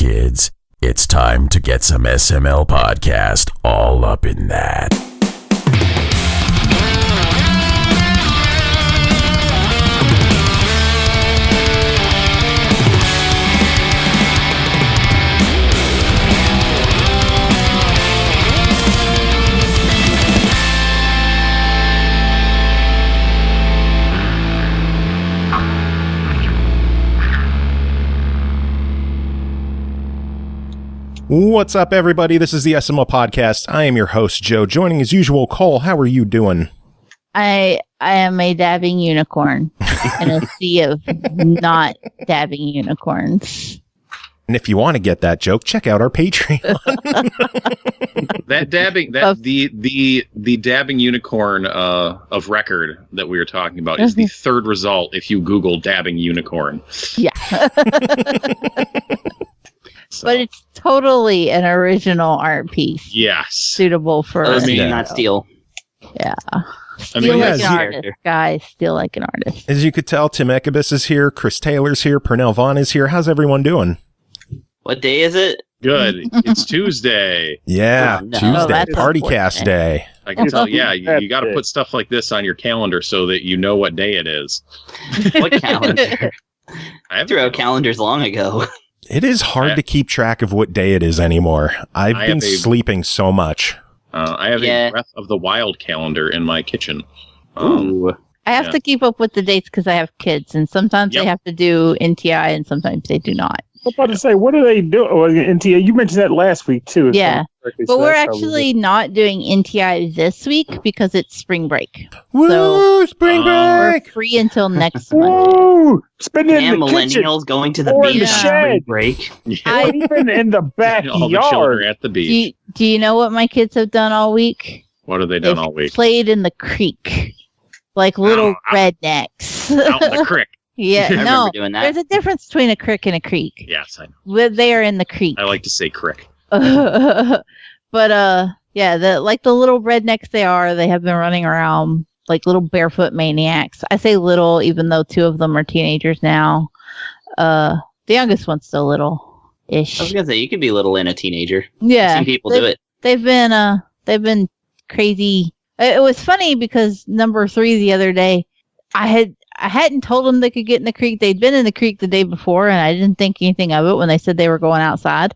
kids. It's time to get some SML podcast all up in that. What's up, everybody? This is the SML podcast. I am your host, Joe. Joining as usual, Cole. How are you doing? I am a dabbing unicorn in a sea of not dabbing unicorns. And if you want to get that joke, check out our Patreon. That dabbing, the dabbing unicorn of record that we were talking about is the third result if you Google dabbing unicorn. Yeah. So. But it's totally an original art piece. Yes. Suitable for... not steal. Yeah. Steal like an artist, guys. Steal like an artist. As you could tell, Tim Ekkebus is here. Chris Taylor's here. Pernell Vaughan is here. How's everyone doing? What day is it? Good. It's Tuesday. Yeah, Oh, no. Tuesday. PartyCast day. I can tell, yeah, you got to put stuff like this on your calendar so that you know what day it is. What calendar? I threw out calendars long ago. It is hard to keep track of what day it is anymore. I've been sleeping so much. I have a Breath of the Wild calendar in my kitchen. Ooh. I have to keep up with the dates because I have kids, and sometimes they have to do NTI, and sometimes they do not. I was about to say, what do they do? Oh, NTI, you mentioned that last week, too. Yeah, but we're actually not doing NTI this week because it's spring break. Woo, so spring break! We're free until next month. Woo! Spending in the millennials kitchen going to the or beach the shed. Break. Or even in the backyard. All the children at the beach. Do you know what my kids have done all week? What have they done all week? Played in the creek. Like little rednecks. Out in the creek. Yeah, I remember doing that. There's a difference between a crick and a creek. Yes, I know. They are in the creek. I like to say crick. But yeah, the little rednecks they have been running around like little barefoot maniacs. I say little, even though two of them are teenagers now. The youngest one's still little-ish. I was gonna say you could be little and a teenager. Yeah, I've seen people do it. They've been crazy. It was funny because number 3 the other day, I hadn't told them they could get in the creek. They'd been in the creek the day before, and I didn't think anything of it when they said they were going outside.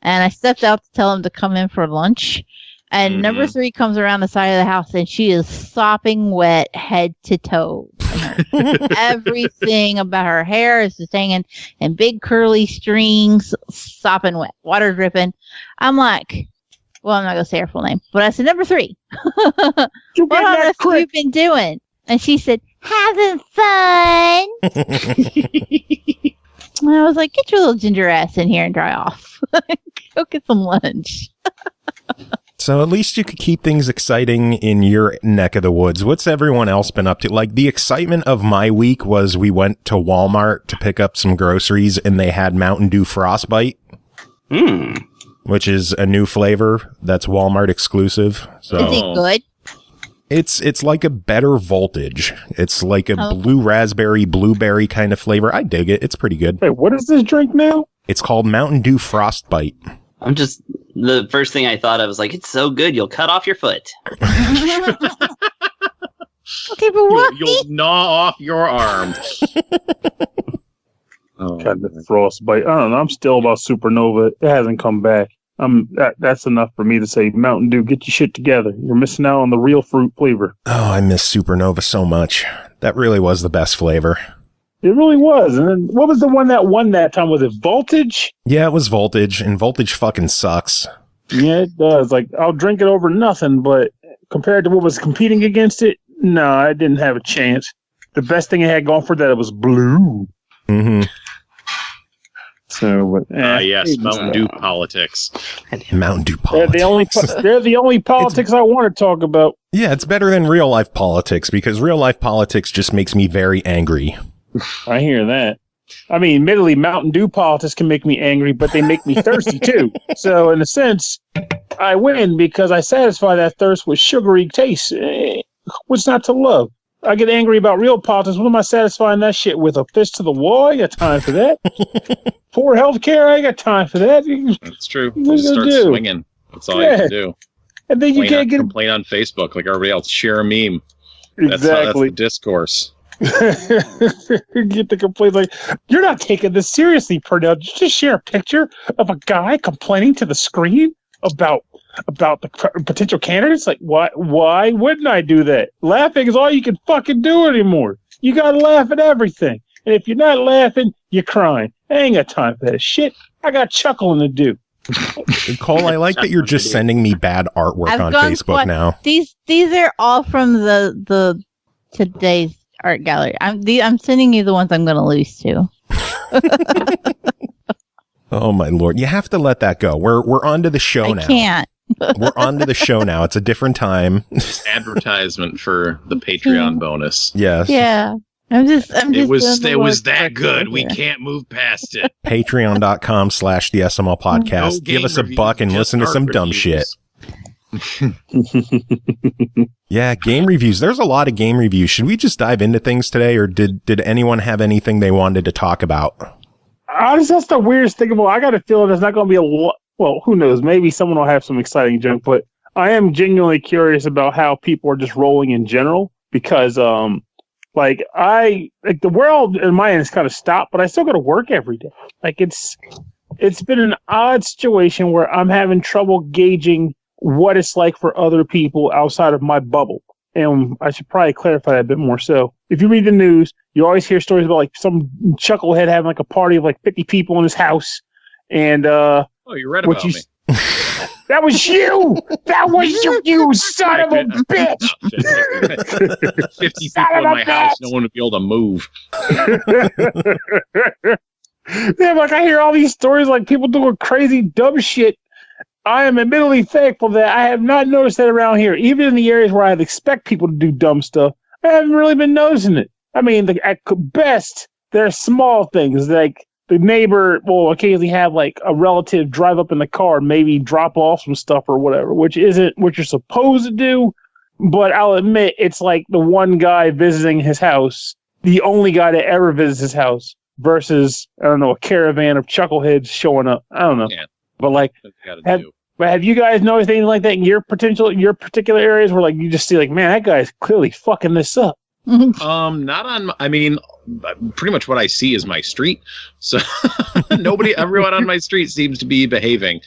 And I stepped out to tell them to come in for lunch. And number 3 comes around the side of the house, and she is sopping wet head to toe. Everything about her hair is just hanging in big curly strings, sopping wet, water dripping. I'm like... Well, I'm not going to say her full name, but I said, number 3, what on earth have you been doing? And she said, having fun. And I was like, get your little ginger ass in here and dry off. Go get some lunch. So at least you could keep things exciting in your neck of the woods. What's everyone else been up to? Like, the excitement of my week was we went to Walmart to pick up some groceries, and they had Mountain Dew Frostbite. Which is a new flavor that's Walmart exclusive. So is it good? It's like a better voltage. It's like a blue raspberry, blueberry kind of flavor. I dig it. It's pretty good. Wait, what is this drink now? It's called Mountain Dew Frostbite. The first thing I thought of was like, it's so good, you'll cut off your foot. Okay, but what? You'll gnaw off your arm. Kind of frostbite. I don't know. I'm still about Supernova. It hasn't come back. That's enough for me to say, Mountain Dew, get your shit together. You're missing out on the real fruit flavor. Oh, I miss Supernova so much. That really was the best flavor. It really was. And then what was the one that won that time? Was it Voltage? Yeah, it was Voltage, and Voltage fucking sucks. Yeah, it does. Like, I'll drink it over nothing, but compared to what was competing against it, no, I didn't have a chance. The best thing it had going for that, it was blue. Mm-hmm. So, yes, Mountain Dew politics. Mountain Dew politics. They're the only politics I want to talk about. Yeah, it's better than real life politics because real life politics just makes me very angry. I hear that. I mean, admittedly, Mountain Dew politics can make me angry, but they make me thirsty too. So, in a sense, I win because I satisfy that thirst with sugary taste. What's not to love? I get angry about real politics. What am I satisfying that shit with? A fist to the wall? I ain't got time for that. Poor healthcare? I ain't got time for that. That's true. Just start swinging. That's all you can do. And then you can't complain on Facebook like everybody else. Share a meme. That's the discourse. Get the complaint like, you're not taking this seriously, Pernell. Just share a picture of a guy complaining to the screen about the potential candidates. Like, why wouldn't I do that? Laughing is all you can fucking do anymore. You gotta laugh at everything. And if you're not laughing, you're crying. I ain't got time for that shit. I got chuckling to do. Cole, I like that you're just sending me bad artwork on Facebook now. These are all from the today's art gallery. I'm sending you the ones I'm going to lose to. Oh my lord! You have to let that go. We're on to the show now. I can't. We're on to the show now. It's a different time. Advertisement for the Patreon bonus. Yes. Yeah. I'm just it was that good. We can't move past it. Patreon.com/the SML podcast. No give us a reviews, buck and listen to some dumb shit. Yeah, game reviews. There's a lot of game reviews. Should we just dive into things today, or did anyone have anything they wanted to talk about? Honestly, that's the weirdest thing about. I got a feeling there's not going to be a lot. Well, who knows? Maybe someone will have some exciting junk, but I am genuinely curious about how people are just rolling in general because, the world in my end is kind of stopped, but I still go to work every day. Like it's been an odd situation where I'm having trouble gauging what it's like for other people outside of my bubble. And I should probably clarify that a bit more. So if you read the news, you always hear stories about like some chucklehead having like a party of like 50 people in his house. And, you read about me. That was you! That was you son of a bitch! 50 people in my house, no one would be able to move. Yeah, like I hear all these stories like people doing crazy dumb shit. I am admittedly thankful that I have not noticed that around here. Even in the areas where I'd expect people to do dumb stuff, I haven't really been noticing it. I mean, at best, there are small things like the neighbor will occasionally have like a relative drive up in the car, maybe drop off some stuff or whatever, which isn't what you're supposed to do. But I'll admit it's like the one guy visiting his house, the only guy that ever visits his house versus, I don't know, a caravan of chuckleheads showing up. I don't know. Yeah. But like, have you guys noticed anything like that in your particular areas where like you just see like, man, that guy's clearly fucking this up? Not on. I mean, pretty much what I see is my street. So everyone on my street seems to be behaving.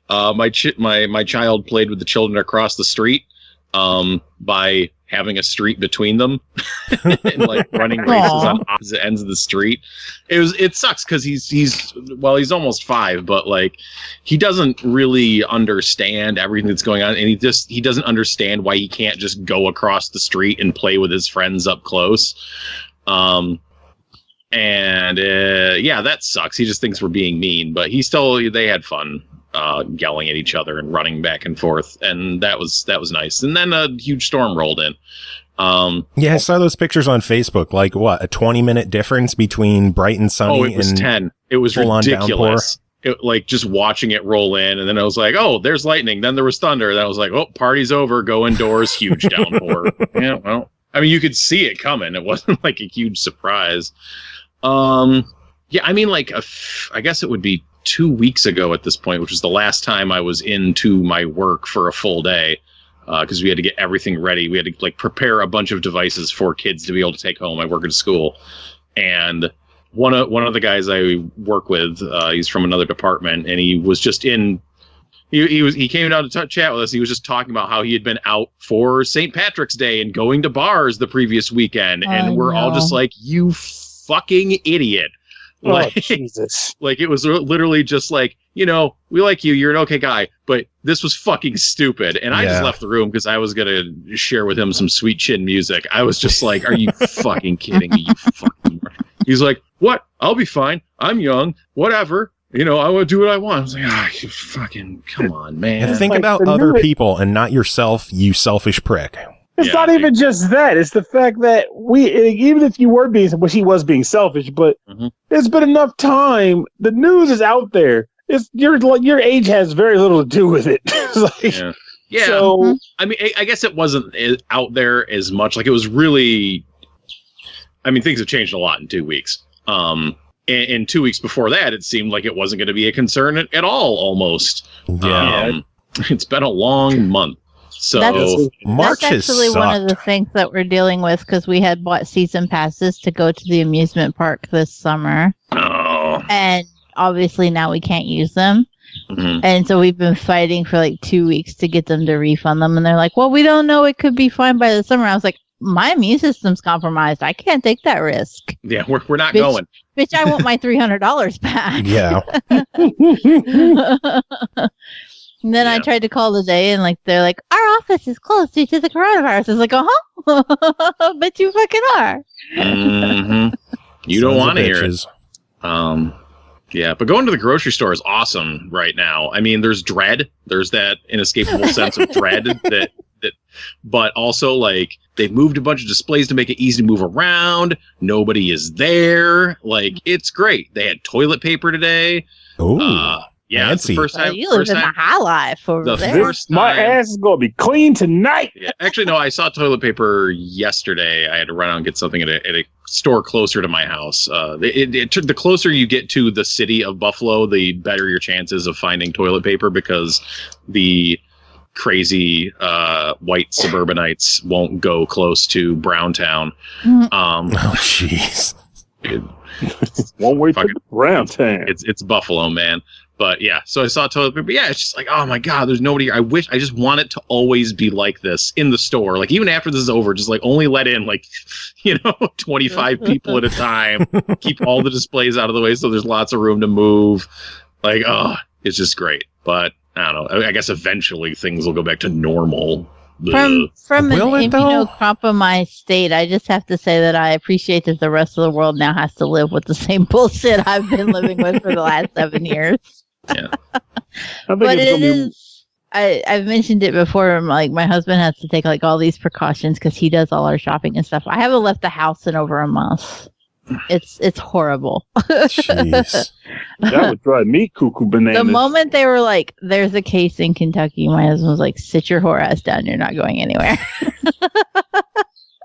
My child played with the children across the street by having a street between them and like running races on opposite ends of the street. It sucks because he's almost 5, but like he doesn't really understand everything that's going on, and he doesn't understand why he can't just go across the street and play with his friends up close. That sucks. He just thinks we're being mean, but they had fun yelling at each other and running back and forth, and that was nice. And then a huge storm rolled in. I saw those pictures on Facebook. Like what, a 20-minute difference between bright and sunny. Oh, it was 10. It was ridiculous. Like just watching it roll in, and then I was like, oh, there's lightning. Then there was thunder. Then I was like, oh, party's over. Go indoors. Huge downpour. Yeah, well, I mean, you could see it coming. It wasn't like a huge surprise. I mean, like I guess it would be 2 weeks ago at this point, which was the last time I was into my work for a full day, because we had to get everything ready. We had to like prepare a bunch of devices for kids to be able to take home. I work at a school, and one of the guys I work with, he's from another department, and he was just in. He came down to chat with us. He was just talking about how he had been out for St. Patrick's Day and going to bars the previous weekend, and we're all just like, you fucking idiot. Like, oh, Jesus. Like, it was literally just like, we like you, you're an okay guy, but this was fucking stupid. And I just left the room because I was going to share with him some Sweet Chin music. I was just like, are you fucking kidding me? You fucking... He's like, what? I'll be fine. I'm young. Whatever. I want to do what I want. I was like, you fucking, come on, man. And think about other people and not yourself, you selfish prick. It's not even just that. It's the fact that even if you were being, she was being selfish, but there's been enough time. The news is out there. It's your age has very little to do with it. It's like, Yeah. So, I mean, I guess it wasn't out there as much. Like, it was really... I mean, things have changed a lot in 2 weeks. And 2 weeks before that, it seemed like it wasn't going to be a concern at all, almost. Yeah. It's been a long month. So March that's has actually one of the sucked. things that we're dealing with because we had bought season passes to go to the amusement park this summer. Oh. And obviously now we can't use them. Mhm. And so we've been fighting for like 2 weeks to get them to refund them. And they're like, well, we don't know. It could be fine by the summer. I was like, my immune system's compromised. I can't take that risk. Yeah, we're not Bitch. going. Bitch, I want my $300 back. Yeah. And then I tried to call today and like they're like, our office is closed due to the coronavirus. I was like, but you fucking are. Mm-hmm. You don't Sons of want to hear it. bitches. Yeah, but going to the grocery store is awesome right now. I mean, there's dread. There's that inescapable sense of dread that but also like they've moved a bunch of displays to make it easy to move around. Nobody is there. Like, it's great. They had toilet paper today. Ooh. Yeah, it's the fancy. first time. You live first in the time- high life over the there. first my time- ass is gonna be clean tonight. Yeah, actually, no. I saw toilet paper yesterday. I had to run out and get something at a store closer to my house. The closer you get to the city of Buffalo, the better your chances of finding toilet paper because the crazy white suburbanites won't go close to Browntown. Oh, jeez. One way to Fucking- round town. It's Buffalo, man. But yeah, so I saw toilet paper. Yeah, it's just like, oh my God, there's nobody here. I just want it to always be like this in the store. Like, even after this is over, just like only let in like, 25 people at a time. Keep all the displays out of the way so there's lots of room to move. Like, it's just great. But I don't know. I guess eventually things will go back to normal. From Will an it, though? immunocompromised state, I just have to say that I appreciate that the rest of the world now has to live with the same bullshit I've been living with for the last 7 years. Yeah. I think But it's it gonna be is. I've mentioned it before. Like, my husband has to take like all these precautions because he does all our shopping and stuff. I haven't left the house in over a month. It's horrible. Jeez. that would drive me cuckoo bananas. The moment they were like, "There's a case in Kentucky," my husband was like, "Sit your whore ass down. You're not going anywhere."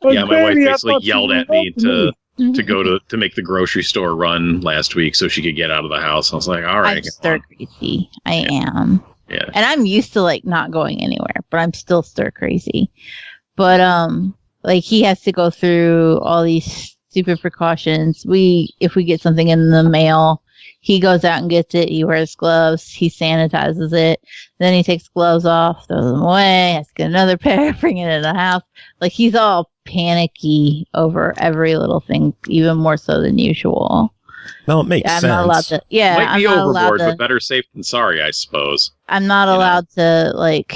But Yeah, my wife baby, I basically thought you yelled were at me helping to go to make the grocery store run last week so she could get out of the house. I was like, all I'm right. stir crazy. I am. Yeah. And I'm used to like not going anywhere, but I'm still stir crazy. But like he has to go through all these stupid precautions. If we get something in the mail, he goes out and gets it. He wears gloves. He sanitizes it. Then he takes gloves off, throws them away, has to get another pair, bring it in the house. Like, he's all panicky over every little thing, even more so than usual. No, it makes I'm sense. not allowed to. Yeah, Might be I'm not allowed overboard, to. but better safe than sorry, I suppose. I'm not allowed to like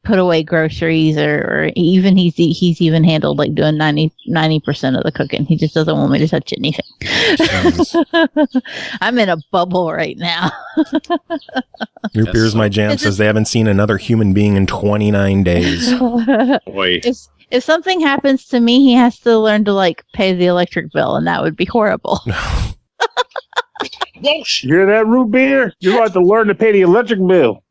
put away groceries or even he's even handled like doing 90% of the cooking. He just doesn't want me to touch anything. I'm in a bubble right now. Your Yes. Beers My Jam It's says they haven't seen another human being in 29 days. Boy. If something happens to me, he has to learn to like pay the electric bill, and that would be horrible. You hear that, root beer? You're going to have to learn to pay the electric bill.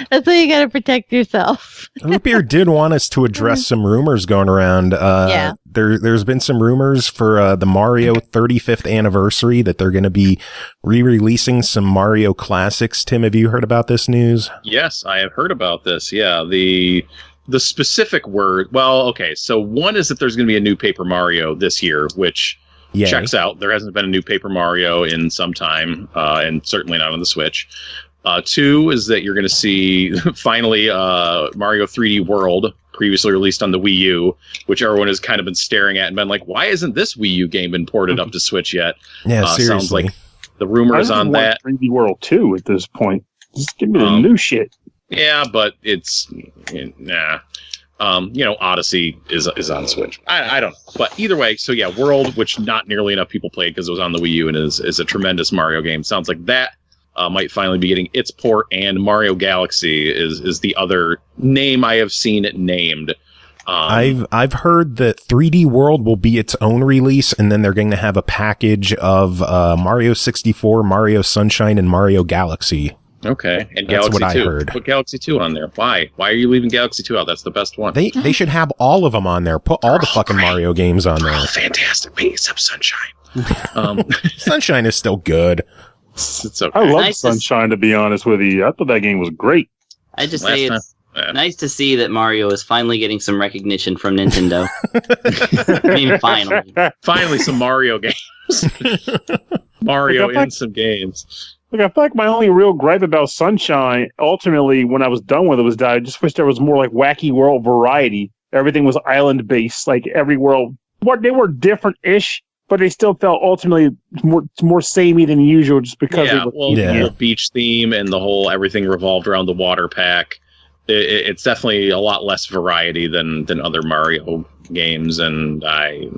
That's why you got to protect yourself. Root Beer did want us to address some rumors going around. Yeah. There's been some rumors for the Mario 35th anniversary that they're going to be re-releasing some Mario classics. Tim, have you heard about this news? Yes, I have heard about this. Yeah, the specific word. Well, okay. So one is that there's going to be a new Paper Mario this year, which Yay. checks out. There hasn't been a new Paper Mario in some time, and certainly not on the Switch. Two is that you're going to see finally Mario 3D World, previously released on the Wii U, which everyone has kind of been staring at and been like, why isn't this Wii U game been ported up to Switch yet? Yeah, seriously. Sounds like the rumors on that. 3D World 2 at this point. Just give me the new shit. Yeah, but it's nah. Odyssey is on Switch. I don't know, but either way. So yeah, World, which not nearly enough people played because it was on the Wii U and is a tremendous Mario game. Sounds like that might finally be getting its port. And Mario Galaxy is the other name I have seen it named. I've heard that 3D World will be its own release, and then they're going to have a package of Mario 64, Mario Sunshine, and Mario Galaxy. Okay, and That's Galaxy what 2. I heard. Put Galaxy 2 on there. Why? Why are you leaving Galaxy 2 out? That's the best one. They should have all of them on there. Put all the fucking great. Mario games on there. Oh, fantastic. Me, except Sunshine. Sunshine is still good. It's okay. I love Nice to Sunshine, to be honest with you. I thought that game was great. I just Last say time- it's nice to see that Mario is finally getting some recognition from Nintendo. I mean, finally. Finally, some Mario games. Mario Like, I in some games. Like, I feel like my only real gripe about Sunshine, ultimately, when I was done with it, was that I just wish there was more like wacky world variety. Everything was island based. Like every world, they were different-ish, but they still felt ultimately more samey than usual, just because Yeah, they were. the whole beach theme and the whole everything revolved around the water pack. It's definitely a lot less variety than other Mario games, and I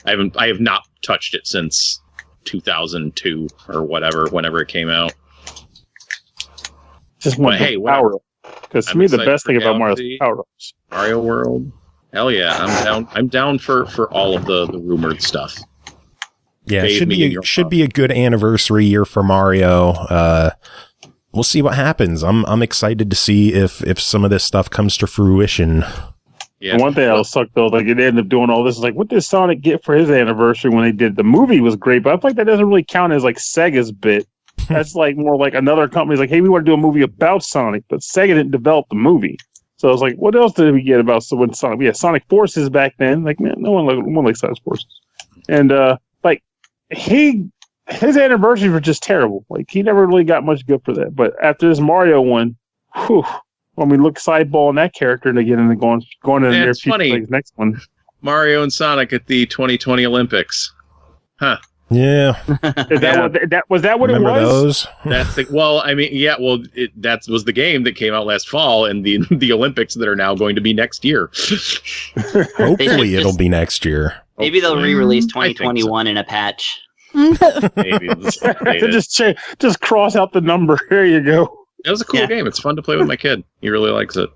have not touched it since 2002 or whenever it came out. Just one power up. Because to me, the best thing about Mario is power ups. Mario World, hell yeah, I'm down. I'm down for all of the rumored stuff. Yeah, it should be a good anniversary year for Mario. We'll see what happens. I'm excited to see if some of this stuff comes to fruition. Yeah. And one thing I was sucked though, like they ended up doing all this. Like, what did Sonic get for his anniversary when they did the movie? Was great, but I feel like that doesn't really count as like Sega's bit. That's like more like another company's like, hey, we want to do a movie about Sonic, but Sega didn't develop the movie. So I was like, what else did we get about when Sonic? We had Sonic Forces back then. Like, man, no one likes Sonic Forces. And his anniversaries were just terrible. Like, he never really got much good for that. But after this Mario one, when we look sideball on that character again and going in the near future, like, next one. Mario and Sonic at the 2020 Olympics. Huh. Yeah. Was that what Remember it was? Those? That's that was the game that came out last fall, and the Olympics that are now going to be next year. Hopefully it'll be next year. Maybe they'll re-release 2021 in a patch. Maybe just cross out the number. There you go. It was a cool game. It's fun to play with my kid. He really likes it.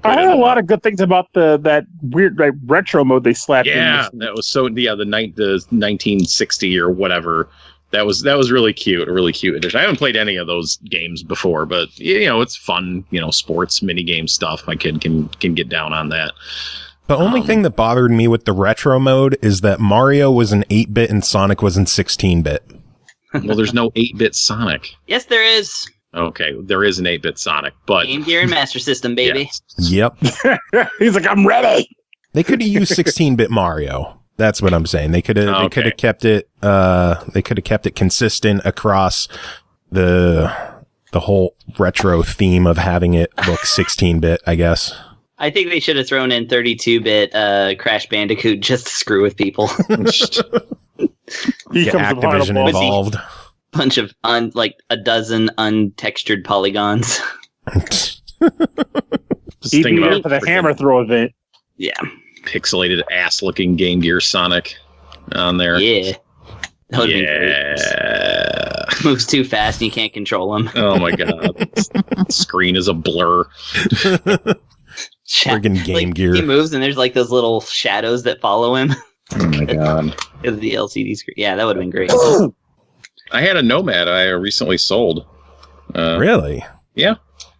I heard a lot of good things about that weird retro mode they slapped in. Yeah, that was the 1960 or whatever. That was really cute. A really cute edition. I haven't played any of those games before, but it's fun. Sports mini game stuff. My kid can get down on that. The only thing that bothered me with the retro mode is that Mario was in 8-bit and Sonic was in 16-bit. Well, there's no 8-bit Sonic. Yes, there is. Okay, there is an 8-bit Sonic, but Game Gear and Master System, baby. Yep. He's like, I'm ready. They could have used 16-bit Mario. That's what I'm saying. They could have kept it. They could have kept it consistent across the whole retro theme of having it look 16-bit, I guess. I think they should have thrown in 32-bit Crash Bandicoot just to screw with people. Get Activision involved. Bunch of a dozen untextured polygons. He'd be there for the hammer throw event. Yeah. Pixelated ass-looking Game Gear Sonic on there. Yeah. That would be great. Moves too fast and you can't control him. Oh my god. The screen is a blur. Friggin' Game Gear. He moves and there's those little shadows that follow him. Oh my god. The LCD screen. Yeah, that would have been great. I had a Nomad I recently sold. Really? Yeah.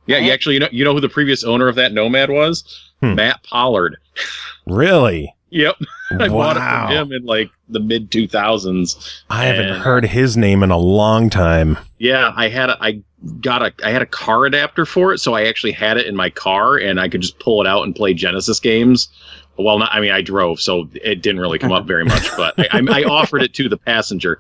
Yeah, actually, you know who the previous owner of that Nomad was? Matt Pollard. Really? Yep. I bought it from him in the mid 2000s. I haven't heard his name in a long time. Yeah, I had a car adapter for it, so I actually had it in my car and I could just pull it out and play Genesis games. Well, I drove, so it didn't really come up very much, but I offered it to the passenger.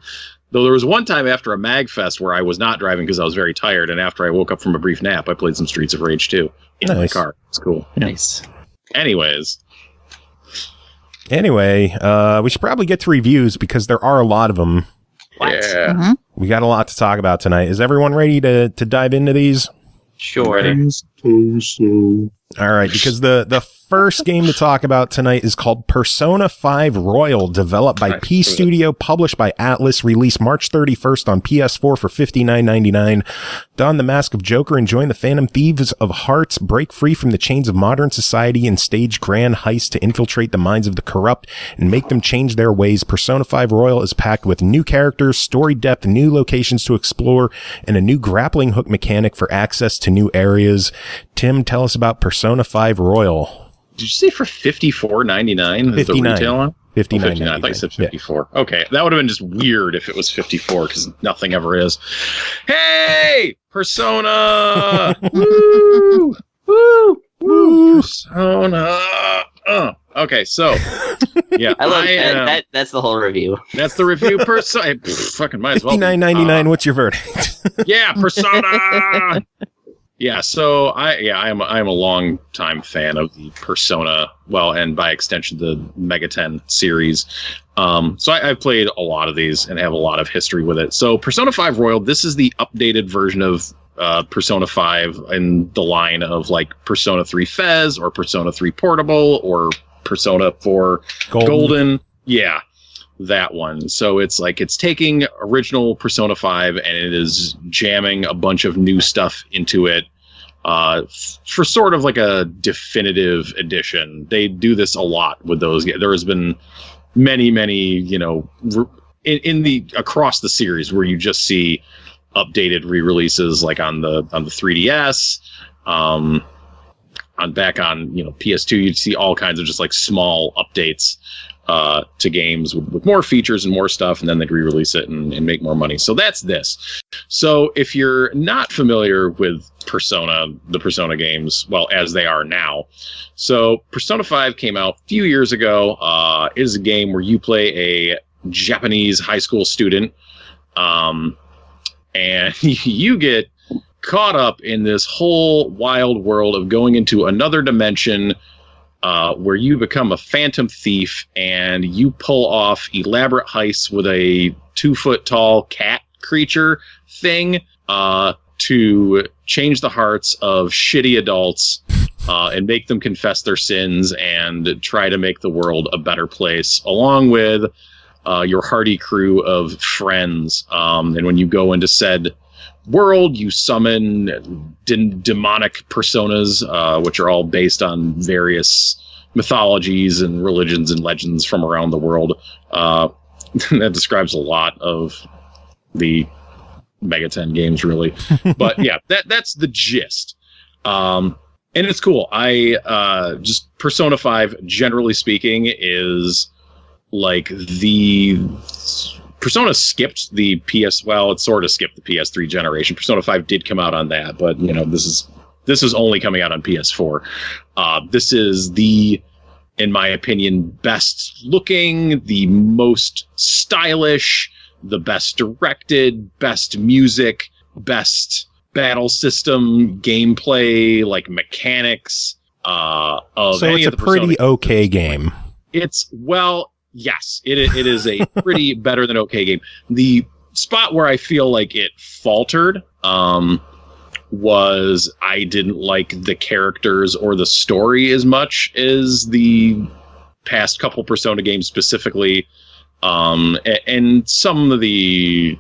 Though there was one time after a MagFest where I was not driving because I was very tired, and after I woke up from a brief nap, I played some Streets of Rage 2 in my car. It's cool. Yeah. Nice. Anyway, we should probably get to reviews because there are a lot of them. Yeah. Mm-hmm. We got a lot to talk about tonight. Is everyone ready to dive into these? Sure. All right, because the first game to talk about tonight is called Persona 5 Royal, developed by P-Studio, published by Atlus, released March 31st on PS4 for $59.99. Don the Mask of Joker and join the Phantom Thieves of Hearts, break free from the chains of modern society and stage grand heists to infiltrate the minds of the corrupt and make them change their ways. Persona 5 Royal is packed with new characters, story depth, new locations to explore, and a new grappling hook mechanic for access to new areas. Tim, tell us about Persona 5 Royal. Did you say for $54.99? $59. The retail on? $59. I thought you said 54. Yeah. Okay, that would have been just weird if it was 54 because nothing ever is. Hey, Persona! Woo! Woo! Woo! Persona! Okay, so yeah, I love that. That's the whole review. That's the review. Persona. Fucking might as well. $59.99. What's your verdict? Yeah, Persona. Yeah, so I'm a long time fan of the Persona, well, and by extension the Mega 10 series. So I've played a lot of these and have a lot of history with it. So Persona 5 Royal, this is the updated version of Persona 5 in the line of like Persona 3 Fez or Persona 3 Portable or Persona 4 Golden. Yeah, that one. So it's like it's taking original Persona 5 and it is jamming a bunch of new stuff into it for sort of like a definitive edition. They do this a lot with those. There has been many, in the across the series where you just see updated re-releases like on the 3DS, on PS2, you'd see all kinds of just like small updates to games with more features and more stuff, and then they'd re-release it and make more money. So that's this. So if you're not familiar with the Persona games, well, as they are now. So Persona 5 came out a few years ago. It is a game where you play a Japanese high school student, and you get caught up in this whole wild world of going into another dimension where you become a phantom thief and you pull off elaborate heists with a 2-foot tall cat creature thing to change the hearts of shitty adults and make them confess their sins and try to make the world a better place, along with your hardy crew of friends. And when you go into said world, you summon demonic personas, which are all based on various mythologies and religions and legends from around the world. That describes a lot of the Mega 10 games, really. But yeah, that's the gist. And it's cool. Just Persona 5, generally speaking, is like the Persona skipped the PS. Well, it sort of skipped the PS3 generation. Persona 5 did come out on that, but this is only coming out on PS4. This is the, in my opinion, best looking, the most stylish, the best directed, best music, best battle system, gameplay, like mechanics. Of so it's a pretty okay game. Yes, it is a pretty better than okay game. The spot where I feel like it faltered was I didn't like the characters or the story as much as the past couple Persona games specifically. And some of the,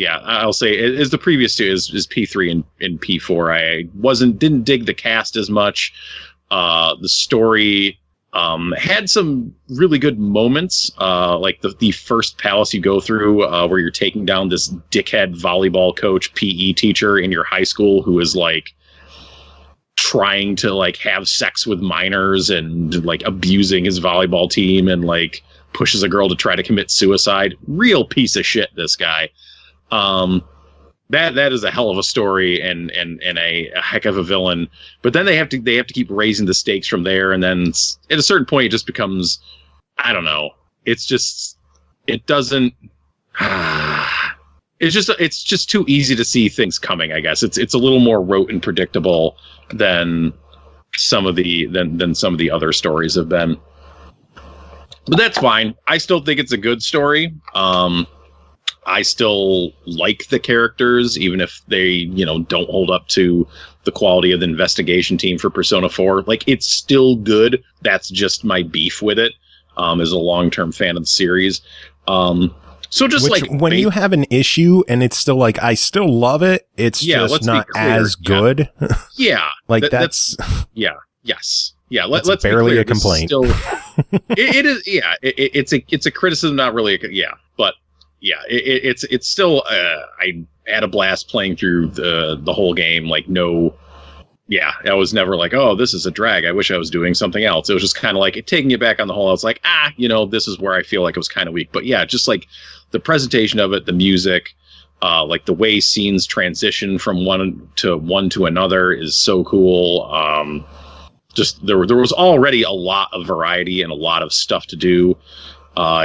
I'll say as the previous two is P3 and P4. I didn't dig the cast as much. The story had some really good moments, like the first palace you go through, where you're taking down this dickhead volleyball coach, PE teacher in your high school who is like trying to like have sex with minors and like abusing his volleyball team and like pushes a girl to try to commit suicide. Real piece of shit, this guy. That is a hell of a story and a heck of a villain. But then they have to keep raising the stakes from there, and then at a certain point it just becomes, I don't know. It's just too easy to see things coming, I guess. It's a little more rote and predictable than some of the other stories have been. But that's fine. I still think it's a good story. I still like the characters, even if they, you know, don't hold up to the quality of the investigation team for Persona 4. Like, it's still good. That's just my beef with it, as a long-term fan of the series. So just like when you have an issue and it's still like, I still love it, it's just not as good. Yeah. Like that's yeah. Yes. Yeah. Let's barely be clear, a complaint. It is. Yeah. It's a criticism, not really. But yeah, it's still, I had a blast playing through the whole game. Like, I was never like, oh, this is a drag. I wish I was doing something else. It was just kind of like taking it back on the whole. I was like, this is where I feel like it was kind of weak. But yeah, just like the presentation of it, the music, like the way scenes transition from one to another is so cool. Just there was already a lot of variety and a lot of stuff to do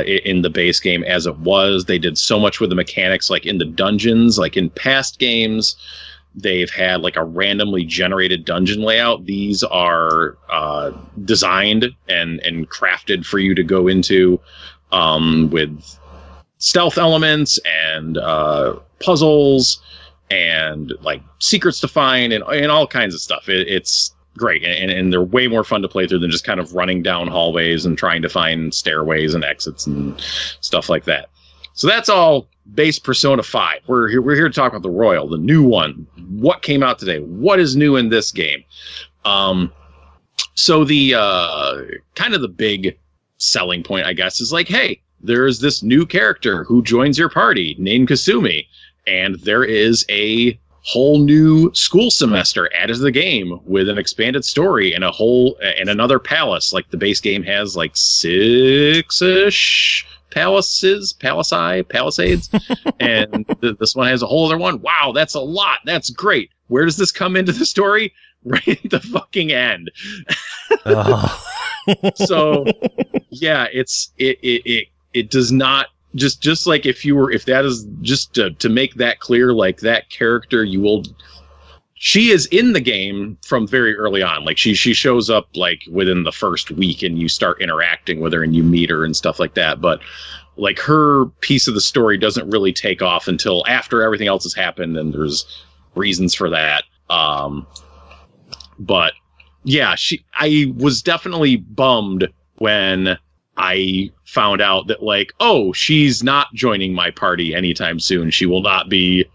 in the base game as it was. They did so much with the mechanics, like in the dungeons, like in past games. They've had like a randomly generated dungeon layout. These are designed and crafted for you to go into with stealth elements and puzzles and like secrets to find and all kinds of stuff. It's great. And they're way more fun to play through than just kind of running down hallways and trying to find stairways and exits and stuff like that. So that's all base Persona 5. We're here to talk about the Royal, the new one. What came out today? What is new in this game? So the kind of the big selling point, I guess, is like, hey, there's this new character who joins your party named Kasumi, and there is a whole new school semester added to the game with an expanded story and another palace. Like the base game has like 6-ish palisades, and this one has a whole other one. Wow, that's a lot. That's great. Where does this come into the story? Right at the fucking end. So yeah, it does not just like if that is just to make that clear, like that character she is in the game from very early on. Like she shows up like within the first week and you start interacting with her and you meet her and stuff like that. But like her piece of the story doesn't really take off until after everything else has happened, and there's reasons for that. But yeah, I was definitely bummed when I found out that like, oh, she's not joining my party anytime soon. She will not be.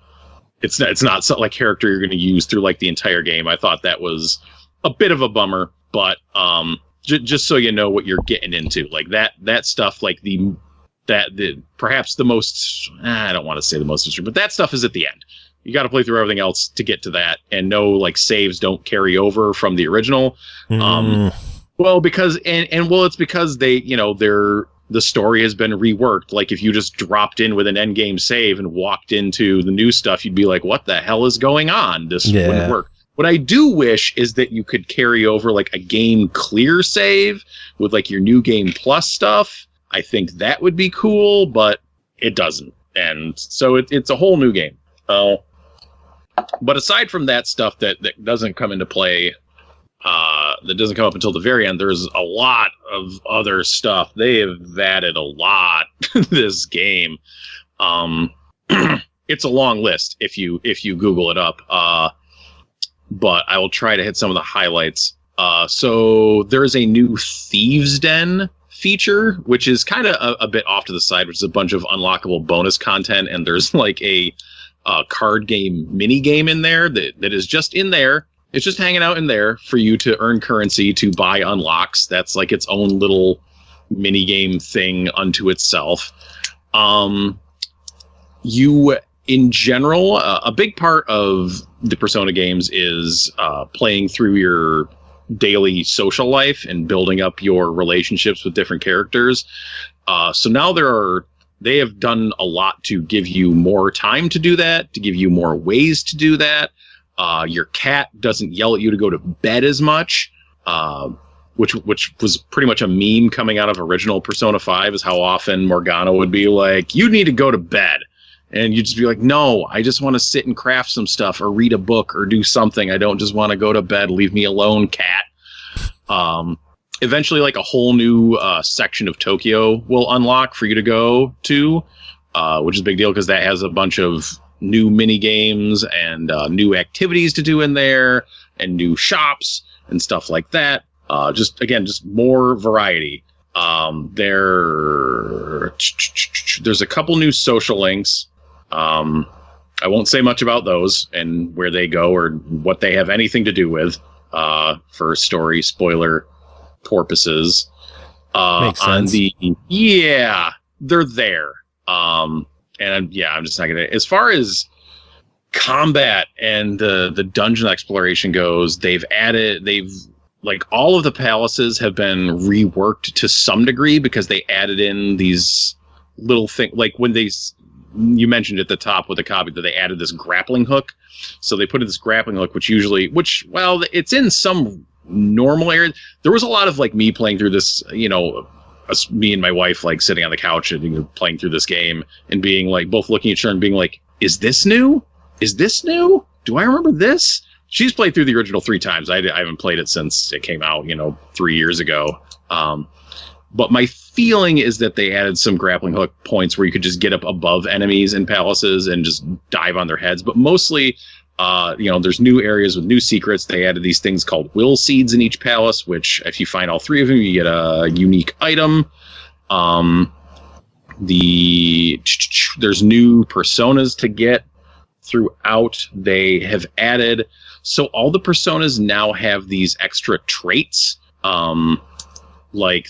It's not some like character you're going to use through like the entire game. I thought that was a bit of a bummer, but just so you know what you're getting into, like that stuff, like the perhaps the most, I don't want to say the most interesting, but that stuff is at the end. You got to play through everything else to get to that, and no like saves don't carry over from the original. Well, because it's because they, the story has been reworked. Like if you just dropped in with an end game save and walked into the new stuff, you'd be like, what the hell is going on? This wouldn't work. What I do wish is that you could carry over like a game clear save with like your new game plus stuff. I think that would be cool, but it doesn't. And so it's a whole new game. But aside from that stuff that doesn't come into play, that doesn't come up until the very end, there's a lot of other stuff. They have added a lot to this game. It's a long list if you Google it up. But I will try to hit some of the highlights. So there's a new Thieves' Den feature, which is kind of a bit off to the side, which is a bunch of unlockable bonus content, and there's like a card game mini game in there that is just in there. It's just hanging out in there for you to earn currency to buy unlocks. That's like its own little mini game thing unto itself. In general, a big part of the Persona games is playing through your daily social life and building up your relationships with different characters. So now they have done a lot to give you more time to do that, to give you more ways to do that. Your cat doesn't yell at you to go to bed as much, which was pretty much a meme coming out of original Persona 5, is how often Morgana would be like, you need to go to bed. And you'd just be like, no, I just want to sit and craft some stuff or read a book or do something. I don't just want to go to bed. Leave me alone, cat. Eventually, like a whole new section of Tokyo will unlock for you to go to. which is a big deal because that has a bunch of new mini games and new activities to do in there and new shops and stuff like that. Just more variety. There's a couple new social links. I won't say much about those and where they go or what they have anything to do with for story spoiler purposes. Makes sense. They're there. I'm just not gonna. As far as combat and the dungeon exploration goes, all of the palaces have been reworked to some degree because they added in these little things, like when you mentioned at the top with the copy that they added this grappling hook. So they put in this grappling hook, which it's in some normal area. There was a lot of me playing through this, me and my wife sitting on the couch and playing through this game and being both looking at each other and being like, is this new? Is this new? Do I remember this? She's played through the original 3 times. I haven't played it since it came out, 3 years ago. But my feeling is that they added some grappling hook points where you could just get up above enemies in palaces and just dive on their heads. But mostly, there's new areas with new secrets. They added these things called will seeds in each palace, which if you find all 3 of them, you get a unique item. There's new personas to get throughout. They have added, so all the personas now have these extra traits.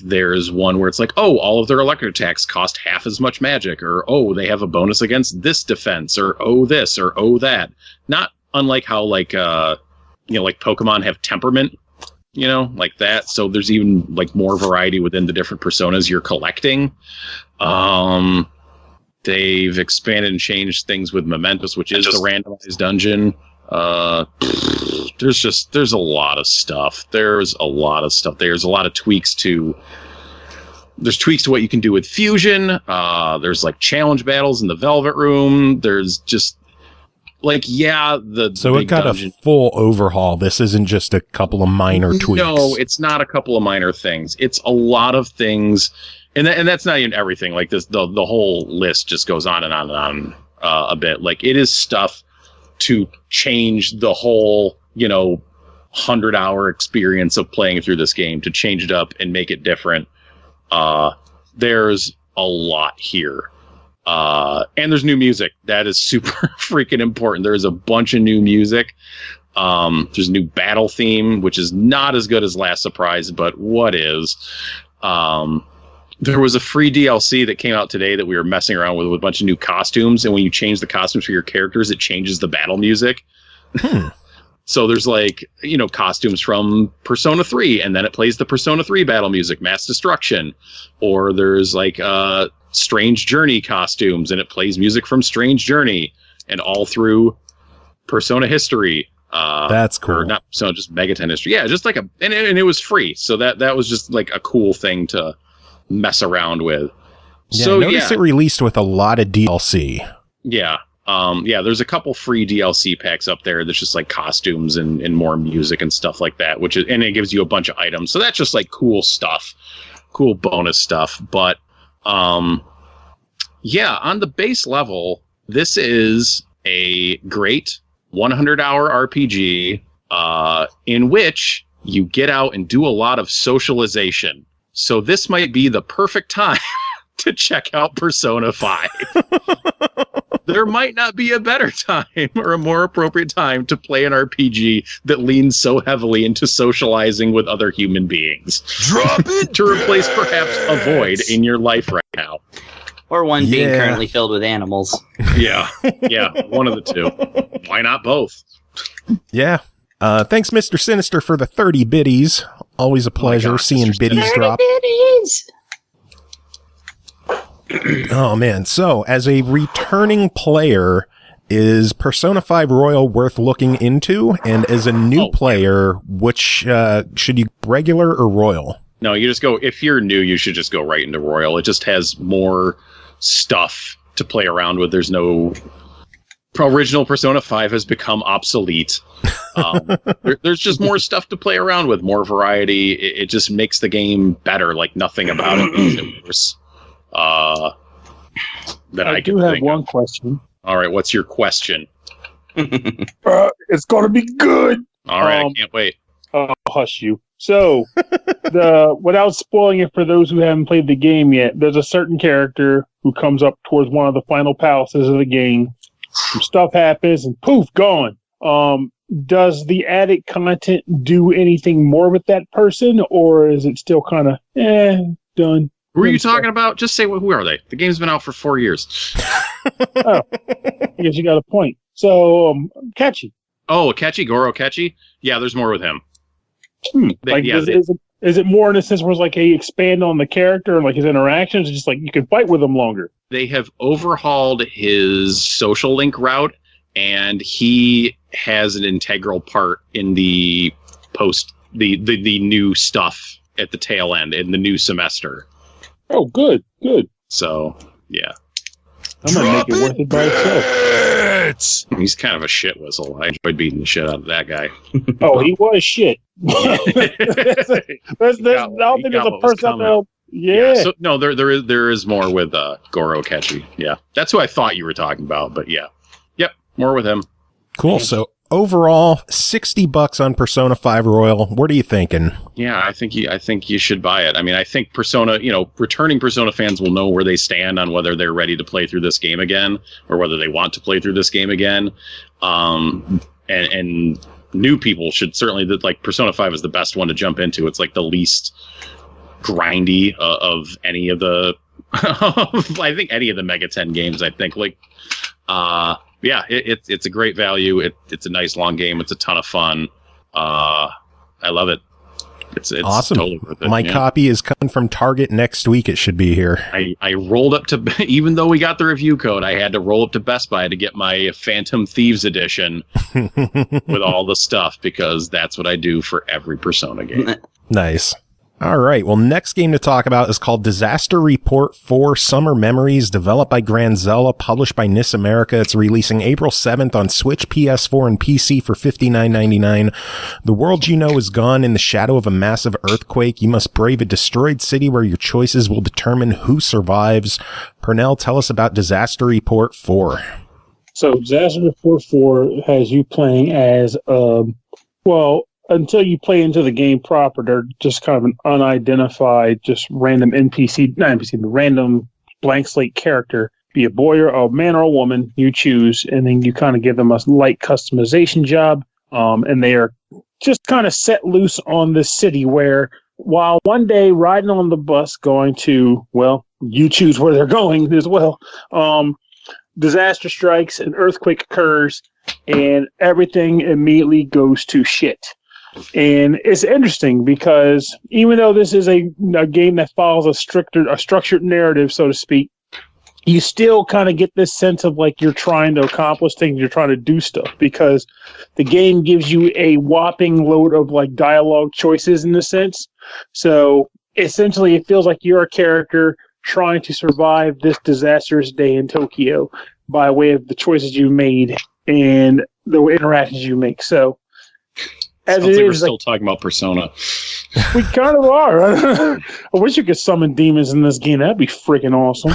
There's one where it's all of their electric attacks cost half as much magic, or they have a bonus against this defense, or this, or that. Not unlike how Pokemon have temperament, like that. So there's even more variety within the different personas you're collecting. They've expanded and changed things with Mementos, which is the randomized dungeon. There's a lot of stuff. There's a lot of tweaks to. There's tweaks to what you can do with fusion. There's challenge battles in the Velvet Room. There's just So it got dungeon. A full overhaul. This isn't just a couple of minor tweaks. No, it's not a couple of minor things. It's a lot of things, and that's not even everything. The whole list just goes on and on and on a bit. It is stuff to change the whole 100-hour experience of playing through this game, to change it up and make it different. There's a lot here. And there's new music. That is super freaking important. There's a bunch of new music. There's a new battle theme, which is not as good as Last Surprise, but what is. There was a free DLC that came out today that we were messing around with a bunch of new costumes. And when you change the costumes for your characters, it changes the battle music. So there's costumes from Persona 3, and then it plays the Persona 3 battle music, Mass Destruction. Or there's Strange Journey costumes, and it plays music from Strange Journey, and all through Persona history. That's cool. Or not Persona, just Megaten history. Yeah, just and it was free. So that was just a cool thing to mess around with. Yeah, so notice it released with a lot of DLC. Yeah. There's a couple free DLC packs up there that's just costumes and more music and stuff like that, and it gives you a bunch of items. So that's just cool stuff, cool bonus stuff. But on the base level, this is a great 100-hour RPG in which you get out and do a lot of socialization. So this might be the perfect time to check out Persona 5. There might not be a better time or a more appropriate time to play an RPG that leans so heavily into socializing with other human beings. Drop it! To replace perhaps a void in your life right now. Or one being currently filled with animals. Yeah, one of the two. Why not both? Yeah. Thanks, Mr. Sinister, for the 30 biddies. Always a pleasure seeing biddies drop. Oh, man. So, as a returning player, is Persona 5 Royal worth looking into? And as a new player, which should you regular or Royal? No, you just go, if you're new, you should just go right into Royal. It just has more stuff to play around with. There's no... Original Persona 5 has become obsolete. There's just more stuff to play around with, more variety. It just makes the game better. Like, nothing about it makes it worse. that I do have one question. All right, what's your question? It's gonna be good. All right, I can't wait. Hush you. So, without spoiling it for those who haven't played the game yet, there's a certain character who comes up towards one of the final palaces of the game. Some stuff happens, and poof, gone. Does the added content do anything more with that person, or is it still kind of done? Who are you talking about? Just say who are they? The game's been out for 4 years. Oh, I guess you got a point. So, Catchy. Oh, Catchy, Goro Catchy? Yeah, there's more with him. Is it more in a sense where it's like, hey, expand on the character and like his interactions? It's just like you can fight with him longer. They have overhauled his social link route, and he has an integral part in the the new stuff at the tail end in the new semester. Oh, good. So, yeah. I'm going to make it worth it by itself. He's kind of a shit whistle. I enjoyed beating the shit out of that guy. Oh, he was shit. I don't think there's a person out there. Yeah. So, no, there is more with Goro Catchy. Yeah. That's who I thought you were talking about, but yeah. Yep, more with him. Cool. So overall, $60 on Persona 5 Royal. What are you thinking? Yeah, I think you should buy it. I mean, I think Persona, returning Persona fans will know where they stand on whether they're ready to play through this game again or whether they want to play through this game again. And new people should certainly, like, Persona 5 is the best one to jump into. It's like the least grindy of any of the I think any of the Mega 10 games. I think yeah, it's a great value. It's a nice long game. It's a ton of fun. I love it. It's awesome. Totally worth it. My copy is coming from Target next week. It should be here. I rolled up to, even though we got the review code, I had to roll up to Best Buy to get my Phantom Thieves edition with all the stuff, because that's what I do for every Persona game. Nice. All right. Well, next game to talk about is called Disaster Report 4 Summer Memories, developed by Granzella, published by NIS America. It's releasing April 7th on Switch, PS4, and PC for $59.99. The world you know is gone in the shadow of a massive earthquake. You must brave a destroyed city where your choices will determine who survives. Pernell, tell us about Disaster Report 4. So, Disaster Report 4 has you playing as, until you play into the game proper, they're just kind of an unidentified, just random random blank slate character. Be a boy or a man or a woman, you choose, and then you kind of give them a light customization job. And they are just kind of set loose on this city where, while one day riding on the bus going to, you choose where they're going as well, disaster strikes, an earthquake occurs, and everything immediately goes to shit. And it's interesting because even though this is a game that follows a structured narrative, so to speak, you still kind of get this sense of like you're trying to accomplish things, you're trying to do stuff, because the game gives you a whopping load of like dialogue choices in a sense. So essentially it feels like you're a character trying to survive this disastrous day in Tokyo by way of the choices you made and the interactions you make. So as it is, we're still talking about Persona. We kind of are. I wish you could summon demons in this game. That'd be freaking awesome.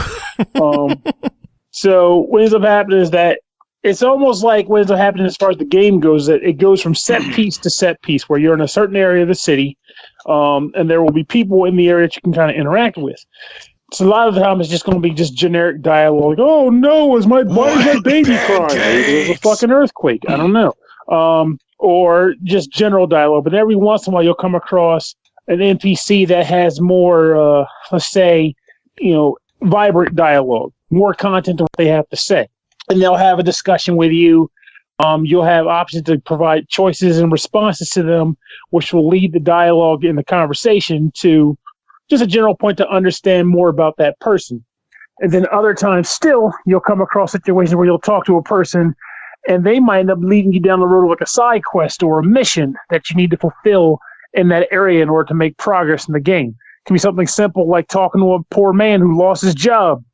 So what ends up happening is that it's almost like what ends up happening as far as the game goes, that it goes from set piece to set piece, where you're in a certain area of the city, and there will be people in the area that you can kind of interact with. So a lot of the time it's just going to be just generic dialogue. Like, oh no, why is my baby crying? There's a fucking earthquake. I don't know. Or just general dialogue. But every once in a while you'll come across an NPC that has more, let's say, vibrant dialogue, more content to what they have to say. And they'll have a discussion with you. You'll have options to provide choices and responses to them, which will lead the dialogue in the conversation to just a general point to understand more about that person. And then other times still, you'll come across situations where you'll talk to a person and they might end up leading you down the road like a side quest or a mission that you need to fulfill in that area in order to make progress in the game. It can be something simple like talking to a poor man who lost his job.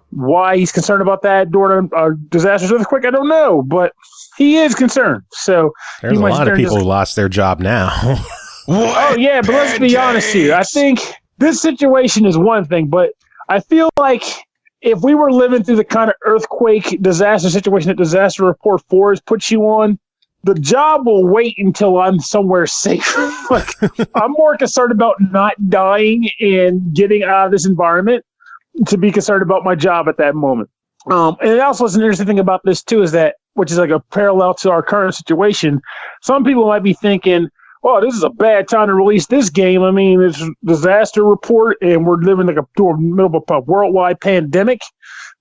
Why he's concerned about that during a disastrous earthquake, I don't know, but he is concerned. So there's a lot of people who lost their job now. Oh, yeah, but let's be honest here. I think this situation is one thing, but I feel like if we were living through the kind of earthquake disaster situation that Disaster Report 4 has put you on, the job will wait until I'm somewhere safe. Like, I'm more concerned about not dying and getting out of this environment to be concerned about my job at that moment. And it also is an interesting thing about this too, is that, which is like a parallel to our current situation. Some people might be thinking, oh, this is a bad time to release this game. I mean, it's Disaster Report and we're living like in the middle of a worldwide pandemic.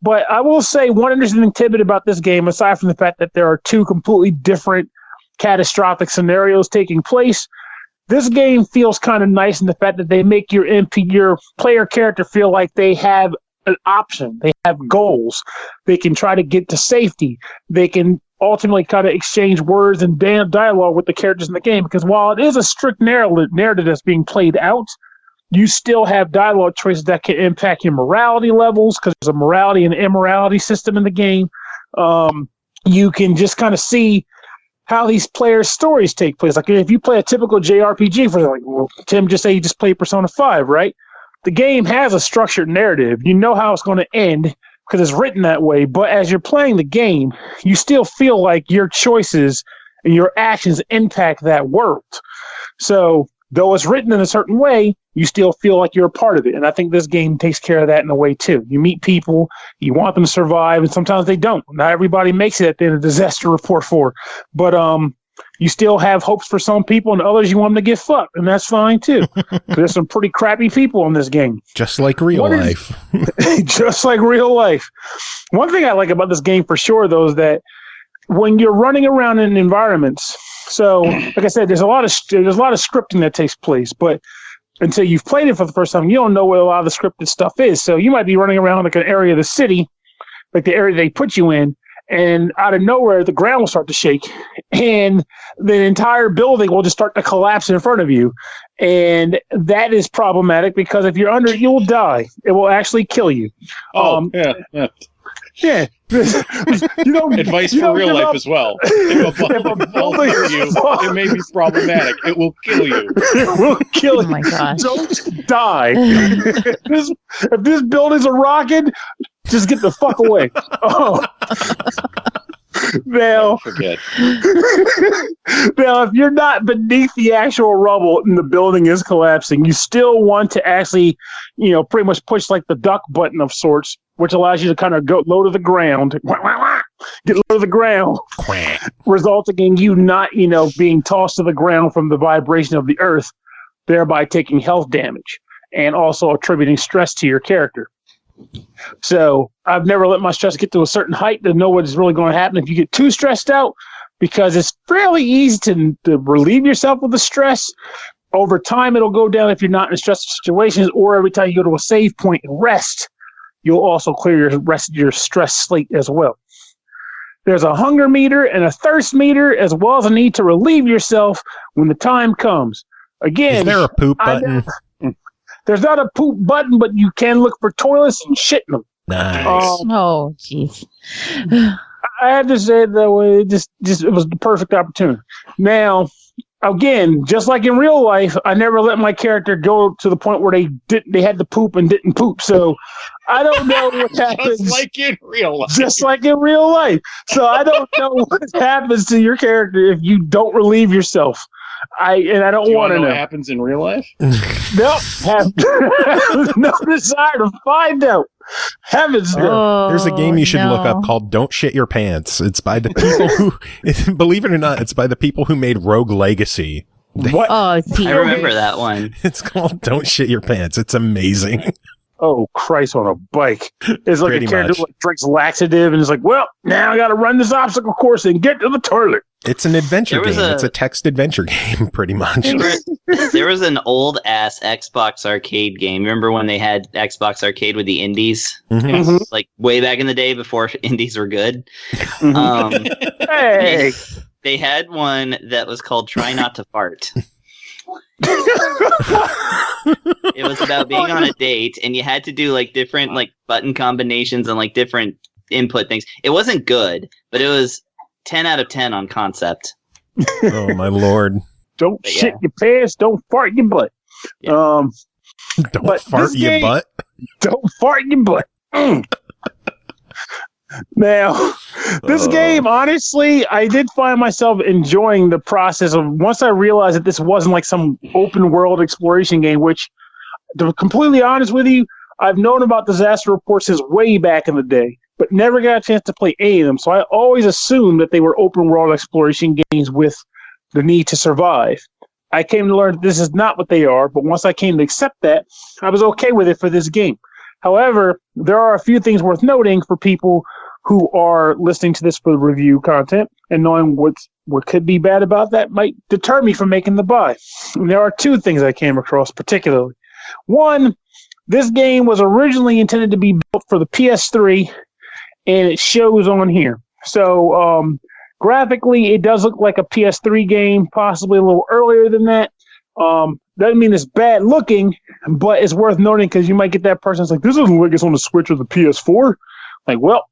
But I will say one interesting tidbit about this game, aside from the fact that there are two completely different catastrophic scenarios taking place, this game feels kind of nice in the fact that they make your player character feel like they have an option. They have goals. They can try to get to safety. They can ultimately kind of exchange words and dialogue with the characters in the game. Because while it is a strict narrative that's being played out, you still have dialogue choices that can impact your morality levels, because there's a morality and immorality system in the game. You can just kind of see how these players' stories take place. Like if you play a typical JRPG, for like, well, Tim just say you just played Persona 5, right? The game has a structured narrative. You know how it's going to end because it's written that way. But as you're playing the game, you still feel like your choices and your actions impact that world. So though it's written in a certain way, you still feel like you're a part of it. And I think this game takes care of that in a way too. You meet people, you want them to survive, and sometimes they don't. Not everybody makes it at the end of Disaster Report 4. But you still have hopes for some people, and others you want them to get fucked, and that's fine too. There's some pretty crappy people in this game. Just like real life. Just like real life. One thing I like about this game for sure, though, is that when you're running around in environments, so like I said, there's a lot of scripting that takes place, but until you've played it for the first time, you don't know what a lot of the scripted stuff is. So you might be running around like an area of the city, like the area they put you in, and out of nowhere, the ground will start to shake, and the entire building will just start to collapse in front of you. And that is problematic because if you're under it, you'll die. It will actually kill you. Yeah. Advice for real life as well. If a bomb falls near you, it may be problematic. It will kill you. It will kill you. Oh my gosh. Don't die. If this building's a rocket, just get the fuck away. Oh. Now, forget. Now, if you're not beneath the actual rubble and the building is collapsing, you still want to actually, pretty much push like the duck button of sorts, which allows you to kind of go low to the ground, get low to the ground, resulting in you not, being tossed to the ground from the vibration of the earth, thereby taking health damage and also attributing stress to your character. So I've never let my stress get to a certain height to know what is really going to happen if you get too stressed out, because it's fairly easy to relieve yourself of the stress. Over time, it'll go down if you're not in stressful situations, or every time you go to a save point and rest, you'll also clear your stress slate as well. There's a hunger meter and a thirst meter, as well as a need to relieve yourself when the time comes. Again, is there a poop button? There's not a poop button, but you can look for toilets and shit in them. Nice. Oh, jeez. I have to say, though, it was the perfect opportunity. Now, again, just like in real life, I never let my character go to the point where they had to poop and didn't poop. So I don't know what happens. Just like in real life. Just like in real life. So I don't know what happens to your character if you don't relieve yourself. I don't want to know what happens in real life. Nope. Have no desire to find out. Heavens no. There's a game you should look up called Don't Shit Your Pants. It's by the people who, believe it or not, it's by the people who made Rogue Legacy. What? I remember that one. It's called Don't Shit Your Pants. It's amazing. Oh, Christ on a bike. It's like Pretty a character much. like drinks laxative and is like, well, now I got to run this obstacle course and get to the toilet. It's an adventure game. It's a text adventure game, pretty much. There was an old-ass Xbox arcade game. Remember when they had Xbox arcade with the indies? Mm-hmm. Like, way back in the day before indies were good. Hey! They had one that was called Try Not to Fart. It was about being on a date, and you had to do like different like button combinations and like different input things. It wasn't good, but it was 10 out of 10 on concept. Oh my lord! Don't shit your pants. Don't fart your butt. Yeah. Don't fart your butt. Don't fart your butt. Now, this game, honestly, I did find myself enjoying the process of once I realized that this wasn't like some open world exploration game, which, to be completely honest with you, I've known about disaster reports since way back in the day, but never got a chance to play any of them. So I always assumed that they were open world exploration games with the need to survive. I came to learn that this is not what they are, but once I came to accept that, I was okay with it for this game. However, there are a few things worth noting for people who are listening to this for the review content, and knowing what could be bad about that might deter me from making the buy. And there are two things I came across particularly. One, this game was originally intended to be built for the PS3, and it shows on here. So graphically, it does look like a PS3 game, possibly a little earlier than that. Doesn't mean it's bad looking, but it's worth noting because you might get that person that's like, this doesn't look like it's on the Switch or the PS4. Like, well,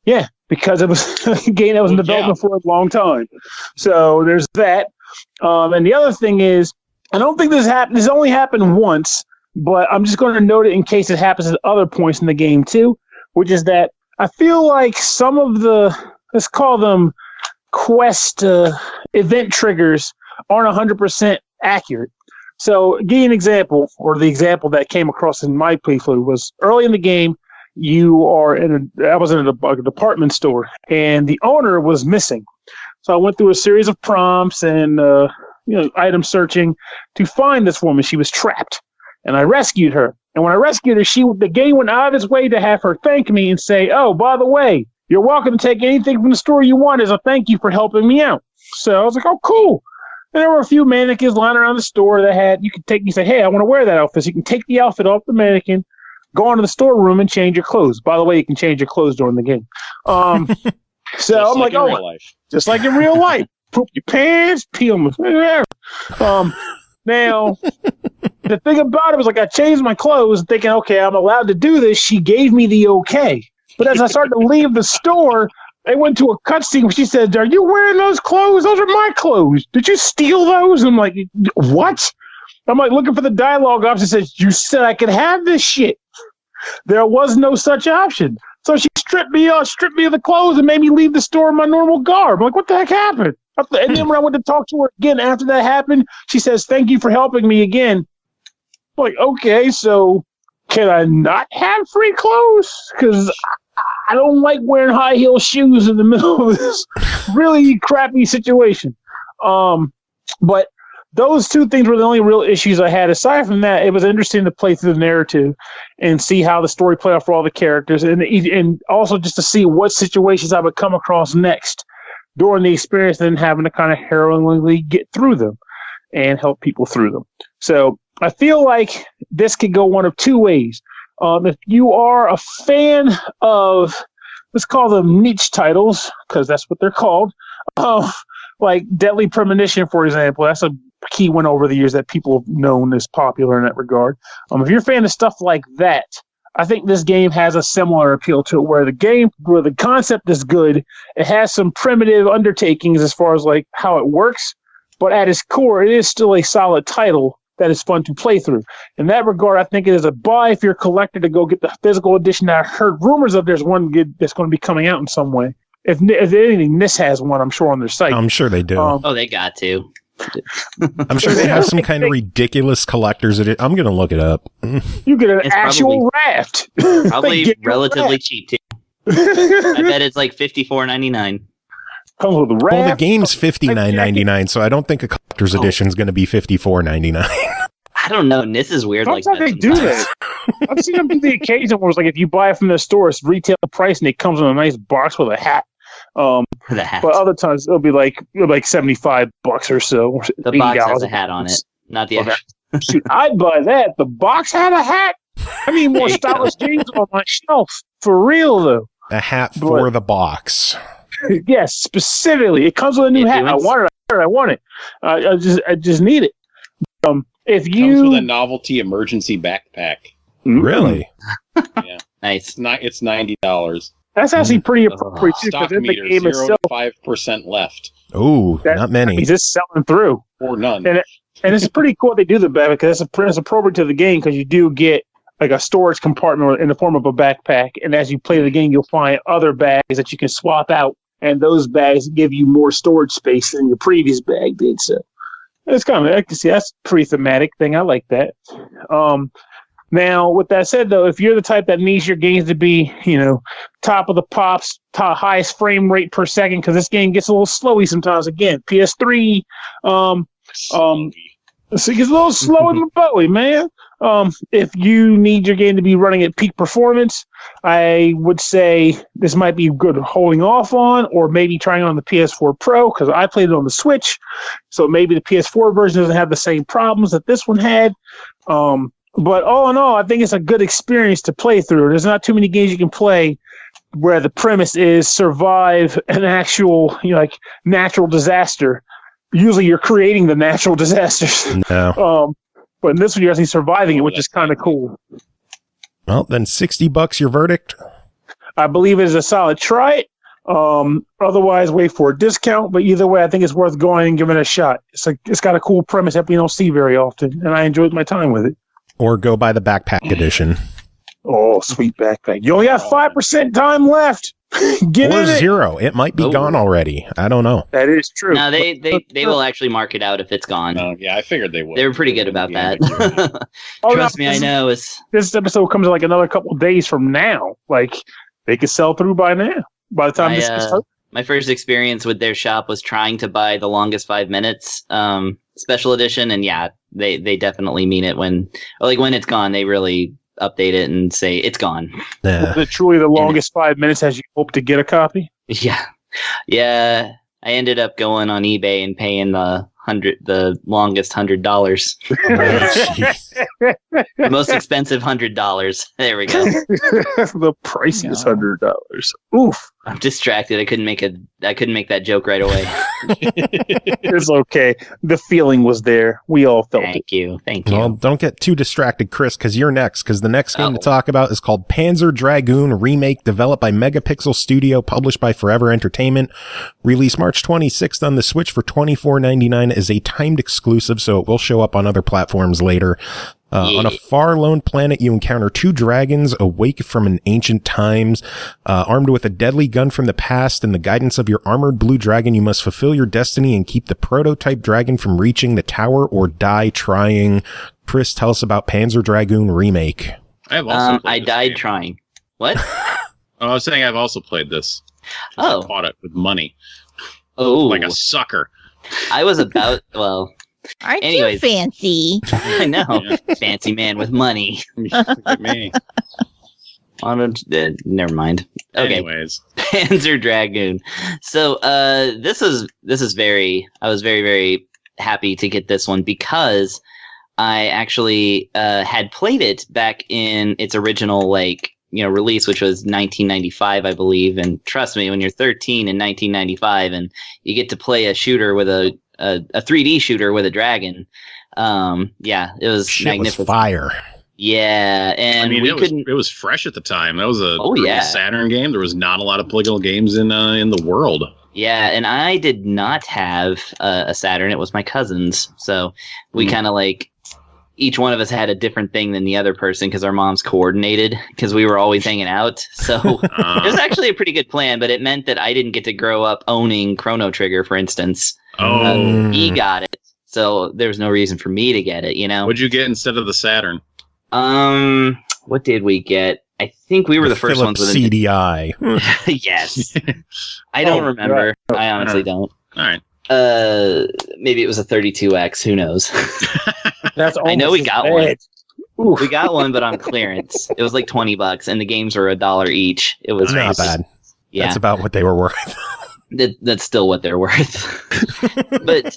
yeah, because it was a game that was in development for a long time. So there's that. And the other thing is, I don't think this happened. This only happened once, but I'm just going to note it in case it happens at other points in the game too, which is that I feel like some of the, let's call them quest event triggers, aren't 100% accurate. So, give you an example, or the example that came across in my playthrough was early in the game. I was in a department store, and the owner was missing. So I went through a series of prompts and item searching to find this woman. She was trapped, and I rescued her. And when I rescued her, the game went out of its way to have her thank me and say, "Oh, by the way, you're welcome to take anything from the store you want as a thank you for helping me out." So I was like, "Oh, cool." And there were a few mannequins lying around the store that you say, "Hey, I want to wear that outfit." So you can take the outfit off the mannequin, go into the storeroom and change your clothes. By the way, you can change your clothes during the game. So I'm like, just like in real life. Poop your pants, pee on the now, the thing about it was like I changed my clothes thinking, okay, I'm allowed to do this. She gave me the okay. But as I started to leave the store, I went to a cutscene where she said, "Are you wearing those clothes? Those are my clothes. Did you steal those?" I'm like, what? I'm like looking for the dialogue option. It says, "You said I could have this shit." There was no such option. So she stripped me of the clothes and made me leave the store in my normal garb. I'm like, what the heck happened? And then when I went to talk to her again after that happened, she says, "Thank you for helping me again." I'm like, okay, so can I not have free clothes? Because I don't like wearing high heel shoes in the middle of this really crappy situation. But those two things were the only real issues I had. Aside from that, it was interesting to play through the narrative and see how the story played out for all the characters, and also just to see what situations I would come across next during the experience, and having to kind of harrowingly get through them and help people through them. So I feel like this could go one of two ways. If you are a fan of, let's call them niche titles, because that's what they're called, like Deadly Premonition, for example, that's a key one over the years that people have known as popular in that regard. If you're a fan of stuff like that, I think this game has a similar appeal to it, where the concept is good. It has some primitive undertakings as far as like how it works, but at its core, it is still a solid title that is fun to play through. In that regard, I think it is a buy if you're a collector to go get the physical edition. I heard rumors of there's one that's going to be coming out in some way. If anything, NIS has one, I'm sure, on their site. I'm sure they do. They got to. I'm sure they have some kind of ridiculous collector's edition. I'm going to look it up. You get an actual raft. Probably relatively cheap, too. I bet it's like $54.99. Comes with a raft. Well, the game's $59.99, so I don't think a collector's edition is going to be $54.99. I don't know. NIS is weird like that. They do that. I've seen them do the occasion where it's like if you buy it from the store, it's retail price, and it comes in a nice box with a hat. But other times it'll be like $75 or so. The box has a hat on it, not the actual. Shoot, I'd buy that. The box had a hat. I need more stylish jeans on my shelf. For real, though. A hat for the box. Yes, specifically. It comes with a new hat. I want it. I just need it. If you comes with a novelty emergency backpack. Really? Yeah. Nice. It's $90. That's actually pretty appropriate too, stock because in the meter, game 0 itself, to 5% left. Oh, not many. He's just selling through, or none. And it's pretty cool they do the back, because it's appropriate to the game, because you do get a storage compartment in the form of a backpack. And as you play the game, you'll find other bags that you can swap out, and those bags give you more storage space than your previous bag did. So it's kind of, I can see that's a pretty thematic thing. I like that. Now, with that said, though, if you're the type that needs your games to be, top of the pops, highest frame rate per second, because this game gets a little slowy sometimes. Again, PS3, so it gets a little slow in the belly, man. If you need your game to be running at peak performance, I would say this might be good holding off on, or maybe trying on the PS4 Pro, because I played it on the Switch, so maybe the PS4 version doesn't have the same problems that this one had. But all in all, I think it's a good experience to play through. There's not too many games you can play where the premise is survive an actual, natural disaster. Usually you're creating the natural disasters. No. But in this one, you're actually surviving it, which is kind of cool. Well, then $60 your verdict? I believe it is a solid try it. Otherwise, wait for a discount. But either way, I think it's worth going and giving it a shot. It's got a cool premise that we don't see very often, and I enjoyed my time with it. Or go buy the backpack edition. Oh, sweet backpack. You only got 5% time left. Get or in it. 0. It might be gone already. I don't know. That is true. No, they will actually mark it out if it's gone. Yeah, I figured they would. They were pretty good about that. Trust me, I know. This episode comes in another couple of days from now. They could sell through by now. By the time this is over. My first experience with their shop was trying to buy the longest 5 minutes special edition, and yeah, they definitely mean it when it's gone. They really update it and say it's gone. Yeah. Was it truly the longest 5 minutes as you hope to get a copy? Yeah. I ended up going on eBay and paying the longest $100. The most expensive $100. There we go. The priciest $100. Oof. I'm distracted. I couldn't make that joke right away. It's okay. The feeling was there. We all felt it. Thank you. Well, don't get too distracted, Chris, because you're next. Because the next game to talk about is called Panzer Dragoon Remake, developed by MegaPixel Studio, published by Forever Entertainment. Released March 26th on the Switch for $24.99 as a timed exclusive, so it will show up on other platforms later. On a far lone planet, you encounter 2 dragons awake from an ancient times. Armed with a deadly gun from the past and the guidance of your armored blue dragon, you must fulfill your destiny and keep the prototype dragon from reaching the tower or die trying. Chris, tell us about Panzer Dragoon Remake. I died trying. What? I was saying I've also played this. Oh. I bought it with money. Oh. Like a sucker. I was about, Aren't anyways. you fancy? I know. Yeah. Fancy man with money. Look at me. Never mind. Okay. Anyways. Panzer Dragoon. So I was very, very happy to get this one because I actually had played it back in its original release, which was 1995, I believe. And trust me, when you're 13 in 1995 and you get to play a shooter with a 3D shooter with a dragon, it was magnificent. Was fire. Yeah, and it was fresh at the time. That was a Saturn game. There was not a lot of polygonal games in the world. Yeah, and I did not have a Saturn. It was my cousin's. So we kind of each one of us had a different thing than the other person because our moms coordinated because we were always hanging out. So it was actually a pretty good plan, but it meant that I didn't get to grow up owning Chrono Trigger, for instance. He got it, so there was no reason for me to get it, What'd you get instead of the Saturn? What did we get? I think we were the first Philips ones with CDI. Yes. I don't remember. Right. I honestly don't. All right. Maybe it was a 32X. Who knows? That's I know we got one. Oof. We got one, but on clearance. It was like $20, and the games were $1 each. It was not bad. Yeah, that's about what they were worth. That's still what they're worth. But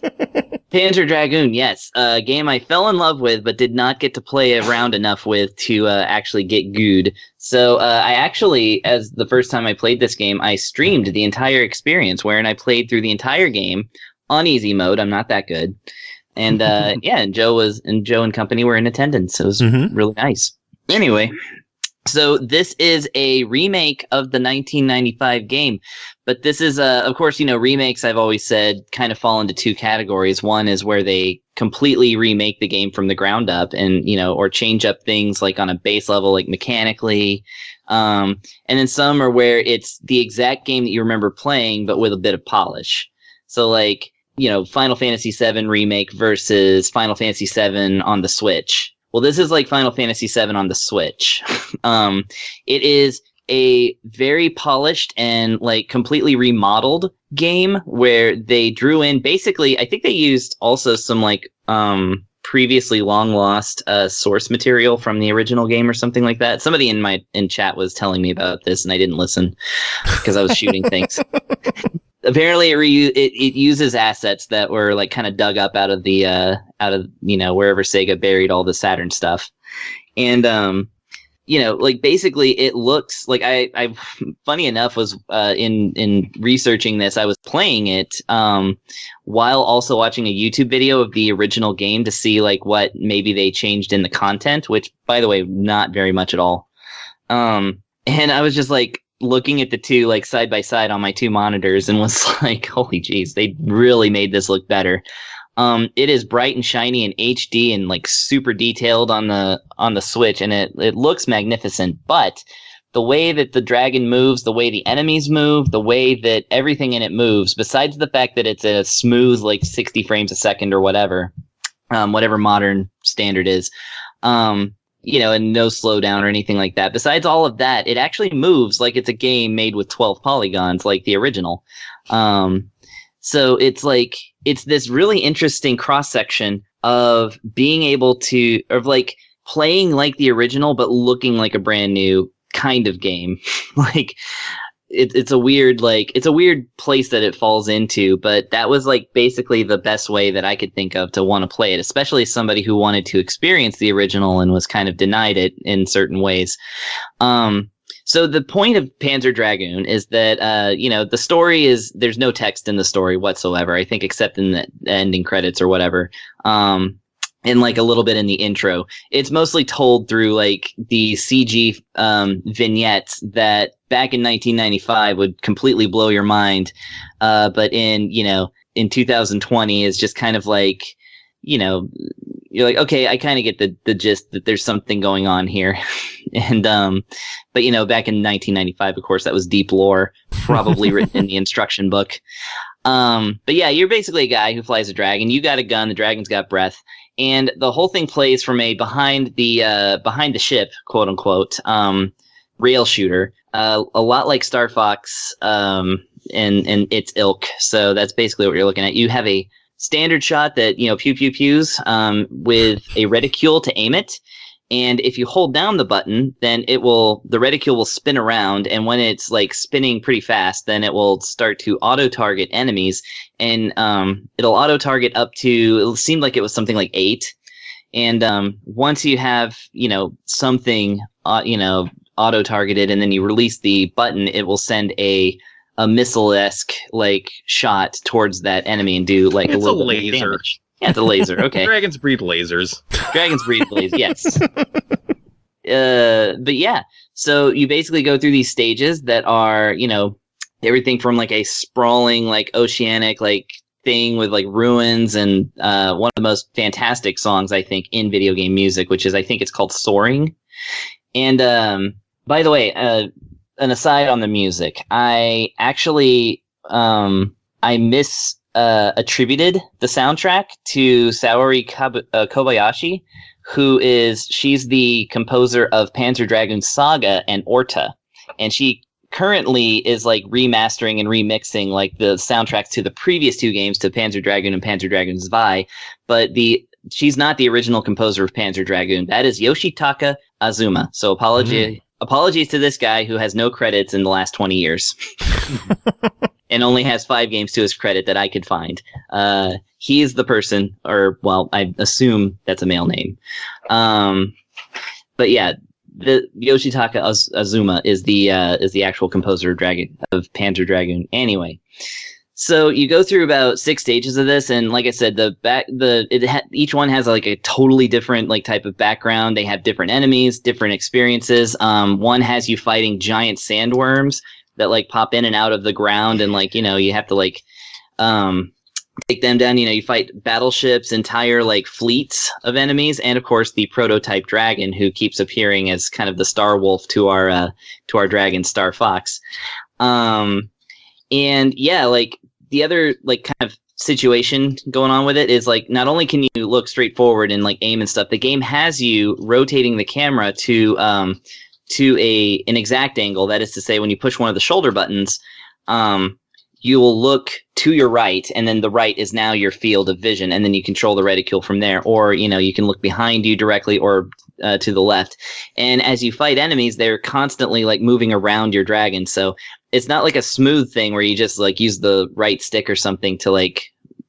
Panzer Dragoon, yes, a game I fell in love with, but did not get to play around enough with to actually get good. So I actually, as the first time I played this game, I streamed the entire experience, wherein I played through the entire game on easy mode. I'm not that good. And and Joe and company were in attendance. It was really nice. Anyway, So this is a remake of the 1995 game, but this is of course, remakes, I've always said, kind of fall into two categories. One is where they completely remake the game from the ground up and, or change up things like on a base level, like mechanically. And then some are where it's the exact game that you remember playing, but with a bit of polish. So like, Final Fantasy VII Remake versus Final Fantasy VII on the Switch. Well, this is like Final Fantasy VII on the Switch. It is a very polished and like completely remodeled game where they drew in basically, I think they used also some like previously long lost source material from the original game or something like that. Somebody in chat was telling me about this and I didn't listen because I was shooting things. Apparently it uses assets that were like kind of dug up out of the wherever Sega buried all the Saturn stuff. And like basically it looks like I funny enough was in researching this, I was playing it while also watching a YouTube video of the original game to see like what maybe they changed in the content, which by the way, not very much at all. And I was just like looking at the two like side by side on my two monitors and was like, holy jeez, they really made this look better. It is bright and shiny and HD and like super detailed on the Switch, and it looks magnificent. But the way that the dragon moves, the way the enemies move, the way that everything in it moves, besides the fact that it's a smooth like 60 frames a second or whatever modern standard is, and no slowdown or anything like that. Besides all of that, it actually moves like it's a game made with 12 polygons like the original. So it's like, it's this really interesting cross-section of being able to, of like playing like the original, but looking like a brand new kind of game. Like it's a weird place that it falls into, but that was like basically the best way that I could think of to want to play it, especially as somebody who wanted to experience the original and was kind of denied it in certain ways. So the point of Panzer Dragoon is that, the story is, there's no text in the story whatsoever, I think, except in the ending credits or whatever. And like a little bit in the intro. It's mostly told through like the CG vignettes that back in 1995 would completely blow your mind. But in 2020 is just kind of like, you're like, okay, I kind of get the gist that there's something going on here. And, but back in 1995, of course, that was deep lore, probably written in the instruction book. But yeah, you're basically a guy who flies a dragon. You got a gun. The dragon's got breath. And the whole thing plays from a behind the ship, quote unquote, rail shooter, a lot like Star Fox, and its ilk. So that's basically what you're looking at. You have a standard shot that, pew pew pews, with a reticule to aim it. And if you hold down the button, then the reticule will spin around. And when it's like spinning pretty fast, then it will start to auto target enemies. And, it'll auto target up to, it seemed like it was something like 8. And, once you have, something, auto targeted and then you release the button, it will send a missile-esque like shot towards that enemy and do like a little bit of damage. Yeah, it's a laser. Okay. Dragons breed lasers. Yes. But yeah, so you basically go through these stages that are, everything from like a sprawling, like oceanic, like thing with like ruins and one of the most fantastic songs, I think, in video game music, which is, I think it's called Soaring. And by the way, an aside on the music, I actually attributed the soundtrack to Saori Kobayashi, she's the composer of Panzer Dragoon Saga and Orta, and she currently is like remastering and remixing like the soundtracks to the previous two games, to Panzer Dragoon and Panzer Dragoon Zwei, but she's not the original composer of Panzer Dragoon. That is Yoshitaka Azuma. So apologies to this guy who has no credits in the last 20 years. And only has 5 games to his credit that I could find. He is the person, or well, I assume that's a male name. But yeah, the Yoshitaka Azuma is the actual composer of Panzer Dragoon. Anyway, So you go through about 6 stages of this, and like I said, each one has like a totally different like type of background. They have different enemies, different experiences. One has you fighting giant sandworms that like pop in and out of the ground, and like you have to like take them down. You fight battleships, entire like fleets of enemies, and of course the prototype dragon who keeps appearing as kind of the Star Wolf to our dragon Star Fox. And yeah, like the other like kind of situation going on with it is like not only can you look straight forward and like aim and stuff, the game has you rotating the camera to an exact angle. That is to say, when you push one of the shoulder buttons, you will look to your right, and then the right is now your field of vision, and then you control the reticule from there. Or you can look behind you directly or to the left. And as you fight enemies, they're constantly like moving around your dragon. So it's not like a smooth thing where you just like use the right stick or something to like,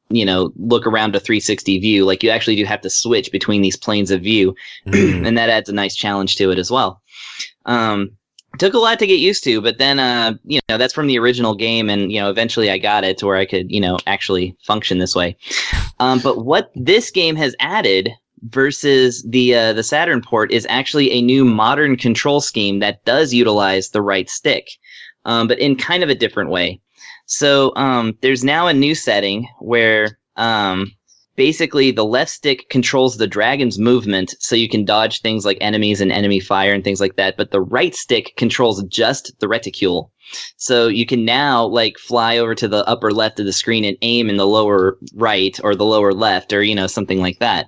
look around a 360 view. Like you actually do have to switch between these planes of view. And that adds a nice challenge to it as well. Took a lot to get used to, but then, that's from the original game. And, eventually I got it to where I could, actually function this way. But what this game has added versus the Saturn port is actually a new modern control scheme that does utilize the right stick. But in kind of a different way. So there's now a new setting where basically the left stick controls the dragon's movement, so you can dodge things like enemies and enemy fire and things like that. But the right stick controls just the reticule. So you can now like fly over to the upper left of the screen and aim in the lower right or the lower left or, something like that.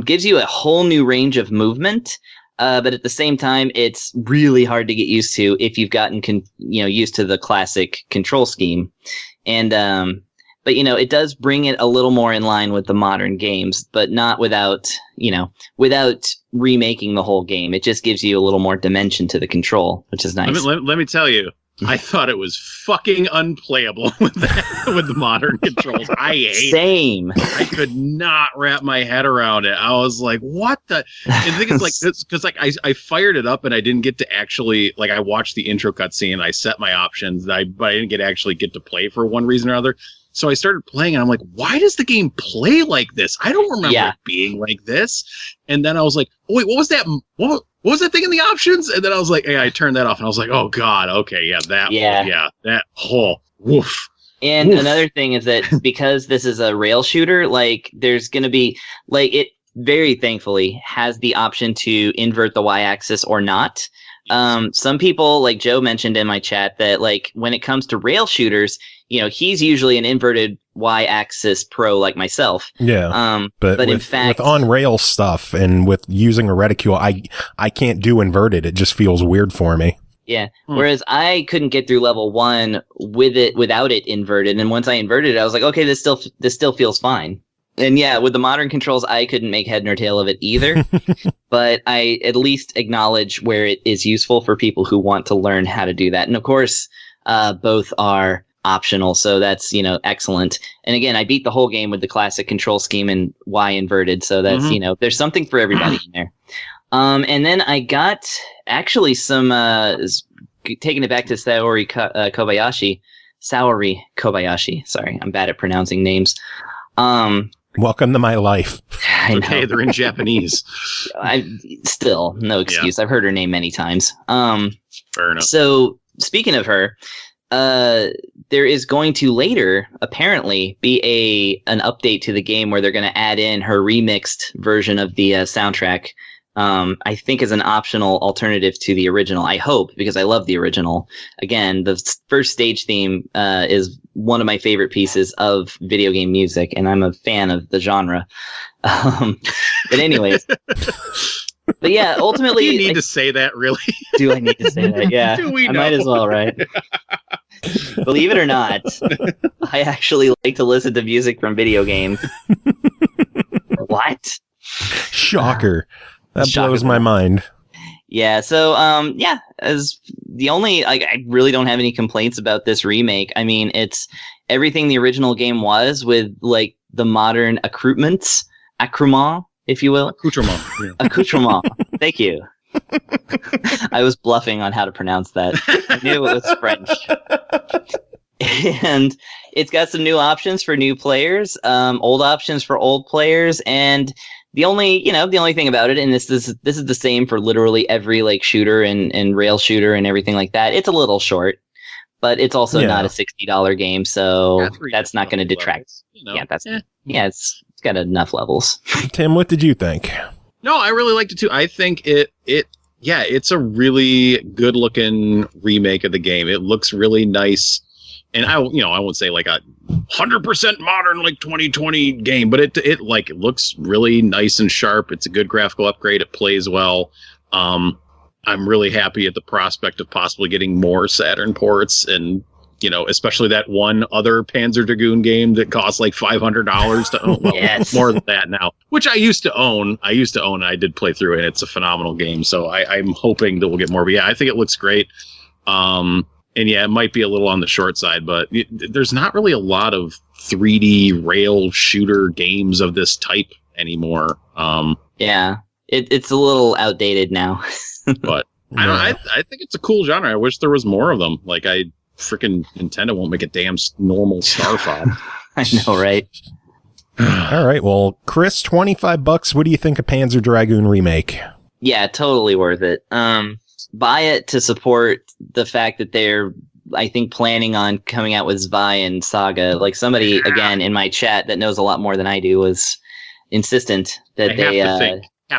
Gives you a whole new range of movement. But at the same time, it's really hard to get used to if you've gotten, used to the classic control scheme. And, but, it does bring it a little more in line with the modern games, but not without remaking the whole game. It just gives you a little more dimension to the control, which is nice. Let me tell you, I thought it was fucking unplayable with the modern controls. I hate Same. I could not wrap my head around it. I was like, what the? And the thing is, like, because like I fired it up and I didn't get to actually, like, I watched the intro cutscene, I set my options, but I didn't actually get to play for one reason or other. So I started playing and I'm like, why does the game play like this? I don't remember it being like this. And then I was like, oh, wait, what was that? What was that thing in the options? And then I was like, hey, I turned that off and I was like, oh God, okay, that whole woof. And another thing is that because this is a rail shooter, like there's going to be like it very thankfully has the option to invert the y-axis or not. Some people, like Joe mentioned in my chat, that like when it comes to rail shooters, he's usually an inverted y-axis pro like myself. Yeah. But in fact, with on-rail stuff and with using a reticule, I can't do inverted. It just feels weird for me. Yeah. Whereas I couldn't get through level 1 without it inverted, and once I inverted it, I was like, okay, this still feels fine. And yeah, with the modern controls, I couldn't make head nor tail of it either. But I at least acknowledge where it is useful for people who want to learn how to do that. And of course, both are optional, so that's excellent. And again, I beat the whole game with the classic control scheme and Y inverted, so that's there's something for everybody in there. And then I got actually some taking it back to Saori Kobayashi. Sorry, I'm bad at pronouncing names. Welcome to my life. Okay, they're in Japanese. I still no excuse. Yeah. I've heard her name many times. Fair enough. So speaking of her, there is going to later apparently be an update to the game where they're going to add in her remixed version of the soundtrack. I think as an optional alternative to the original. I hope, because I love the original. Again, the first stage theme is one of my favorite pieces of video game music, and I'm a fan of the genre. But anyways, but yeah, ultimately, do you need to say that, really? Do I need to say that? Yeah, I might as well, right? Believe it or not, I actually like to listen to music from video games. What? Shocker. That blows my mind. Yeah, so, as the only, I really don't have any complaints about this remake. I mean, it's everything the original game was with, like, the modern accoutrement, if you will. Accoutrement. Yeah. Accoutrement. Thank you. I was bluffing on how to pronounce that. I knew it was French. and it's got some new options for new players, old options for old players, and the only thing about it, and this is the same for literally every like shooter and rail shooter and everything like that. It's a little short, but it's also not a $60 game, so that's not going to detract. It's got enough levels. Tim, what did you think? No, I really liked it too. I think it's a really good looking remake of the game. It looks really nice. And I won't say like a 100% modern, like 2020 game, but it looks really nice and sharp. It's a good graphical upgrade. It plays well. I'm really happy at the prospect of possibly getting more Saturn ports, and especially that one other Panzer Dragoon game that costs like $500 to own. Well, yes. More than that now, which I used to own. And I did play through it, and it's a phenomenal game. So I'm hoping that we'll get more. But yeah, I think it looks great. And yeah, it might be a little on the short side, but there's not really a lot of 3D rail shooter games of this type anymore. It's a little outdated now. But I think it's a cool genre. I wish there was more of them. Like, freaking Nintendo won't make a damn normal Star Fox. I know, right? All right, well, Chris, $25. What do you think of Panzer Dragoon Remake? Yeah, totally worth it. Buy it to support the fact that they're, I think, planning on coming out with Zwei and Saga. Like, somebody, again, in my chat that knows a lot more than I do was insistent that they have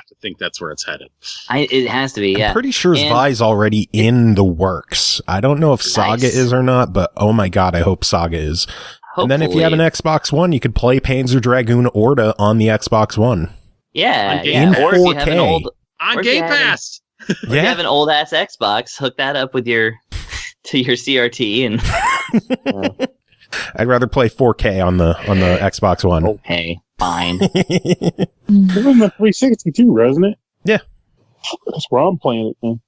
to think that's where it's headed. It has to be, yeah. I'm pretty sure Zwei's already in the works. I don't know if Saga is or not, but oh my god, I hope Saga is. Hopefully. And then if you have an Xbox One, you could play Panzer Dragoon Orta on the Xbox One. Yeah, in 4K. Or if you have an old, on Game Pass. If you have an old ass Xbox, hook that up with your CRT and I'd rather play 4K on the Xbox One. Okay, fine. It was in the 360 too, wasn't it? Yeah. That's where I'm playing it, man.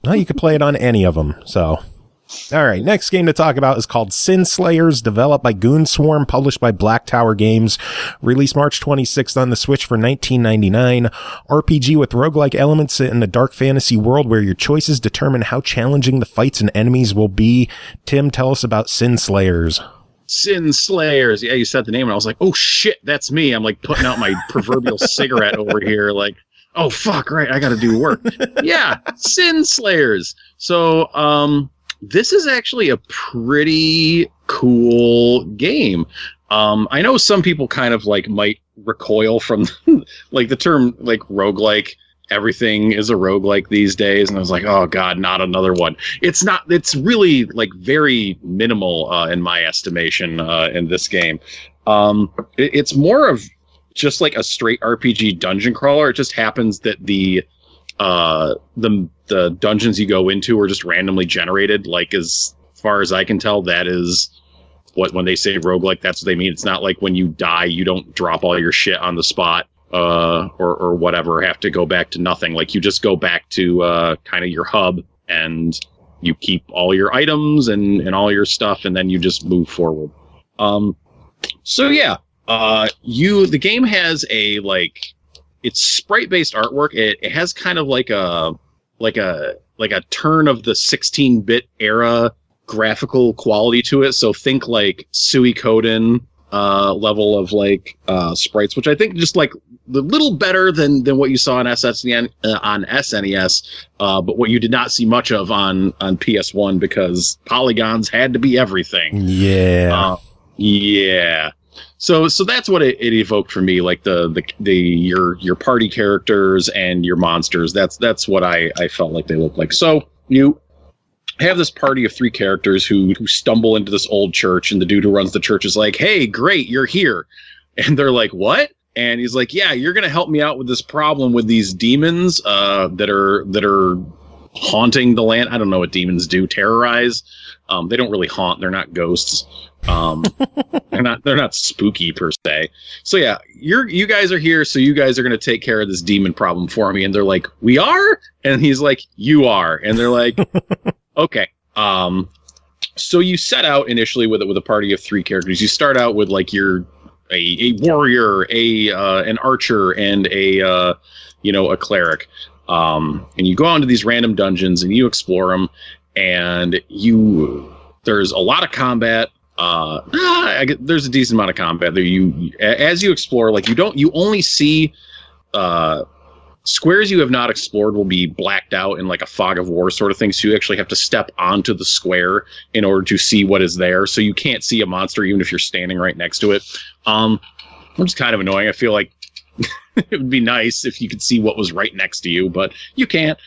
Well, you could play it on any of them, so. All right, next game to talk about is called Sin Slayers, developed by Goonswarm, published by Black Tower Games, released March 26th on the Switch for $19.99. RPG with roguelike elements set in a dark fantasy world where your choices determine how challenging the fights and enemies will be. Tim, tell us about Sin Slayers. Sin Slayers. Yeah, you said the name, and I was like, oh shit, that's me. I'm like putting out my proverbial cigarette over here, like, oh fuck, right, I gotta do work. Yeah, Sin Slayers. So, this is actually a pretty cool game. I know some people kind of like might recoil from like the term like roguelike. Everything is a roguelike these days. And I was like, oh god, not another one. It's not, it's really like very minimal in my estimation in this game. It's more of just like a straight RPG dungeon crawler. It just happens that the dungeons you go into are just randomly generated. Like, as far as I can tell, that is what, when they say roguelike, that's what they mean. It's not like when you die, you don't drop all your shit on the spot, or whatever, have to go back to nothing. Like, you just go back to, kind of your hub, and you keep all your items and all your stuff, and then you just move forward. So yeah, the game has a, like, it's sprite-based artwork. It has kind of like a turn of the 16-bit era graphical quality to it. So think like Suikoden level of like sprites, which I think just like a little better than what you saw on SNES, but what you did not see much of on PS1 because polygons had to be everything. Yeah. Yeah. So that's what it evoked for me, like your party characters and your monsters. That's what I felt like they looked like. So you have this party of 3 characters who stumble into this old church, and the dude who runs the church is like, "Hey, great, you're here," and they're like, "What?" And he's like, "Yeah, you're gonna help me out with this problem with these demons that are haunting the land." I don't know what demons do. Terrorize. They don't really haunt. They're not ghosts. They're not spooky per se. So yeah, you guys are here, so you guys are going to take care of this demon problem for me. And they're like, "We are?" And he's like, "You are." And they're like, "Okay." So you set out initially with a party of 3 characters. You start out with like a warrior, an archer, and a cleric. And you go on to these random dungeons and you explore them, and There's a lot of combat. There's a decent amount of combat there. As you explore, like you only see squares you have not explored will be blacked out in like a fog of war sort of thing. So you actually have to step onto the square in order to see what is there. So you can't see a monster even if you're standing right next to it. Which is kind of annoying. I feel like it would be nice if you could see what was right next to you, but you can't.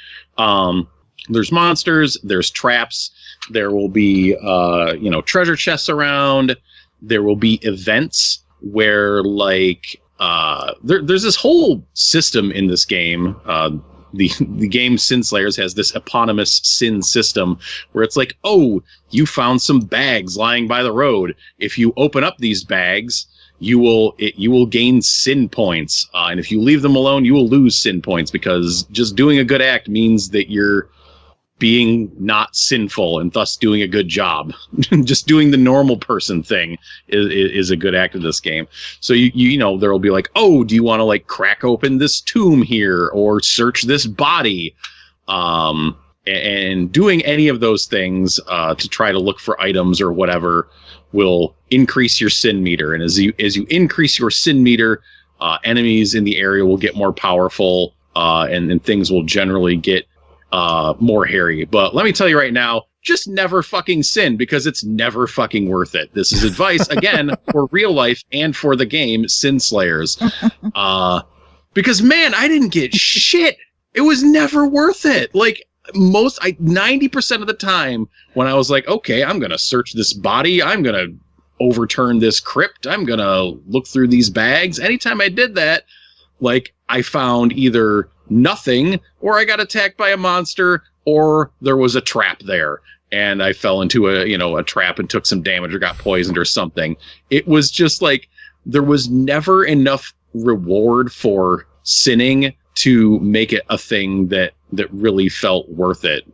There's monsters, there's traps, there will be treasure chests around, there will be events where like there's this whole system in this game. The game Sin Slayers has this eponymous sin system where it's like, oh, you found some bags lying by the road. If you open up these bags, you will gain sin points, and if you leave them alone, you will lose sin points, because just doing a good act means that you're being not sinful and thus doing a good job. Just doing the normal person thing is a good act in this game. So you know there will be like, oh, do you want to like crack open this tomb here or search this body? And doing any of those things to try to look for items or whatever will increase your sin meter. And as you increase your sin meter, enemies in the area will get more powerful, and things will generally get more hairy. But let me tell you right now, just never fucking sin, because it's never fucking worth it. This is advice, again, for real life and for the game Sin Slayers. Because, man, I didn't get shit. It was never worth it. Like, 90% of the time when I was like, okay, I'm going to search this body, I'm going to overturn this crypt, I'm going to look through these bags. Anytime I did that, like, I found either nothing, or I got attacked by a monster, or there was a trap there and I fell into a trap and took some damage or got poisoned or something. It was just like, there was never enough reward for sinning to make it a thing that really felt worth it.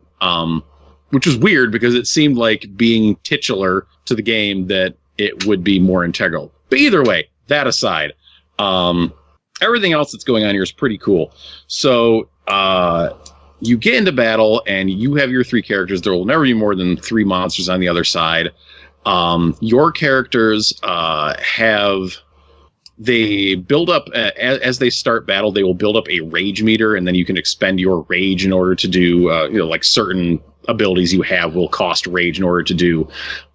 Which was weird, because it seemed like being titular to the game that it would be more integral. But either way, that aside, everything else that's going on here is pretty cool. So you get into battle and you have your 3 characters. There will never be more than 3 monsters on the other side. Your characters they build up as they start battle. They will build up a rage meter, and then you can expend your rage in order to do like certain abilities you have will cost rage in order to do.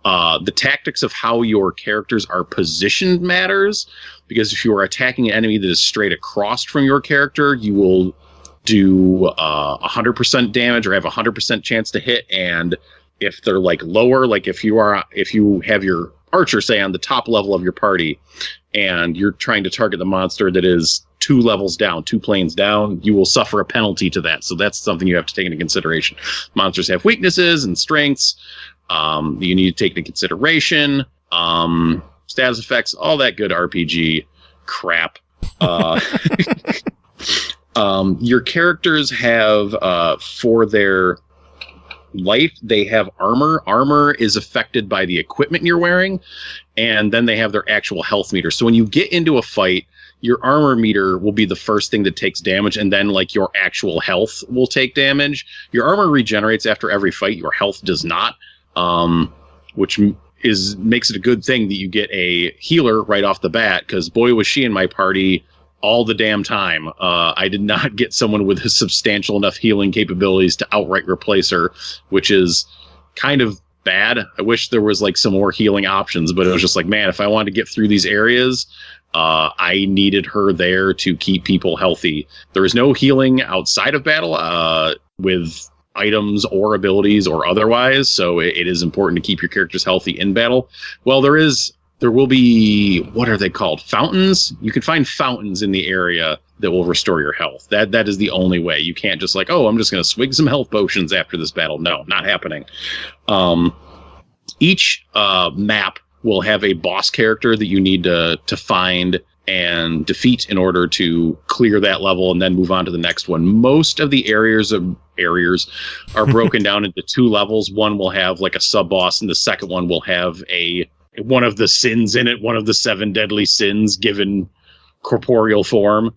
The tactics of how your characters are positioned matters, because if you are attacking an enemy that is straight across from your character, you will do 100% damage or have 100% chance to hit. And if they're like lower, like if you have your archer, say, on the top level of your party, and you're trying to target the monster that is 2 levels down, 2 planes down, you will suffer a penalty to that. So that's something you have to take into consideration. Monsters have weaknesses and strengths. You need to take into consideration. Status effects, all that good RPG crap. Your characters have, for their life, they have armor. Armor is affected by the equipment you're wearing, and then they have their actual health meter. So when you get into a fight, your armor meter will be the first thing that takes damage, and then like your actual health will take damage. Your armor regenerates after every fight. Your health does not, which makes it a good thing that you get a healer right off the bat, because boy was she in my party all the damn time. I did not get someone with substantial enough healing capabilities to outright replace her, which is kind of bad. I wish there was like some more healing options, but it was just like, man, if I wanted to get through these areas, I needed her there to keep people healthy. There is no healing outside of battle with items or abilities or otherwise, so it is important to keep your characters healthy in battle. Well, there will be, what are they called? Fountains? You can find fountains in the area that will restore your health. That is the only way. You can't just like, oh, I'm just going to swig some health potions after this battle. No, not happening. Each map will have a boss character that you need to find and defeat in order to clear that level and then move on to the next one. Most of the areas are broken down into 2 levels. One will have like a sub-boss, and the second one will have one of the sins in it, one of the 7 deadly sins given corporeal form.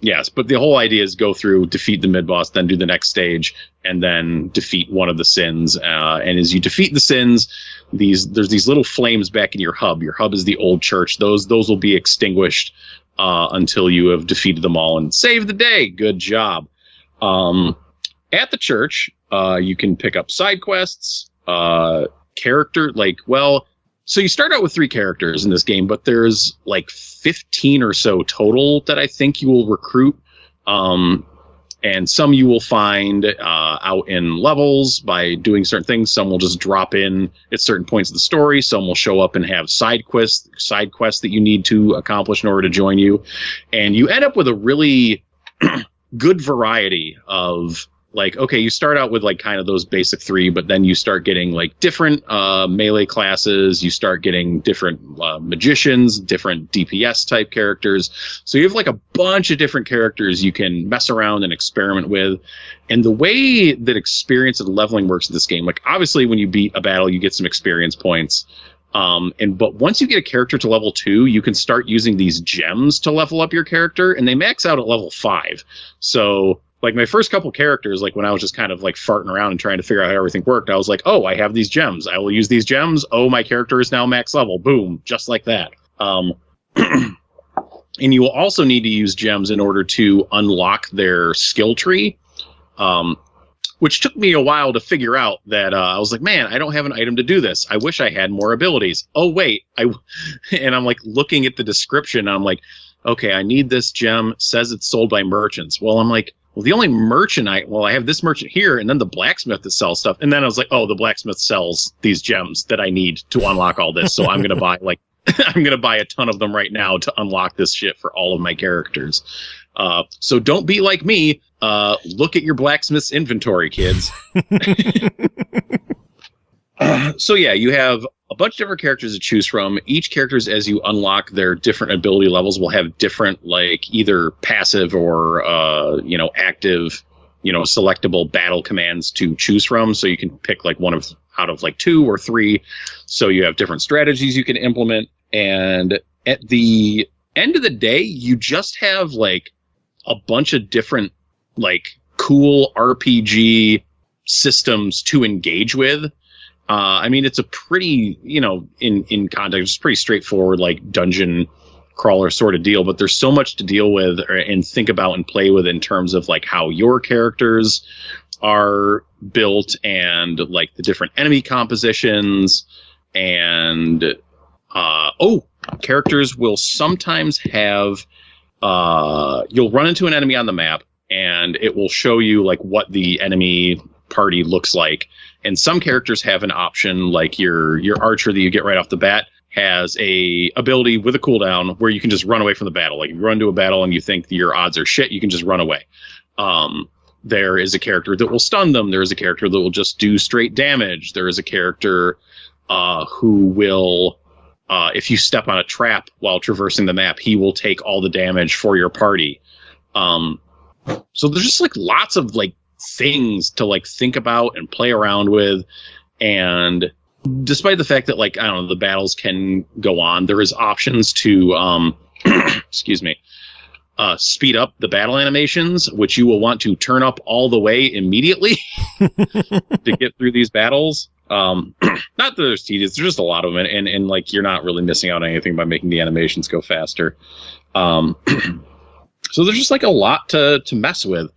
Yes, but the whole idea is go through, defeat the mid-boss, then do the next stage, and then defeat one of the sins. And as you defeat the sins, there's these little flames back in your hub. Your hub is the old church. Those will be extinguished until you have defeated them all and saved the day. Good job. At the church, you can pick up side quests, so you start out with 3 characters in this game, but there's like 15 or so total that I think you will recruit. And some you will find out in levels by doing certain things. Some will just drop in at certain points of the story. Some will show up and have side quests that you need to accomplish in order to join you. And you end up with a really good variety of, like, okay, you start out with like kind of those basic 3, but then you start getting like different melee classes. You start getting different magicians, different DPS type characters. So you have like a bunch of different characters you can mess around and experiment with. And the way that experience and leveling works in this game, like obviously when you beat a battle, you get some experience points. But once you get a character to level 2, you can start using these gems to level up your character, and they max out at level 5. So like my first couple characters, like when I was just kind of like farting around and trying to figure out how everything worked, I was like, oh, I have these gems. I will use these gems. Oh, my character is now max level. Boom. Just like that. And you will also need to use gems in order to unlock their skill tree, which took me a while to figure out that I was like, man, I don't have an item to do this. I wish I had more abilities. Oh, wait. And I'm like looking at the description. And I'm like, okay, I need this gem. Says it's sold by merchants. Well, I'm like, well, the only merchant I have this merchant here, and then the blacksmith that sells stuff. And then I was like, oh, the blacksmith sells these gems that I need to unlock all this. So I'm going to buy I'm going to buy a ton of them right now to unlock this shit for all of my characters. So don't be like me. Look at your blacksmith's inventory, kids. So yeah, you have a bunch of different characters to choose from. Each characters, as you unlock their different ability levels, will have different, like, either passive or active, selectable battle commands to choose from. So you can pick like one out of like 2 or 3. So you have different strategies you can implement. And at the end of the day, you just have like a bunch of different like cool RPG systems to engage with. I mean, it's a pretty, in context, it's pretty straightforward, like dungeon crawler sort of deal, but there's so much to deal with and think about and play with in terms of like how your characters are built and like the different enemy compositions. And, characters will sometimes have, you'll run into an enemy on the map and it will show you like what the enemy party looks like. And some characters have an option, like your archer that you get right off the bat has a ability with a cooldown where you can just run away from the battle. Like if you run to a battle and you think your odds are shit, you can just run away. There is a character that will stun them. There is a character that will just do straight damage. There is a character who will, if you step on a trap while traversing the map, he will take all the damage for your party. So there's just like lots of like things to like think about and play around with. And despite the fact that like, I don't know, the battles can go on, there is options to, speed up the battle animations, which you will want to turn up all the way immediately to get through these battles. Not that there's tedious, there's just a lot of them, and like you're not really missing out on anything by making the animations go faster. So there's just like a lot to mess with.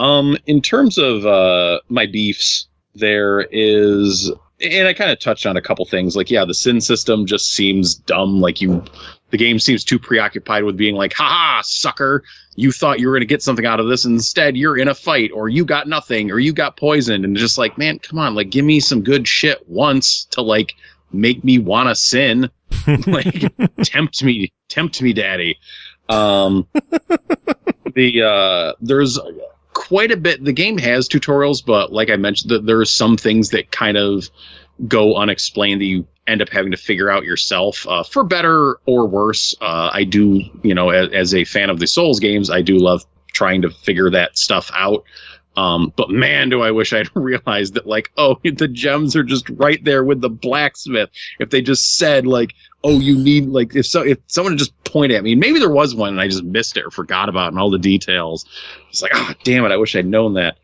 In terms of my beefs, there is, and I kind of touched on a couple things, like, yeah, the sin system just seems dumb. Like the game seems too preoccupied with being like, haha, sucker, you thought you were going to get something out of this. Instead, you're in a fight, or you got nothing, or you got poisoned. And just like, man, come on, like, give me some good shit once to like make me want to sin. Like, tempt me, daddy. There's quite a bit. The game has tutorials, but like I mentioned, there are some things that kind of go unexplained that you end up having to figure out yourself, for better or worse. I do, as a fan of the Souls games, I do love trying to figure that stuff out. But man, do I wish I'd realized that, like, oh, the gems are just right there with the blacksmith. If they just said, like, oh, you need like if someone had just pointed at me, maybe there was one and I just missed it or forgot about it and all the details. It's like, oh, damn it, I wish I'd known that.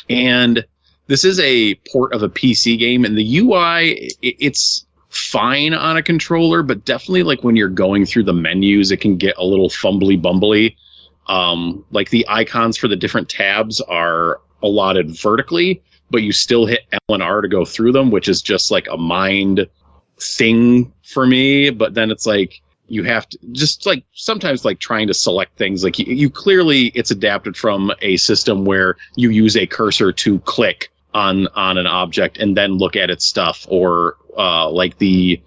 And this is a port of a PC game, and the UI, it's fine on a controller, but definitely like when you're going through the menus, it can get a little fumbly bumbly. Like the icons for the different tabs are allotted vertically, but you still hit L and R to go through them, which is just like a mind thing for me. But then it's like you have to just like sometimes like trying to select things like you clearly it's adapted from a system where you use a cursor to click on an object and then look at its stuff, or like the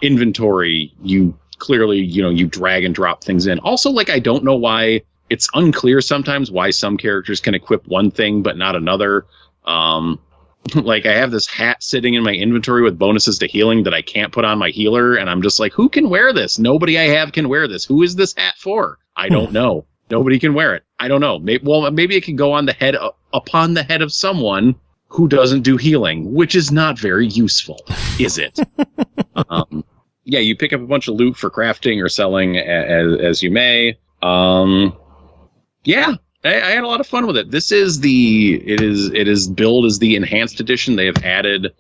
inventory, you clearly, you drag and drop things in. Also, like, I don't know why it's unclear sometimes why some characters can equip one thing but not another. Like, I have this hat sitting in my inventory with bonuses to healing that I can't put on my healer, and I'm just like, who can wear this? Nobody I have can wear this. Who is this hat for? I don't know. Nobody can wear it. I don't know. Maybe it can go on the head upon the head of someone who doesn't do healing, which is not very useful, is it? Yeah, you pick up a bunch of loot for crafting or selling as you may. Yeah, I had a lot of fun with it. This is it is billed as the enhanced edition. They have added,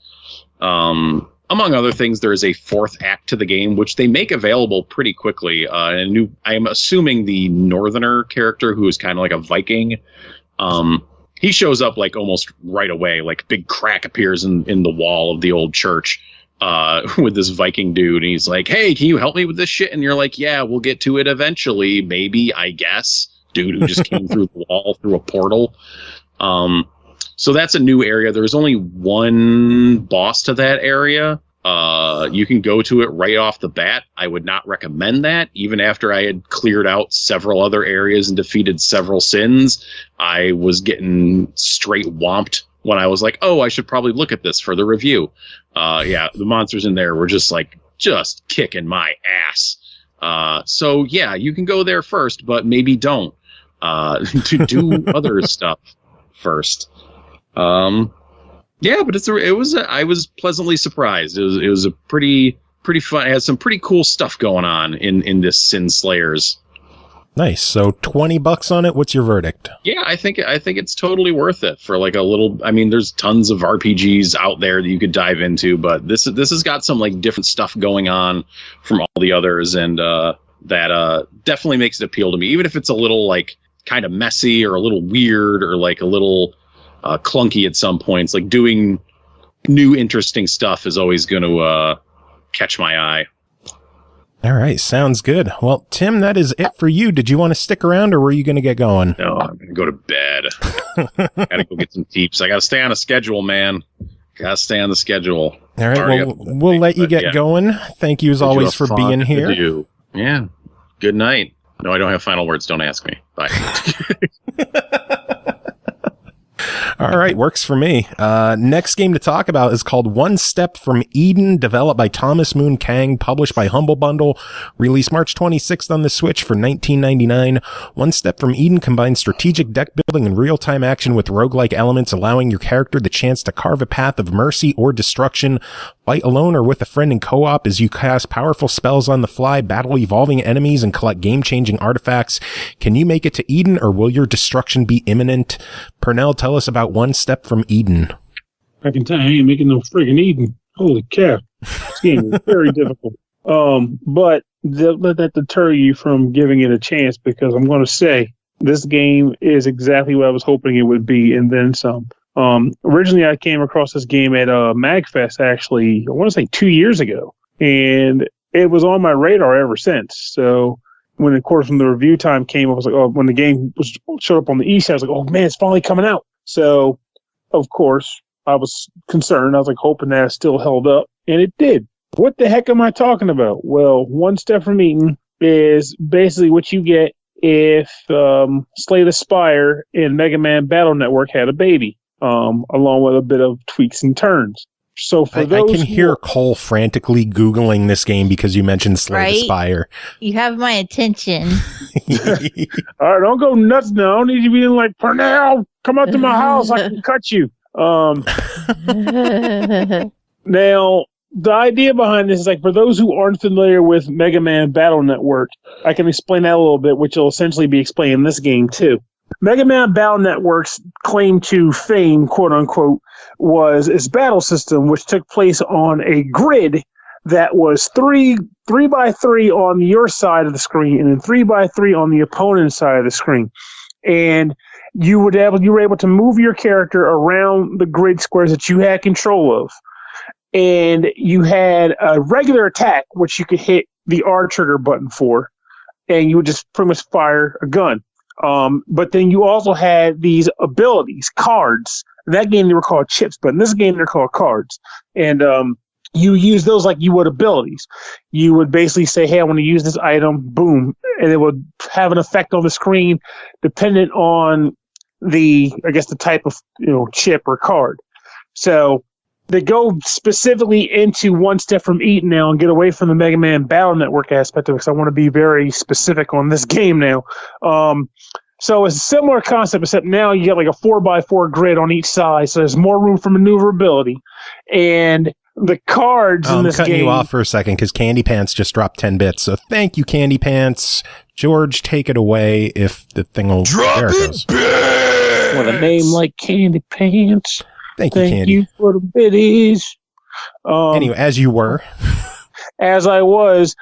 among other things, there is a fourth act to the game, which they make available pretty quickly. I'm assuming the Northerner character, who is kind of like a Viking, he shows up like almost right away. Like, big crack appears in the wall of the old church with this Viking dude, and he's like, "Hey, can you help me with this shit?" And you're like, "Yeah, we'll get to it eventually, maybe, I guess." Dude who just came through the wall through a portal. So that's a new area. There's only one boss to that area. You can go to it right off the bat. I would not recommend that. Even after I had cleared out several other areas and defeated several sins, I was getting straight whomped when I was like, oh, I should probably look at this for the review. Yeah, the monsters in there were just kicking my ass. So yeah, you can go there first, but maybe don't. To do other stuff first. Yeah, but I was pleasantly surprised. It was a pretty fun. It had some pretty cool stuff going on in this Sin Slayers. Nice. So $20 on it. What's your verdict? Yeah, I think it's totally worth it for like a little. I mean, there's tons of RPGs out there that you could dive into, but this has got some like different stuff going on from all the others, and that definitely makes it appeal to me, even if it's a little like kind of messy or a little weird or like a little clunky at some points. Like, doing new interesting stuff is always going to catch my eye. All right, sounds good. Well, Tim, that is it for you. Did you want to stick around, or were you going to get going? No, I'm going to go to bed. Gotta go get some teeps. I got to stay on a schedule, man. Got to stay on the schedule. All right, well, we'll let you get going. Thank you as always for being here. Yeah, good night. No, I don't have final words. Don't ask me. Bye. All right, works for me. Next game to talk about is called One Step from Eden, developed by Thomas Moon Kang, published by Humble Bundle, released March 26th on the Switch for $19.99. One Step from Eden combines strategic deck building and real-time action with roguelike elements, allowing your character the chance to carve a path of mercy or destruction. Fight alone or with a friend in co-op as you cast powerful spells on the fly, battle evolving enemies, and collect game-changing artifacts. Can you make it to Eden, or will your destruction be imminent? Pernell, tell us about One Step from Eden. I can tell you, I ain't making no friggin' Eden. Holy cow. This game is very difficult. But let that deter you from giving it a chance, because I'm going to say this game is exactly what I was hoping it would be, and then some. Originally, I came across this game at MagFest, actually, I want to say 2 years ago, and it was on my radar ever since. So when, of course, when the review time came, I was like, oh, when the game showed up on the eShop, I was like, oh man, it's finally coming out. So, of course, I was concerned. I was like hoping that it still held up, and it did. What the heck am I talking about? Well, One Step from Eden is basically what you get if Slay the Spire and Mega Man Battle Network had a baby. Along with a bit of tweaks and turns. So for those, I can hear Cole frantically Googling this game because you mentioned Slay the Spire. You have my attention. All right, don't go nuts now. I don't need you being like, Pernell, come out to my house. I can cut you. Now, the idea behind this is like, for those who aren't familiar with Mega Man Battle Network, I can explain that a little bit, which will essentially be explained in this game too. Mega Man Battle Network's claim to fame, quote unquote, was its battle system, which took place on a grid that was 3x3 on your side of the screen and then 3x3 on the opponent's side of the screen. And you were able to move your character around the grid squares that you had control of. And you had a regular attack, which you could hit the R trigger button for, and you would just pretty much fire a gun. But then you also had these abilities, cards. In that game, they were called chips, but in this game, they're called cards. And you use those like you would abilities. You would basically say, hey, I want to use this item, boom, and it would have an effect on the screen dependent on the type of chip or card. So they go specifically into one step from Eaton now and get away from the Mega Man Battle Network aspect of it, because I want to be very specific on this game now. So it's a similar concept, except now you get like a 4x4 grid on each side, so there's more room for maneuverability. And the cards in this game... I'm cutting you off for a second because Candy Pants just dropped 10 bits, so thank you, Candy Pants. George, take it away if the thing will... There it goes. With a name like Candy Pants... Thank you, Candy. Thank you for the biddies. Anyway, as you were. As I was,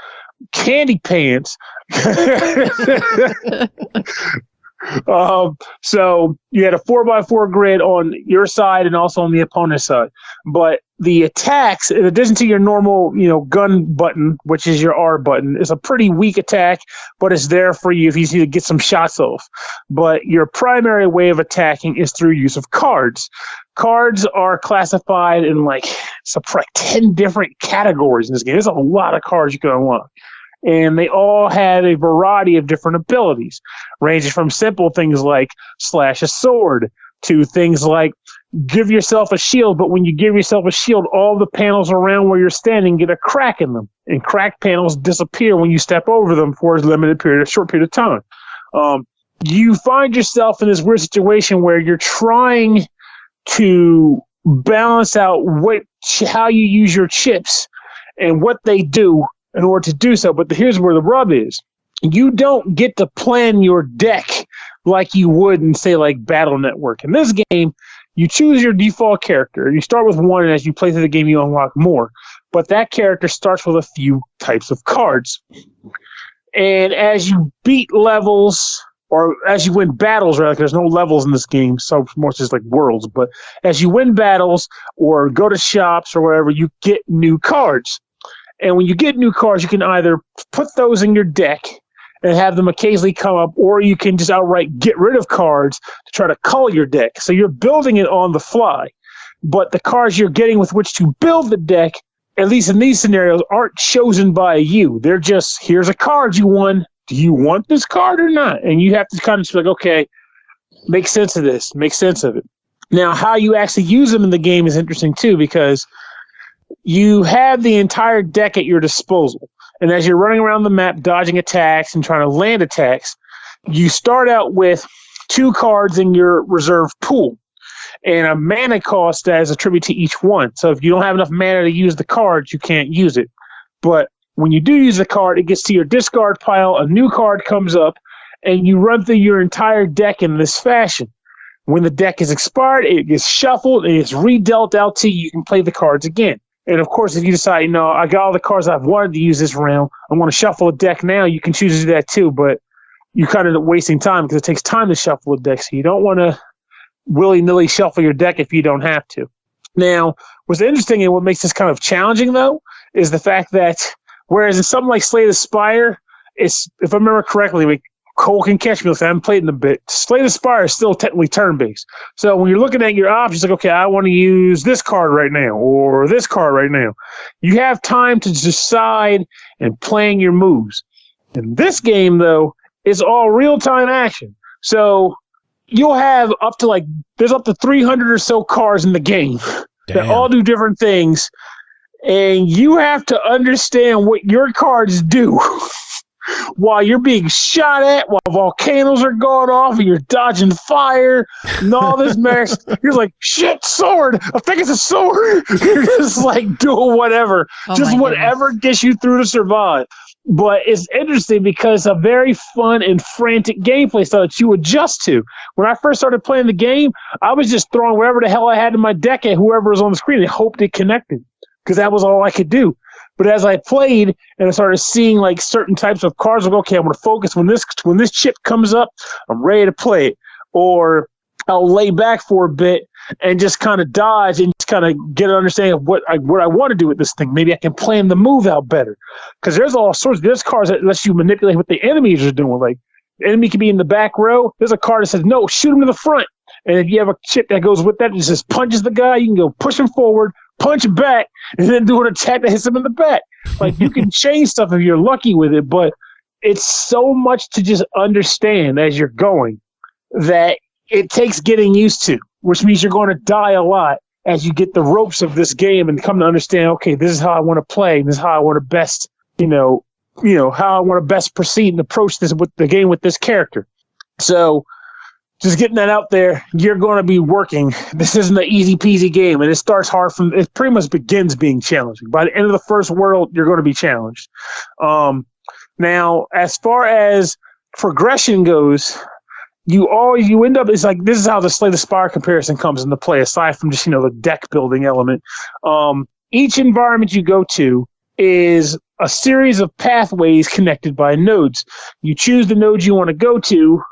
Candy Pants. So you had a 4x4 grid on your side and also on the opponent's side. But the attacks, in addition to your normal, gun button, which is your R button, is a pretty weak attack, but it's there for you if you need to get some shots off. But your primary way of attacking is through use of cards. Cards are classified in like 10 different categories in this game. There's a lot of cards you can unlock. And they all had a variety of different abilities, ranging from simple things like slash a sword to things like give yourself a shield, but when you give yourself a shield, all the panels around where you're standing get a crack in them, and crack panels disappear when you step over them for a short period of time. You find yourself in this weird situation where you're trying to balance out how you use your chips and what they do in order to do so. But here's where the rub is. You don't get to plan your deck like you would in, say, like Battle Network. In this game, you choose your default character. You start with one, and as you play through the game, you unlock more. But that character starts with a few types of cards. And as you beat levels, or as you win battles, rather, there's no levels in this game, so more just like worlds. But as you win battles or go to shops or wherever, you get new cards. And when you get new cards, you can either put those in your deck and have them occasionally come up, or you can just outright get rid of cards to try to color your deck. So you're building it on the fly. But the cards you're getting with which to build the deck, at least in these scenarios, aren't chosen by you. They're just, here's a card you won. Do you want this card or not? And you have to kind of just be like, okay, make sense of this. Make sense of it. Now, how you actually use them in the game is interesting, too, because you have the entire deck at your disposal. And as you're running around the map, dodging attacks and trying to land attacks, you start out with 2 cards in your reserve pool and a mana cost that is attributed to each one. So if you don't have enough mana to use the cards, you can't use it. But when you do use the card, it gets to your discard pile, a new card comes up, and you run through your entire deck in this fashion. When the deck is expired, it gets shuffled, and it's redealt out to you. You can play the cards again. And, of course, if you decide, I got all the cards I've wanted to use this round, I want to shuffle a deck now, you can choose to do that too, but you're kind of wasting time because it takes time to shuffle a deck, so you don't want to willy-nilly shuffle your deck if you don't have to. Now, what's interesting and what makes this kind of challenging, though, is the fact that whereas in something like Slay the Spire, if I remember correctly, Cole can catch me if I haven't played in a bit. Slay the Spire is still technically turn-based. So when you're looking at your options, like, okay, I want to use this card right now or this card right now. You have time to decide and plan your moves. In this game, though, it's all real-time action. So you'll have there's up to 300 or so cards in the game that all do different things. And you have to understand what your cards do while you're being shot at, while volcanoes are going off and you're dodging fire and all this mess. You're like, shit, sword. I think it's a sword. You're just like doing whatever. Just whatever gets you through to survive. But it's interesting because it's a very fun and frantic gameplay style that you adjust to. When I first started playing the game, I was just throwing whatever the hell I had in my deck at whoever was on the screen and hoped it connected because that was all I could do. But as I played and I started seeing like certain types of cards, like, okay, I'm going to focus when this chip comes up, I'm ready to play it. Or I'll lay back for a bit and just kind of dodge and just kind of get an understanding of what I want to do with this thing. Maybe I can plan the move out better. Because there's all sorts. There's cards that lets you manipulate what the enemies are doing. Like, the enemy can be in the back row. There's a card that says, no, shoot him to the front. And if you have a chip that goes with that, it just punches the guy. You can go push him forward, punch him back, and then do an attack that hits him in the back. Like, you can change stuff if you're lucky with it, but it's so much to just understand as you're going that it takes getting used to, which means you're going to die a lot as you get the ropes of this game and come to understand, okay, this is how I want to play. This is how I want to best, how I want to best proceed and approach this with the game with this character. So just getting that out there, you're going to be working. This isn't an easy peasy game, and it starts hard it pretty much begins being challenging. By the end of the first world, you're going to be challenged. Now, as far as progression goes, you end up, it's like, this is how the Slay the Spire comparison comes into play, aside from just, the deck building element. Each environment you go to is a series of pathways connected by nodes. You choose the node you want to go to,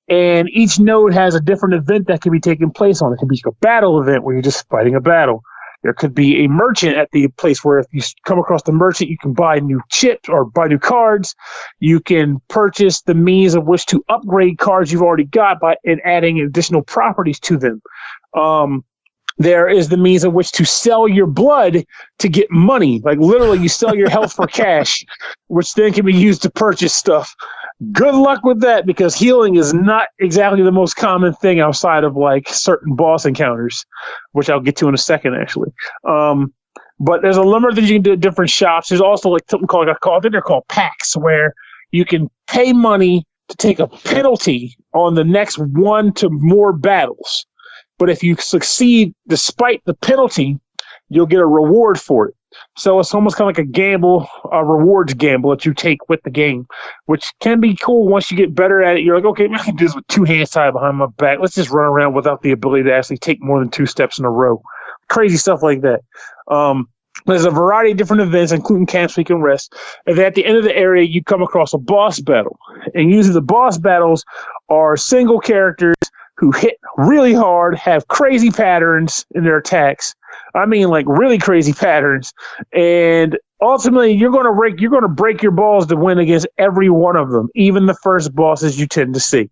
and each node has a different event that can be taking place on it. It can be a battle event where you're just fighting a battle. There could be a merchant at the place where if you come across the merchant, you can buy new chips or buy new cards. You can purchase the means of which to upgrade cards you've already got by and adding additional properties to them. There is the means of which to sell your blood to get money. Like, literally, you sell your health for cash, which then can be used to purchase stuff. Good luck with that, because healing is not exactly the most common thing outside of like certain boss encounters, which I'll get to in a second, actually. But there's a number of things you can do at different shops. There's also like something called, I think they're called packs, where you can pay money to take a penalty on the next one to more battles. But if you succeed despite the penalty, you'll get a reward for it. So it's almost kind of like a gamble, a rewards gamble that you take with the game, which can be cool once you get better at it. You're like, okay, I can do this with two hands tied behind my back. Let's just run around without the ability to actually take more than 2 steps in a row. Crazy stuff like that. There's a variety of different events, including camps where you can rest. And then at the end of the area, you come across a boss battle. And usually the boss battles are single characters who hit really hard, have crazy patterns in their attacks. I mean, like, really crazy patterns. And ultimately, you're going to break your balls to win against every one of them, even the first bosses you tend to see.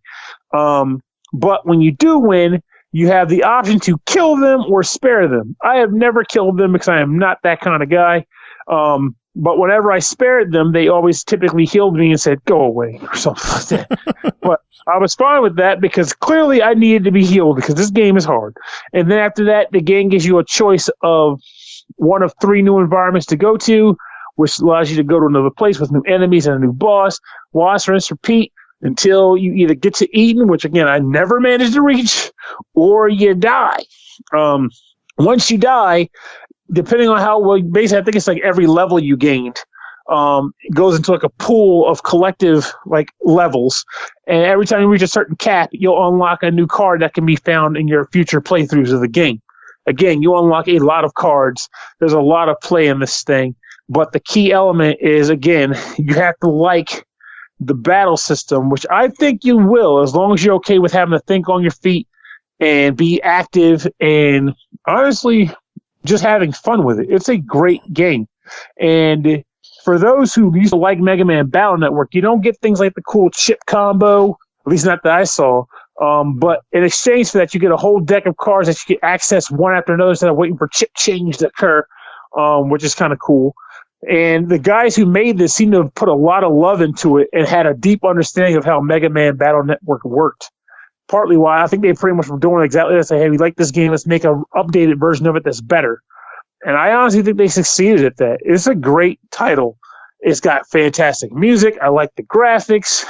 But when you do win, you have the option to kill them or spare them. I have never killed them because I am not that kind of guy. But whenever I spared them, they always typically healed me and said, go away, or something like that. But I was fine with that because clearly I needed to be healed because this game is hard. And then after that, the game gives you a choice of one of 3 new environments to go to, which allows you to go to another place with new enemies and a new boss. Wash, rinse, repeat until you either get to Eden, which again, I never managed to reach, or you die. Once you die, depending on how well, basically, I think it's like every level you gained, it goes into like a pool of collective like levels, and every time you reach a certain cap, you'll unlock a new card that can be found in your future playthroughs of the game. Again, you unlock a lot of cards. There's a lot of play in this thing, but the key element is, again, you have to like the battle system, which I think you will, as long as you're okay with having to think on your feet and be active and honestly just having fun with it. It's a great game. And for those who used to like Mega Man Battle Network, you don't get things like the cool chip combo, at least not that I saw. But in exchange for that, you get a whole deck of cards that you can access one after another instead of waiting for chip change to occur, which is kind of cool. And the guys who made this seem to have put a lot of love into it and had a deep understanding of how Mega Man Battle Network worked. Partly why I think they pretty much were doing exactly that. Say, hey, we like this game. Let's make an updated version of it that's better. And I honestly think they succeeded at that. It's a great title. It's got fantastic music. I like the graphics.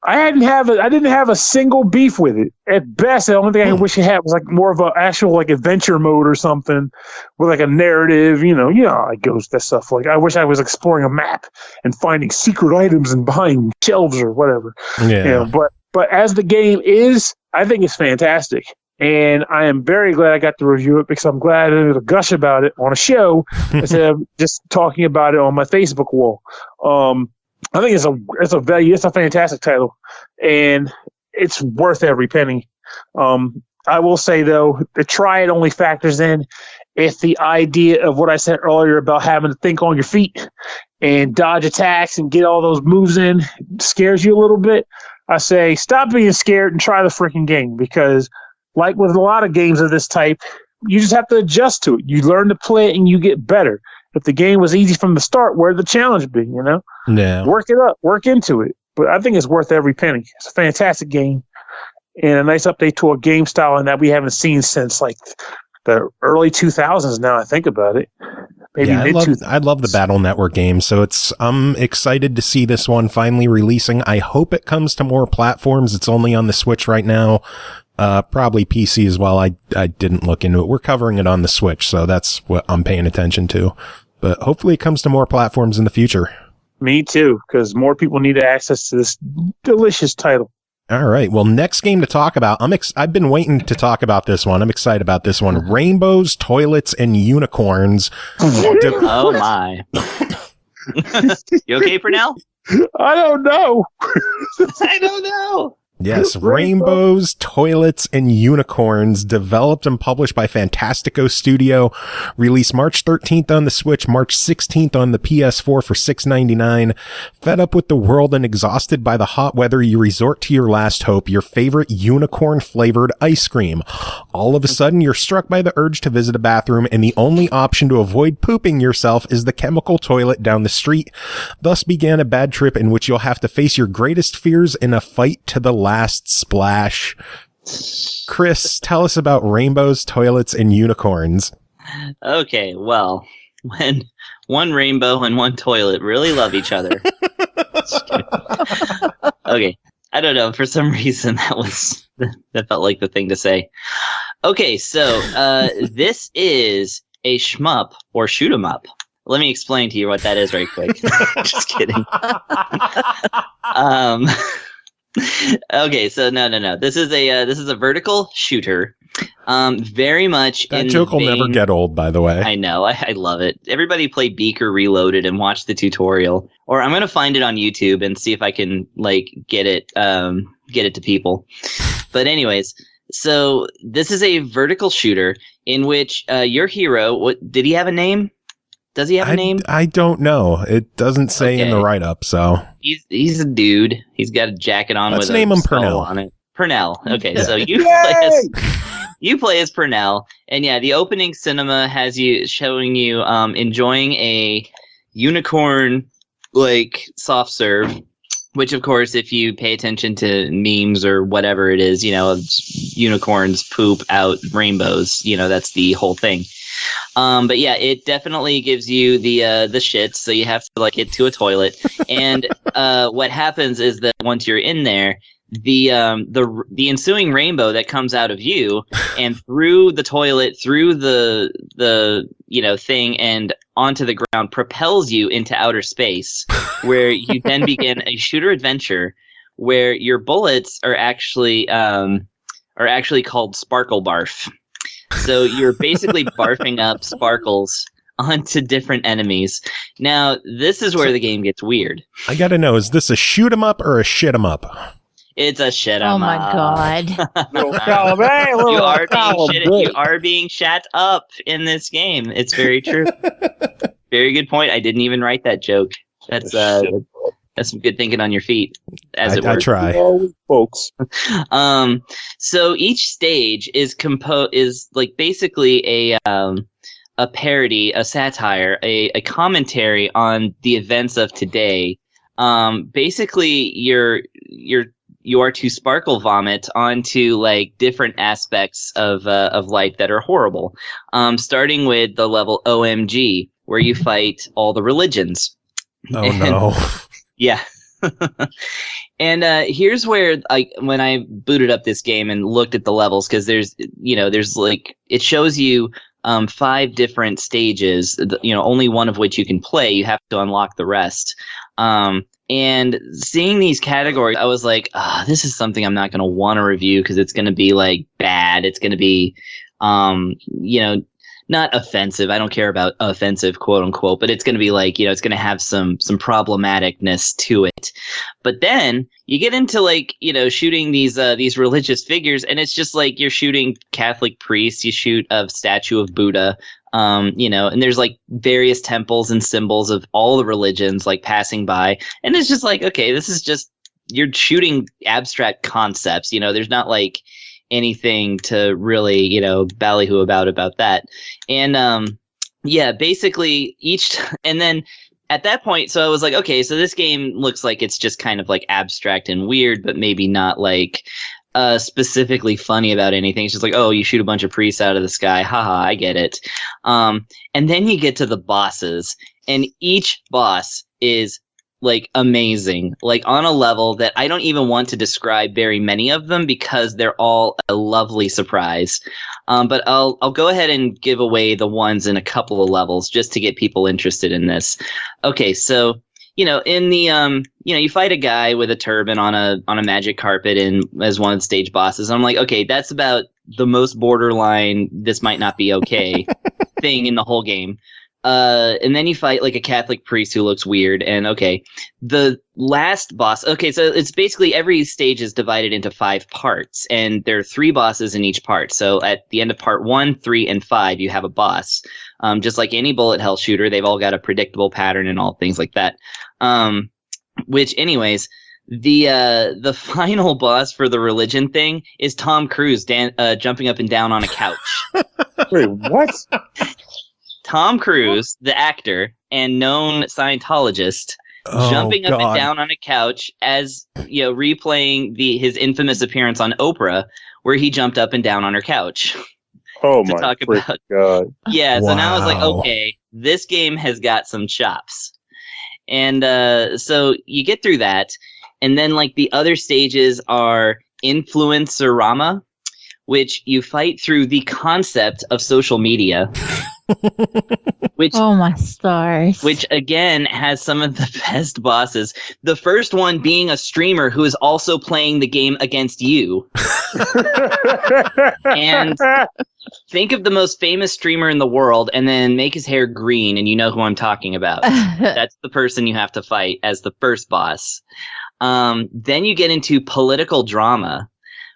I didn't have a single beef with it. At best, the only thing I wish it had was like more of an actual like adventure mode or something with like a narrative. You know how it goes. That stuff. Like I wish I was exploring a map and finding secret items and behind shelves or whatever. Yeah. But as the game is, I think it's fantastic. And I am very glad I got to review it because I'm glad I to gush about it on a show instead of just talking about it on my Facebook wall. I think it's a fantastic title, and it's worth every penny. I will say though, the try it only factors in if the idea of what I said earlier about having to think on your feet and dodge attacks and get all those moves in scares you a little bit. I say stop being scared and try the freaking game, because like with a lot of games of this type, you just have to adjust to it. You learn to play it and you get better. If the game was easy from the start, where'd the challenge be, you know? Yeah. Work it up. Work into it. But I think it's worth every penny. It's a fantastic game and a nice update to a game style and that we haven't seen since like the early 2000s now I think about it. Maybe mid-2000s. I love the Battle Network game, so I'm excited to see this one finally releasing. I hope it comes to more platforms. It's only on the Switch right now. Probably PC as well. I didn't look into it. We're covering it on the Switch, so that's what I'm paying attention to. But hopefully it comes to more platforms in the future. Me too, because more people need access to this delicious title. All right. Well, next game to talk about. I've been waiting to talk about this one. I'm excited about this one. Rainbows, Toilets, and Unicorns. Oh my. You okay, Pernell? I don't know. I don't know. Yes, Rainbows, Toilets, and Unicorns, developed and published by Fantastico Studio, released March 13th on the Switch, March 16th on the PS4 for $6.99. Fed up with the world and exhausted by the hot weather, you resort to your last hope, your favorite unicorn-flavored ice cream. All of a sudden, you're struck by the urge to visit a bathroom, and the only option to avoid pooping yourself is the chemical toilet down the street. Thus began a bad trip in which you'll have to face your greatest fears in a fight to the last splash. Chris, tell us about Rainbows, Toilets, and Unicorns. Okay, well, when one rainbow and one toilet really love each other. Okay, I don't know. For some reason, that felt like the thing to say. Okay, so this is a shmup or shoot 'em up. Let me explain to you what that is right quick. Just kidding. Okay, so no. This is a vertical shooter. Very much that joke will never get old, by the way. I know, I love it. Everybody play Beaker Reloaded and watch the tutorial, or I'm gonna find it on YouTube and see if I can like get it to people. But anyways, so this is a vertical shooter in which your hero. Did he have a name? Does he have a name? I don't know. It doesn't say in the write-up, so. He's a dude. He's got a jacket on with a skull on it. Pernell. Okay, so you play as Pernell, and yeah, the opening cinema has you showing you enjoying a unicorn like soft serve, which of course, if you pay attention to memes or whatever it is, of unicorns poop out rainbows, that's the whole thing. But yeah, it definitely gives you the shits, so you have to like get to a toilet. And what happens is that once you're in there, the ensuing rainbow that comes out of you and through the toilet, through the thing and onto the ground propels you into outer space, where you then begin a shooter adventure where your bullets are actually called sparkle barf. So you're basically barfing up sparkles onto different enemies. Now, this is where the game gets weird. I gotta know, is this a shoot 'em up or a shit 'em up? It's a shit 'em up. Oh my god. You are being shat up in this game. It's very true. Very good point. I didn't even write that joke. That's some good thinking on your feet, as it were. I try. Folks. So each stage is like basically a parody, a satire, a commentary on the events of today. Basically, you are to sparkle vomit onto like different aspects of life that are horrible. Starting with the level OMG, where you fight all the religions. Oh no. Yeah. And here's where, like, when I booted up this game and looked at the levels, because there's like, it shows you 5 different stages, only one of which you can play. You have to unlock the rest. And seeing these categories, I was like, this is something I'm not going to want to review because it's going to be like bad. It's going to be, not offensive. I don't care about offensive, quote unquote, but it's going to be like, it's going to have some problematicness to it. But then you get into like, shooting these religious figures, and it's just like you're shooting Catholic priests. You shoot a statue of Buddha, and there's like various temples and symbols of all the religions like passing by. And it's just like, okay, this is just, you're shooting abstract concepts. There's not like anything to really, ballyhoo about that. And basically and then at that point, so I was like, okay, so this game looks like it's just kind of like abstract and weird, but maybe not like specifically funny about anything. It's just like, oh, you shoot a bunch of priests out of the sky, haha, I get it. And then you get to the bosses, and each boss is like amazing, like on a level that I don't even want to describe very many of them because they're all a lovely surprise. But I'll go ahead and give away the ones in a couple of levels just to get people interested in this. Okay, so in the you fight a guy with a turban on a magic carpet as one of the stage bosses. And I'm like, okay, that's about the most borderline this might not be okay thing in the whole game. And then you fight like a Catholic priest who looks weird. And okay, the last boss. Okay, so it's basically every stage is divided into 5 parts, and there are 3 bosses in each part. So at the end of part 1, 3, and 5, you have a boss. Just like any bullet hell shooter, they've all got a predictable pattern and all things like that. Which, anyways, the final boss for the religion thing is Tom Cruise jumping up and down on a couch. Wait, what? Tom Cruise, the actor and known Scientologist, jumping up and down on a couch as replaying his infamous appearance on Oprah, where he jumped up and down on her couch. Oh to my talk about. God! Yeah, so now I was like, Wow. okay, this game has got some chops, and so you get through that, and then like the other stages are Influencerama, which you fight through the concept of social media. Which, oh my stars. Which again has some of the best bosses. The first one being a streamer who is also playing the game against you. And think of the most famous streamer in the world and then make his hair green, and you know who I'm talking about. That's the person you have to fight as the first boss. Then you get into political drama,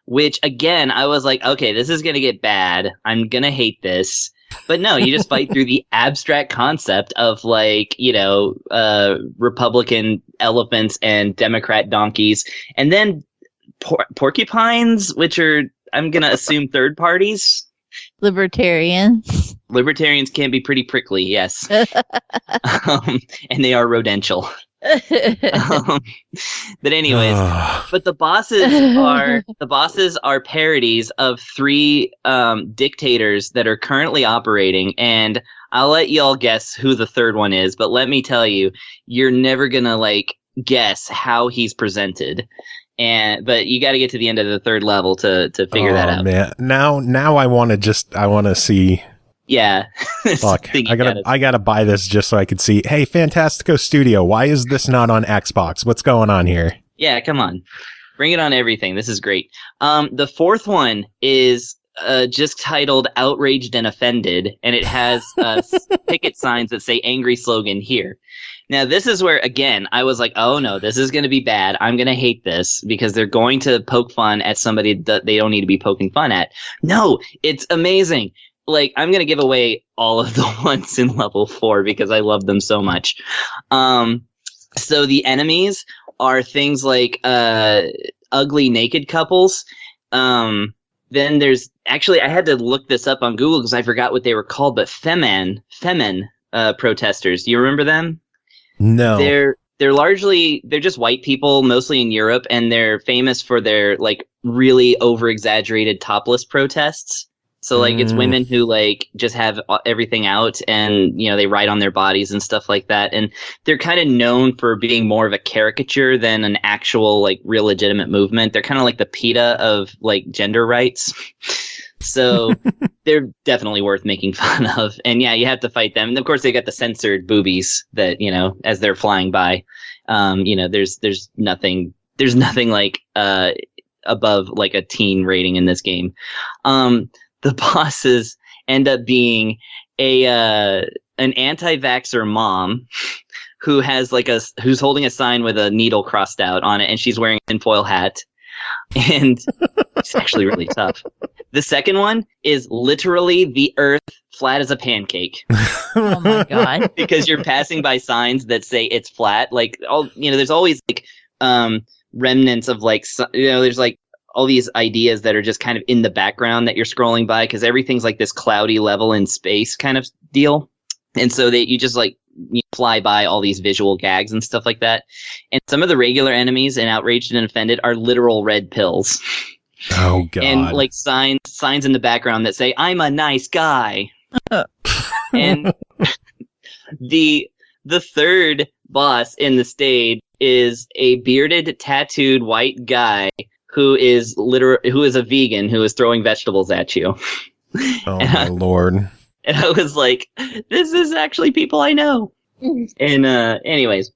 which again, I was like, okay, this is going to get bad. I'm going to hate this. But no, you just fight through the abstract concept of like, Republican elephants and Democrat donkeys, and then porcupines, which are, I'm going to assume, third parties. Libertarians. Libertarians can be pretty prickly, yes. And they are rodential. But anyways, but the bosses are parodies of 3 dictators that are currently operating, and I'll let y'all guess who the third one is, but let me tell you, you're never gonna like guess how he's presented. But you got to get to the end of the 3rd level to figure that out. Man. Now I want to see. Yeah. Fuck. I gotta buy this just so I could see. Hey, Fantastico Studio, why is this not on Xbox? What's going on here? Yeah, come on. Bring it on everything. This is great. The 4th one is just titled Outraged and Offended, and it has picket signs that say angry slogan here. Now, this is where, again, I was like, oh no, this is going to be bad. I'm going to hate this because they're going to poke fun at somebody that they don't need to be poking fun at. No, it's amazing. Like, I'm going to give away all of the ones in level 4 because I love them so much. So the enemies are things like ugly naked couples. Then there's actually, I had to look this up on Google because I forgot what they were called, but femen protesters. Do you remember them? No. They're just white people, mostly in Europe, and they're famous for their like really over exaggerated topless protests. So like it's women who like just have everything out and, you know, they write on their bodies and stuff like that. And they're kind of known for being more of a caricature than an actual like real legitimate movement. They're kind of like the PETA of like gender rights. So they're definitely worth making fun of. And yeah, you have to fight them. And of course they got the censored boobies that, you know, as they're flying by, you know, there's nothing like, above like a teen rating in this game. The bosses end up being an anti-vaxxer mom who has like who's holding a sign with a needle crossed out on it, and she's wearing a tinfoil hat, and it's actually really tough. The second one is literally the earth flat as a pancake. Oh my god! Because you're passing by signs that say it's flat. Like there's always like remnants of like there's like all these ideas that are just kind of in the background that you're scrolling by because everything's like this cloudy level in space kind of deal. And so you just like fly by all these visual gags and stuff like that. And some of the regular enemies in Outraged and Offended are literal red pills. Oh god. And like signs in the background that say, "I'm a nice guy." And the third boss in the stage is a bearded, tattooed white guy who is a vegan who is throwing vegetables at you. Oh my lord. And I was like, this is actually people I know. And anyways,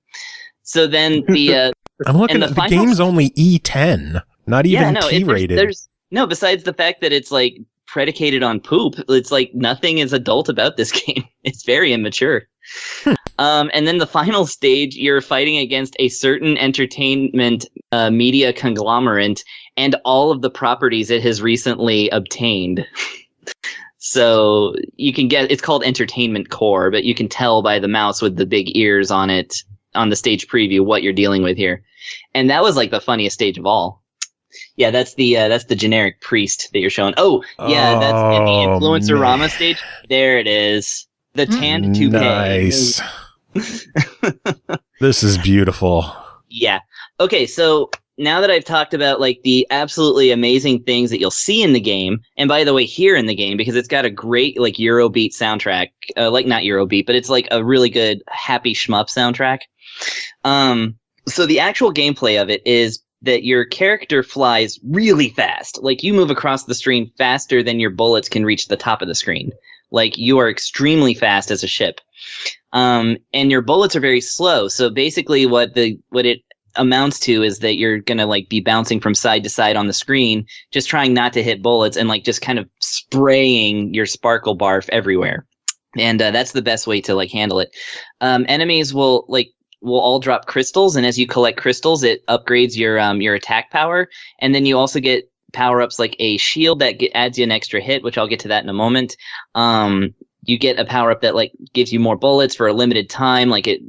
so then I'm looking at the game's only E10, not even T-rated. Besides the fact that it's like predicated on poop, it's like nothing is adult about this game. It's very immature. And then the final stage, you're fighting against a certain entertainment media conglomerate and all of the properties it has recently obtained. So you can it's called Entertainment Core, but you can tell by the mouse with the big ears on it on the stage preview what you're dealing with here. And that was like the funniest stage of all. Yeah, that's the generic priest that you're showing. Oh, yeah, that's in the Influencer Rama stage. There it is. The tanned toupee. Nice. This is beautiful. Yeah. Okay, so now that I've talked about like the absolutely amazing things that you'll see in the game, and by the way, here in the game, because it's got a great like Eurobeat soundtrack, like not Eurobeat, but it's like a really good happy shmup soundtrack. So the actual gameplay of it is that your character flies really fast. Like you move across the screen faster than your bullets can reach the top of the screen. Like you are extremely fast as a ship. And your bullets are very slow. So basically what it amounts to is that you're going to like be bouncing from side to side on the screen, just trying not to hit bullets and like just kind of spraying your sparkle barf everywhere. And that's the best way to like handle it. Enemies will all drop crystals, and as you collect crystals, it upgrades your attack power. And then you also get power-ups like a shield that adds you an extra hit, which I'll get to that in a moment. You get a power-up that like gives you more bullets for a limited time, like it,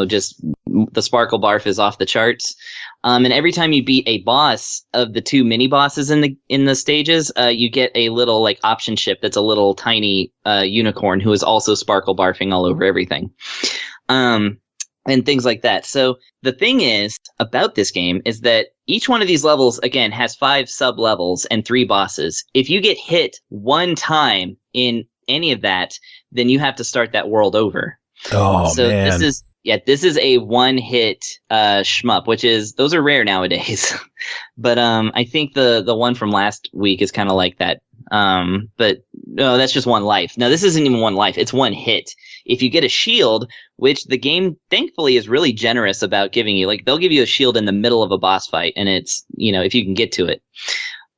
just the sparkle barf is off the charts. And every time you beat a boss of the two mini bosses in the stages, you get a little like option ship that's a little tiny unicorn who is also sparkle barfing all over everything. And things like that. So the thing is about this game is that each one of these levels, again, has 5 sub-levels and 3 bosses. If you get hit one time in any of that, then you have to start that world over. Oh, so man. This is a one-hit shmup, those are rare nowadays. But I think the one from last week is kind of like that. But no, that's just one life. Now, this isn't even one life. It's one hit. If you get a shield, which the game thankfully is really generous about giving you, like they'll give you a shield in the middle of a boss fight, and it's, if you can get to it.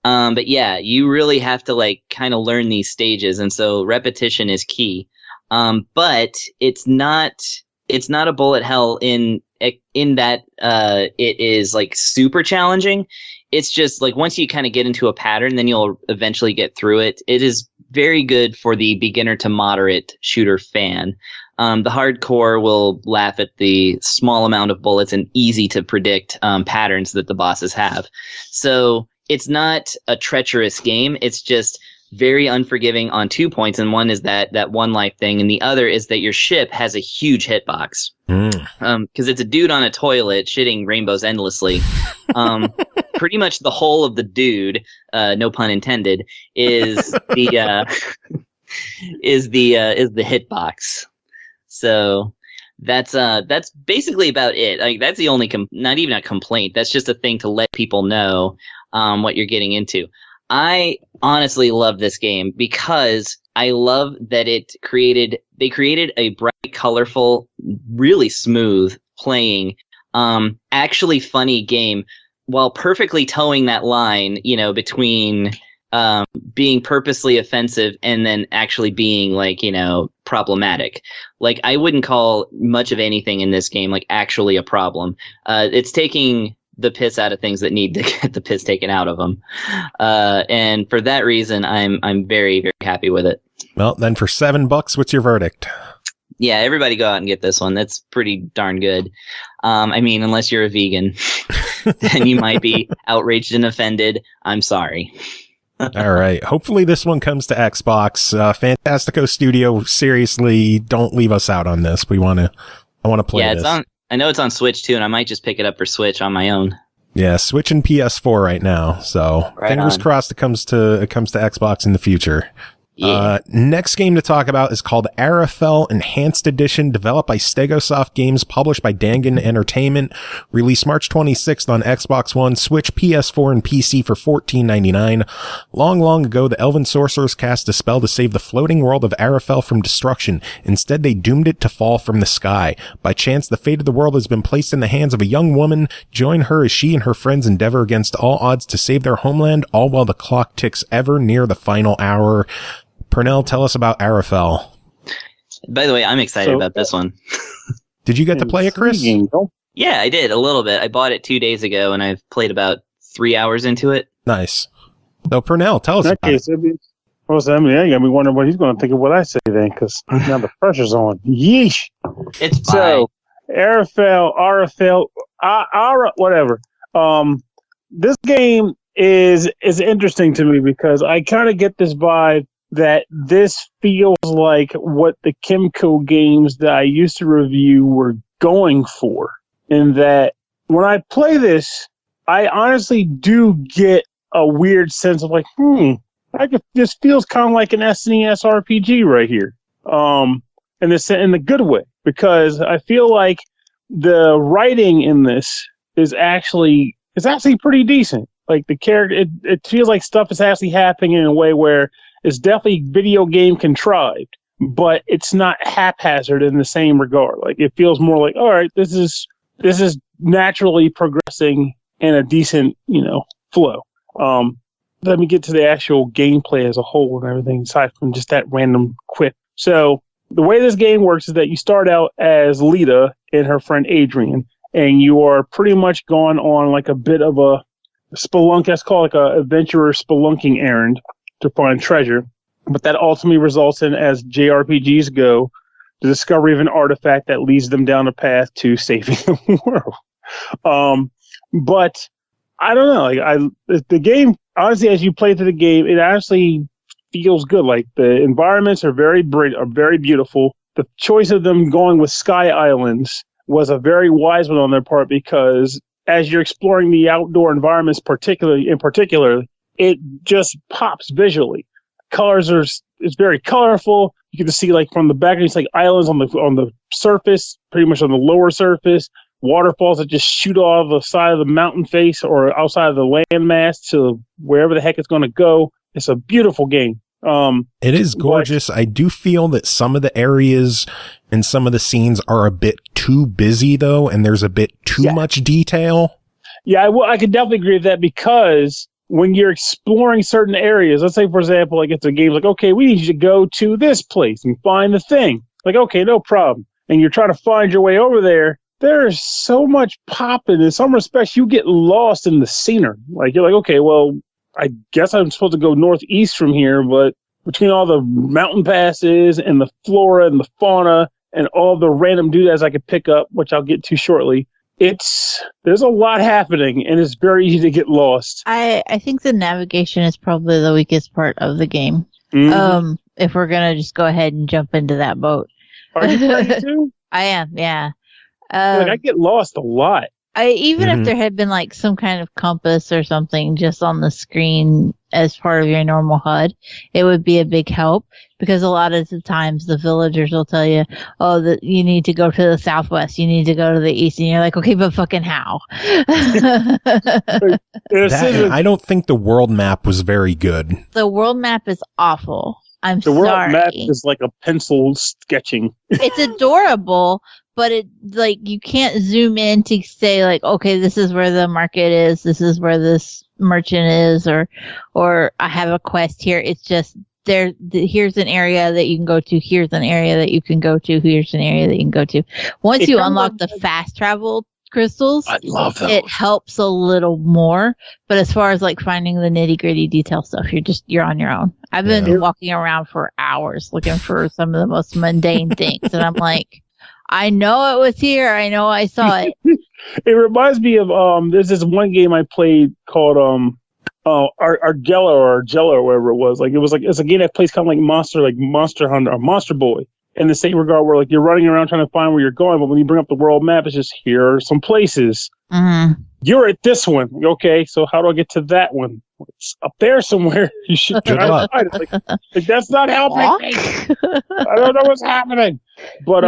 But yeah, you really have to like kind of learn these stages, and so repetition is key. But it's not a bullet hell in that it is like super challenging. It's just like once you kind of get into a pattern, then you'll eventually get through it. It is very good for the beginner to moderate shooter fan. The hardcore will laugh at the small amount of bullets and easy to predict patterns that the bosses have. So it's not a treacherous game. It's just very unforgiving on 2 points, and one is that one life thing, and the other is that your ship has a huge hitbox. Because it's a dude on a toilet shitting rainbows endlessly. pretty much the whole of the dude, no pun intended, is the is the hitbox. So that's basically about it. Like that's the only not even a complaint. That's just a thing to let people know what you're getting into. I honestly love this game because I love that they created a bright, colorful, really smooth playing, actually funny game while perfectly towing that line, between being purposely offensive and then actually being problematic. Like I wouldn't call much of anything in this game like actually a problem. It's taking the piss out of things that need to get the piss taken out of them. And for that reason, I'm very, very happy with it. Well, then for $7, what's your verdict? Yeah, everybody go out and get this one. That's pretty darn good. Unless you're a vegan, then you might be outraged and offended. I'm sorry. All right. Hopefully this one comes to Xbox. Fantastico Studio, seriously, don't leave us out on this. I want to play this. I know it's on Switch too, and I might just pick it up for Switch on my own. Yeah, Switch and PS4 right now. So fingers crossed it comes to Xbox in the future. Yeah. Next game to talk about is called Arafel Enhanced Edition, developed by Stegosoft Games, published by Dangan Entertainment, released March 26th on Xbox One, Switch, PS4, and PC for $14.99. Long ago, the Elven Sorcerers cast a spell to save the floating world of Arafel from destruction. Instead, they doomed it to fall from the sky. By chance, the fate of the world has been placed in the hands of a young woman. Join her as she and her friends endeavor against all odds to save their homeland, all while the clock ticks ever near the final hour. Pernell, tell us about Arafel. By the way, I'm excited about this one. Did you get to play it, Chris? Yeah, I did a little bit. I bought it 2 days ago, and I've played about 3 hours into it. Nice. So, Pernell, tell us about it. I got me wondering what he's going to think of what I say then, because now the pressure's on. Yeesh. It's fine. So, Arafel, whatever. This game is interesting to me because I kind of get this vibe that this feels like what the Kimco games that I used to review were going for. And that when I play this, I honestly do get a weird sense of this feels kind of like an SNES RPG right here. In the good way, because I feel like the writing in this is actually pretty decent. Like the character, it feels like stuff is actually happening in a way where it's definitely video game contrived, but it's not haphazard in the same regard. Like it feels more like, all right, this is naturally progressing in a decent, flow. Let me get to the actual gameplay as a whole and everything, aside from just that random quip. So the way this game works is that you start out as Lita and her friend Adrian, and you are pretty much gone on like a bit of a spelunk, let's call it like a adventurer spelunking errand to find treasure, but that ultimately results in, as JRPGs go, the discovery of an artifact that leads them down a path to saving the world. But I don't know. The game, honestly, as you play through the game, it actually feels good. Like the environments are very beautiful. The choice of them going with Sky Islands was a very wise one on their part, because as you're exploring the outdoor environments, in particular, it just pops visually. It's very colorful. You get to see from the back, it's like islands on the surface, pretty much on the lower surface, waterfalls that just shoot off the side of the mountain face or outside of the landmass to wherever the heck it's going to go. It's a beautiful game. It is gorgeous. I do feel that some of the areas and some of the scenes are a bit too busy though, and there's a bit too much detail. Yeah, I could definitely agree with that, because when you're exploring certain areas, let's say, for example, like it's a game like, okay, we need you to go to this place and find the thing. Like, okay, no problem. And you're trying to find your way over there. There's so much popping. In some respects, you get lost in the scenery. Like, you're like, okay, well, I guess I'm supposed to go northeast from here, but between all the mountain passes and the flora and the fauna and all the random doodads I could pick up, which I'll get to shortly, there's a lot happening, and it's very easy to get lost. I think the navigation is probably the weakest part of the game. Mm-hmm. If we're gonna just go ahead and jump into that boat. Are you playing too? I am, yeah. I get lost a lot. Even if there had been like some kind of compass or something just on the screen as part of your normal HUD, it would be a big help, because a lot of the times the villagers will tell you, oh, that you need to go to the southwest, you need to go to the east, and you're like, okay, but fucking how? I don't think the world map was very good. The world map is awful. The world map is like a pencil sketching. It's adorable, but it like you can't zoom in to say like, okay, this is where the market is, this is where this merchant is, or I have a quest here. It's just there. Here's an area that you can go to. Here's an area that you can go to. Here's an area that you can go to. Once you unlock the fast travel crystals, I love those. It helps a little more, but as far as like finding the nitty gritty detail stuff, you're on your own. I've been walking around for hours looking for some of the most mundane things, and I'm like, I know it was here. I know I saw it. It reminds me of there's this one game I played called Argella or whatever it was. It's a game that plays kind of like Monster Hunter or Monster Boy. In the same regard, where like you're running around trying to find where you're going, but when you bring up the world map, it's just here are some places. Mm-hmm. You're at this one, okay? So how do I get to that one? It's up there somewhere. You should try to find it. Like that's not helping. I don't know what's happening. But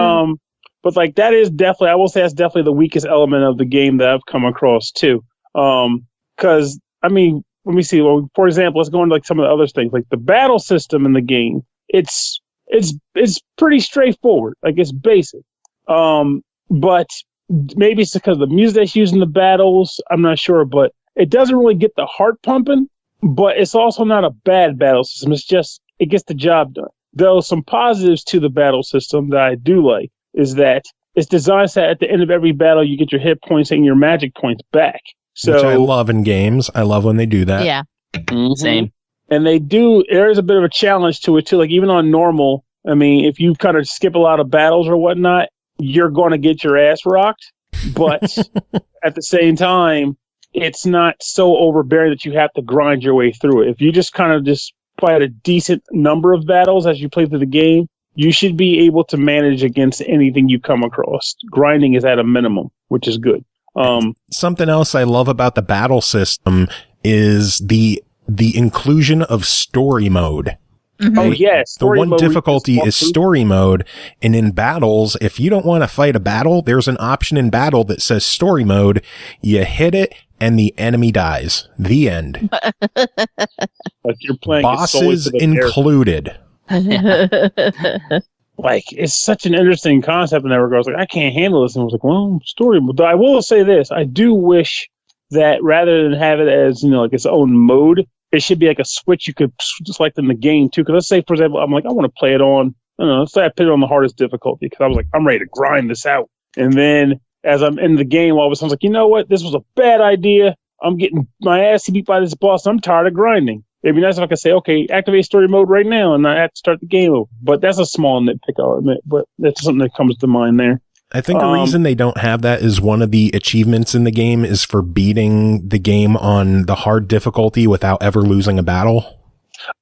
like that is definitely, I will say that's definitely the weakest element of the game that I've come across too. Because I mean, let me see. Well, for example, let's go into like some of the other things, like the battle system in the game. It's pretty straightforward. Like it's basic. But maybe it's because of the music that's used in the battles. I'm not sure, but it doesn't really get the heart pumping, but it's also not a bad battle system. It's just, it gets the job done. Though some positives to the battle system that I do like is that it's designed so that at the end of every battle, you get your hit points and your magic points back. So, which I love in games. I love when they do that. Yeah. Mm-hmm. Same. And there is a bit of a challenge to it too. Like even on normal, I mean, if you kind of skip a lot of battles or whatnot, you're going to get your ass rocked. But at the same time, it's not so overbearing that you have to grind your way through it. If you just kind of just fight a decent number of battles as you play through the game, you should be able to manage against anything you come across. Grinding is at a minimum, which is good. Something else I love about the battle system is the inclusion of story mode. Mm-hmm. Oh, yes. The one difficulty is story mode. And in battles, if you don't want to fight a battle, there's an option in battle that says story mode. You hit it and the enemy dies. The end. Like you're playing bosses included. Like, it's such an interesting concept in that regard. I was like, I can't handle this. And I was like, well, story mode. But I will say this. I do wish that rather than have it as, like its own mode, it should be like a switch you could select in the game too. Because let's say, for example, I'm like, I want to play it on, I don't know, let's say I put it on the hardest difficulty because I was like, I'm ready to grind this out. And then as I'm in the game, all of a sudden I was like, you know what? This was a bad idea. I'm getting my ass beat by this boss. I'm tired of grinding. It'd be nice if I could say, okay, activate story mode right now, and I have to start the game over. But that's a small nitpick, I'll admit. But that's something that comes to mind there. I think the reason they don't have that is one of the achievements in the game is for beating the game on the hard difficulty without ever losing a battle.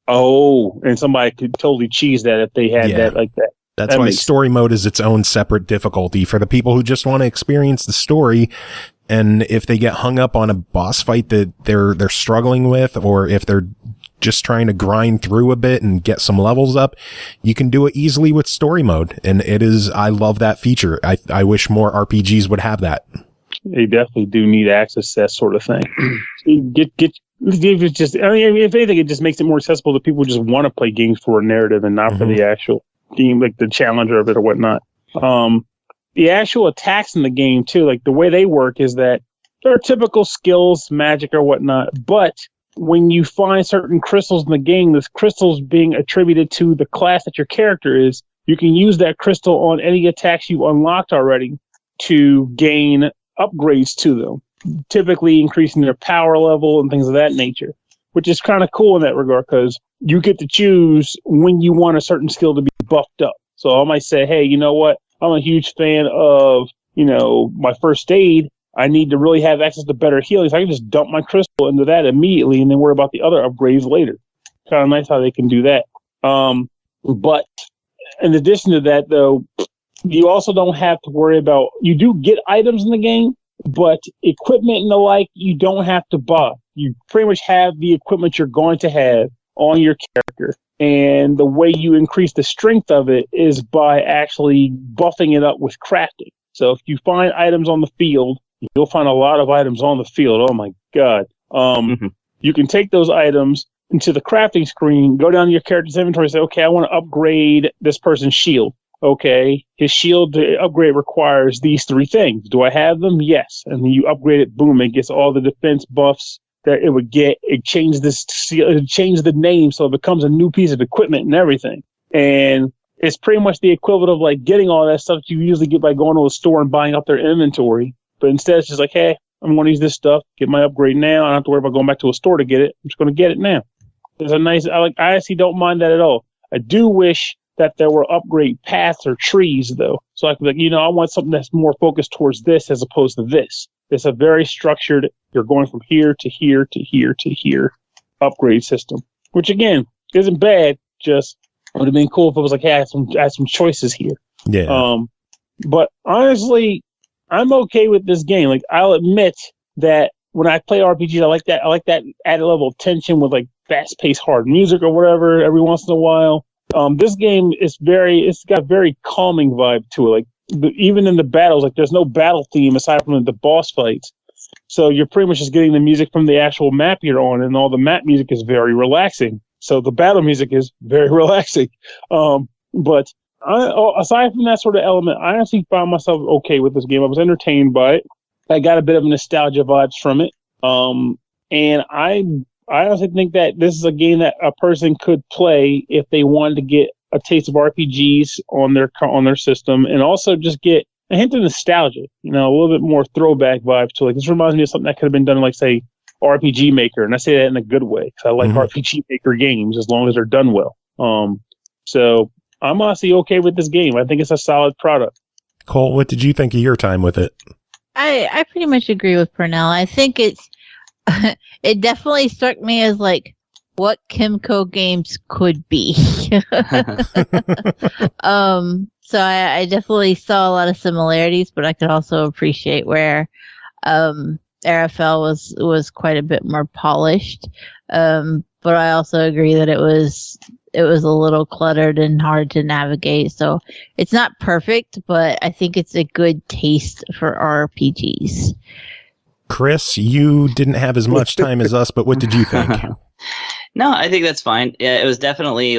Oh, and somebody could totally cheese that if they had that like that. That's why story mode is its own separate difficulty for the people who just want to experience the story. And if they get hung up on a boss fight that they're struggling with, or if they're just trying to grind through a bit and get some levels up, you can do it easily with story mode. And I love that feature. I wish more RPGs would have that. They definitely do need access to that sort of thing. If anything, it just makes it more accessible to people who just want to play games for a narrative and not for the actual game, like the challenger of it or whatnot. The actual attacks in the game too, like the way they work is that there are typical skills, magic or whatnot, but when you find certain crystals in the game, this crystals being attributed to the class that your character is, you can use that crystal on any attacks you unlocked already to gain upgrades to them, typically increasing their power level and things of that nature, which is kind of cool in that regard because you get to choose when you want a certain skill to be buffed up. So I might say, hey, you know what? I'm a huge fan of, my first aid. I need to really have access to better healing. So I can just dump my crystal into that immediately and then worry about the other upgrades later. Kind of nice how they can do that. But in addition to that, though, you also don't have to worry about, you do get items in the game, but equipment and the like, you don't have to buy. You pretty much have the equipment you're going to have on your character. And the way you increase the strength of it is by actually buffing it up with crafting. So if you find items on the field, you'll find a lot of items on the field. Oh my God. You can take those items into the crafting screen, go down to your character's inventory and say, okay, I want to upgrade this person's shield. Okay, his shield upgrade requires these 3 things. Do I have them? Yes. And then you upgrade it, boom, it gets all the defense buffs that it would get. It changed the name so it becomes a new piece of equipment and everything. And it's pretty much the equivalent of like getting all that stuff that you usually get by going to a store and buying up their inventory. But instead it's just like, hey, I'm going to use this stuff, get my upgrade now. I don't have to worry about going back to a store to get it. I'm just going to get it now. There's a nice, I actually don't mind that at all. I do wish that there were upgrade paths or trees, though. So I could be like, I want something that's more focused towards this as opposed to this. It's a very structured, you're going from here to here to here to here upgrade system, which again, isn't bad. Just would have been cool if it was like, hey, I had some choices here. Yeah. But honestly, I'm okay with this game. Like, I'll admit that when I play RPGs, I like that added level of tension with like fast-paced hard music or whatever every once in a while. This game is it's got a very calming vibe to it. Like even in the battles, like there's no battle theme aside from the boss fights. So you're pretty much just getting the music from the actual map you're on, and all the map music is very relaxing. So the battle music is very relaxing. But aside from that sort of element, I actually found myself okay with this game. I was entertained by it. I got a bit of nostalgia vibes from it. And I honestly think that this is a game that a person could play if they wanted to get a taste of RPGs on their system, and also just get a hint of nostalgia. A little bit more throwback vibe to like this reminds me of something that could have been done in, like, say, RPG Maker, and I say that in a good way because I like RPG Maker games as long as they're done well. So I'm honestly okay with this game. I think it's a solid product. Cole, what did you think of your time with it? I pretty much agree with Pernell. I think it definitely struck me as like what Kemco games could be. So I definitely saw a lot of similarities, but I could also appreciate where RFL was quite a bit more polished. But I also agree that it was a little cluttered and hard to navigate. So it's not perfect, but I think it's a good taste for RPGs. Chris, you didn't have as much time as us, but what did you think? No, I think that's fine. Yeah, it was definitely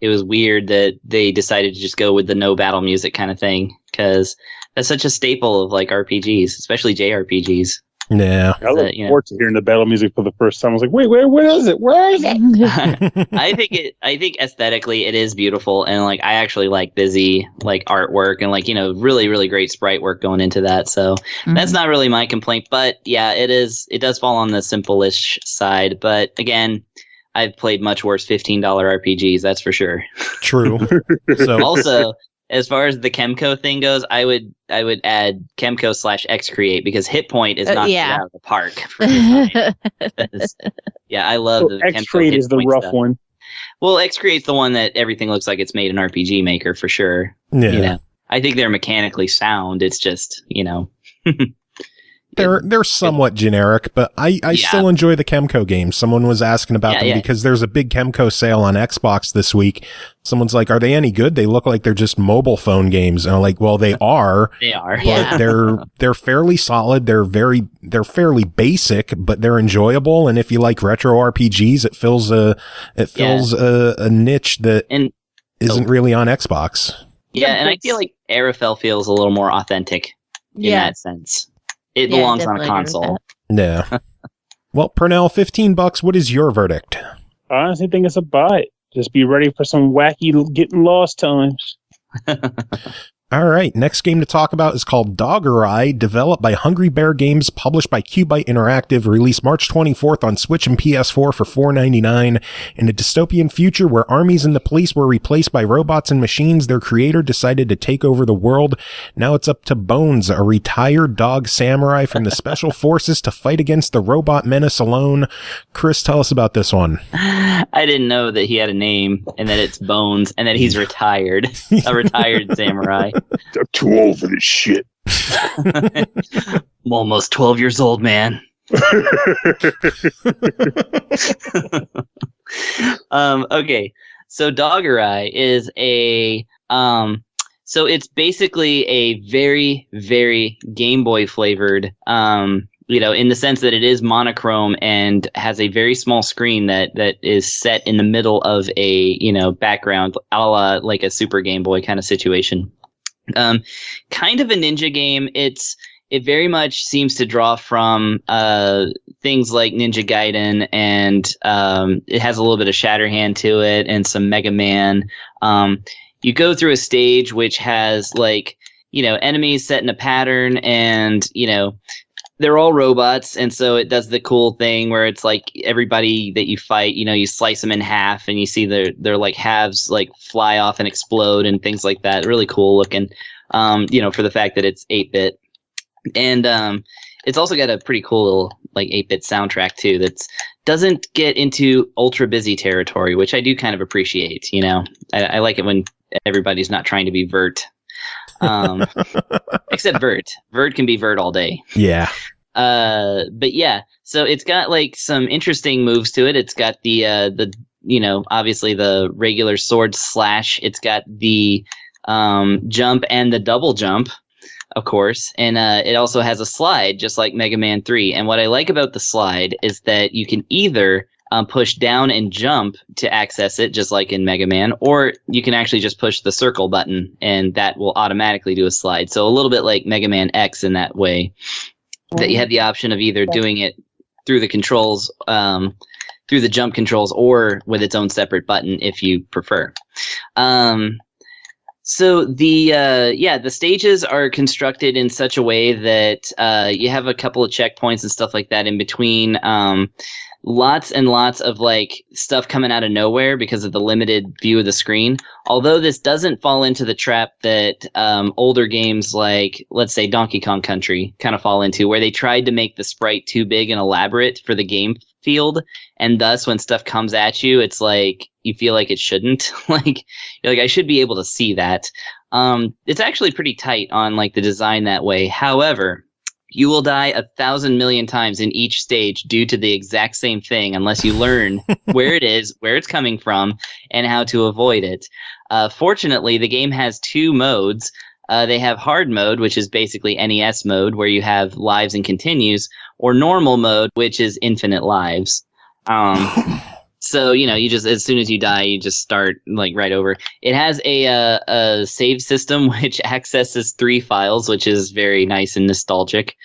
it was weird that they decided to just go with the no battle music kind of thing, because that's such a staple of like RPGs, especially JRPGs. Yeah. I look forward to hearing the battle music for the first time. I was like, wait, where is it? Where is it? I think aesthetically it is beautiful, and like I actually like busy like artwork and like really really great sprite work going into that. So that's not really my complaint, but yeah, it does fall on the simple-ish side. But again, I've played much worse $15 RPGs, that's for sure. True. So also, as far as the Kemco thing goes, I would add Kemco / Xcreate, because Hit Point is not out of the park. For yeah, I love the Xcreate is the rough stuff. one. Well, Xcreate's the one that everything looks like it's made in RPG Maker for sure. Yeah. I think they're mechanically sound. It's just They're somewhat generic, but I still enjoy the Kemco games. Someone was asking about them because there's a big Kemco sale on Xbox this week. Someone's like, are they any good? They look like they're just mobile phone games. And I'm like, well, they are. They are. But they're fairly solid. They're fairly basic, but they're enjoyable. And if you like retro RPGs, it fills a niche that isn't really on Xbox. Yeah, and I feel like Arafel feels a little more authentic in that sense. It belongs on a console. Yeah. Well, Pernell, $15. What is your verdict? I honestly think it's a buy. Just be ready for some wacky getting lost times. All right, next game to talk about is called Dogger Eye, developed by Hungry Bear Games, published by Cubite Interactive, released March 24th on Switch and PS4 for $4.99. In a dystopian future where armies and the police were replaced by robots and machines, their creator decided to take over the world. Now it's up to Bones, a retired dog samurai from the Special Forces, to fight against the robot menace alone. Chris, tell us about this one. I didn't know that he had a name, and that it's Bones, and that he's retired, a retired samurai. I'm too old for this shit. I'm almost 12 years old, man. Okay, so Doggerai is a so it's basically a very, very Game Boy flavored, in the sense that it is monochrome and has a very small screen that is set in the middle of a background, a la like a Super Game Boy kind of situation. Kind of a ninja game. It very much seems to draw from things like Ninja Gaiden, and it has a little bit of Shatterhand to it and some Mega Man. You go through a stage which has enemies set in a pattern, and they're all robots, and so it does the cool thing where it's like everybody that you fight, you slice them in half, and you see their like halves like fly off and explode and things like that. Really cool looking, for the fact that it's 8-bit. And it's also got a pretty cool little 8-bit soundtrack too that doesn't get into ultra busy territory, which I do kind of appreciate. I like it when everybody's not trying to be Vert. Except Vert. Vert can be Vert all day. Yeah. But yeah, so it's got some interesting moves to it. It's got the obviously the regular sword slash. It's got the jump and the double jump, of course, and it also has a slide, just like Mega Man 3. And what I like about the slide is that you can either push down and jump to access it, just like in Mega Man, or you can actually just push the circle button, and that will automatically do a slide. So a little bit like Mega Man X in that way, that you had the option of either doing it through the controls, through the jump controls, or with its own separate button if you prefer. So the stages are constructed in such a way that you have a couple of checkpoints and stuff like that in between. Lots and lots of stuff coming out of nowhere because of the limited view of the screen. Although this doesn't fall into the trap that older games like, let's say, Donkey Kong Country kind of fall into, where they tried to make the sprite too big and elaborate for the game field, and thus when stuff comes at you, it's like you feel like it shouldn't. You're like, I should be able to see that. It's actually pretty tight on the design that way. However, you will die 1,000 million times in each stage due to the exact same thing unless you learn where it is, where it's coming from, and how to avoid it. Fortunately, the game has 2 modes. They have hard mode, which is basically NES mode, where you have lives and continues, or normal mode, which is infinite lives. So, you just, as soon as you die, you just start right over. It has a save system which accesses 3 files, which is very nice and nostalgic.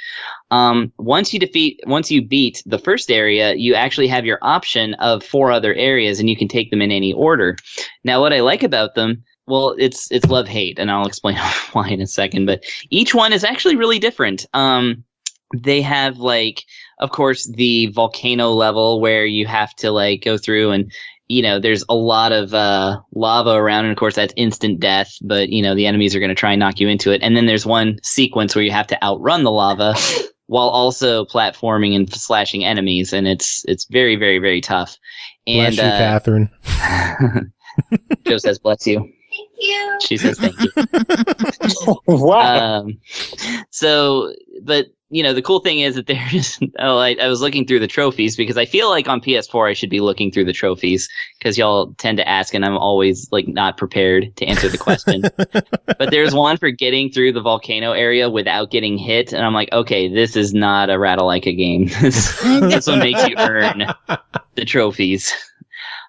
Once you beat the first area, you actually have your option of 4 other areas, and you can take them in any order. Now, what I like about them, well, it's love-hate, and I'll explain why in a second, but each one is actually really different. They have of course, the volcano level where you have to go through and, there's a lot of lava around, and of course that's instant death, but the enemies are going to try and knock you into it. And then there's one sequence where you have to outrun the lava while also platforming and slashing enemies, and it's very, very, very tough. And bless you, Catherine. Joe says, "Bless you." Thank you. She says, "Thank you." Wow. But the cool thing is that there's, I was looking through the trophies because I feel like on PS4 I should be looking through the trophies because y'all tend to ask and I'm always not prepared to answer the question. But there's one for getting through the volcano area without getting hit, and I'm like, okay, this is not a Rattle-like a game. This one makes you earn the trophies.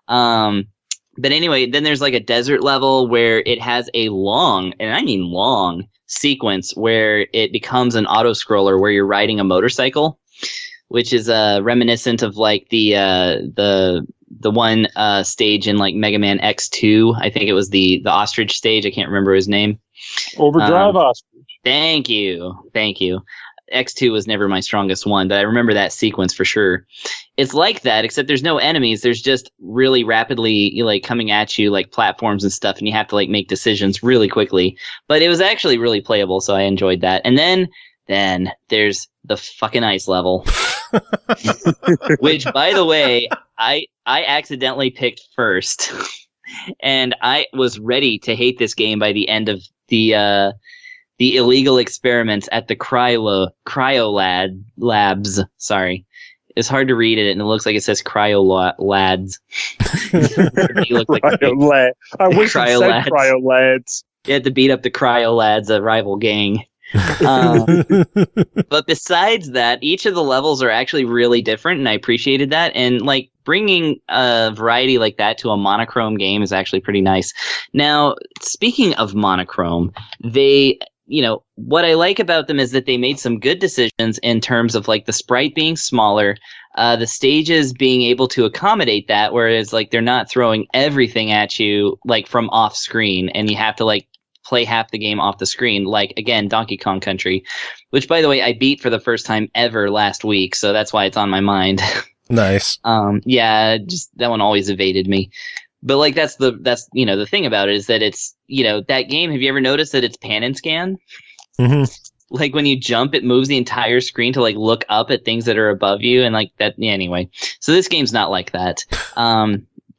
But anyway, then there's a desert level where it has a long, and I mean long, sequence where it becomes an auto-scroller where you're riding a motorcycle, which is reminiscent of the one stage in Mega Man X2. I think it was the ostrich stage. I can't remember his name. Overdrive Ostrich. Thank you. X2 was never my strongest one, but I remember that sequence for sure. It's like that, except there's no enemies. There's just really rapidly coming at you platforms and stuff, and you have to make decisions really quickly. But it was actually really playable, so I enjoyed that. And then there's the fucking ice level, which, by the way, I accidentally picked first, and I was ready to hate this game by the end of the the illegal experiments at the labs. Sorry. It's hard to read it, and it looks like it says lads. Lad. I wish it said cryo lads. You had to beat up the cryo lads, a rival gang. But besides that, each of the levels are actually really different, and I appreciated that. And like bringing a variety like that to a monochrome game is actually pretty nice. Now, speaking of monochrome, what I like about them is that they made some good decisions in terms of like the sprite being smaller, the stages being able to accommodate that, whereas like they're not throwing everything at you like from off screen, and you have to like play half the game off the screen, like again Donkey Kong Country, which by the way I beat for the first time ever last week, so that's why it's on my mind. Nice. Just that one always evaded me. But like that's the thing about it is that it's that game. Have you ever noticed that it's pan and scan? Mm-hmm. Like when you jump, it moves the entire screen to like look up at things that are above you, and like that. Yeah, anyway, so this game's not like that.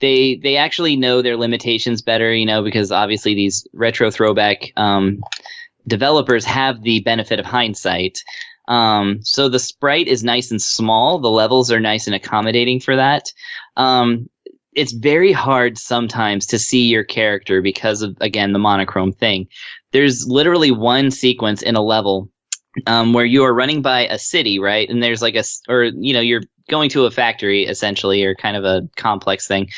They actually know their limitations better, because obviously these retro throwback developers have the benefit of hindsight. So the sprite is nice and small. The levels are nice and accommodating for that. It's very hard sometimes to see your character because of, again, the monochrome thing. There's literally one sequence in a level where you are running by a city, right? And there's like you're going to a factory essentially, or kind of a complex thing.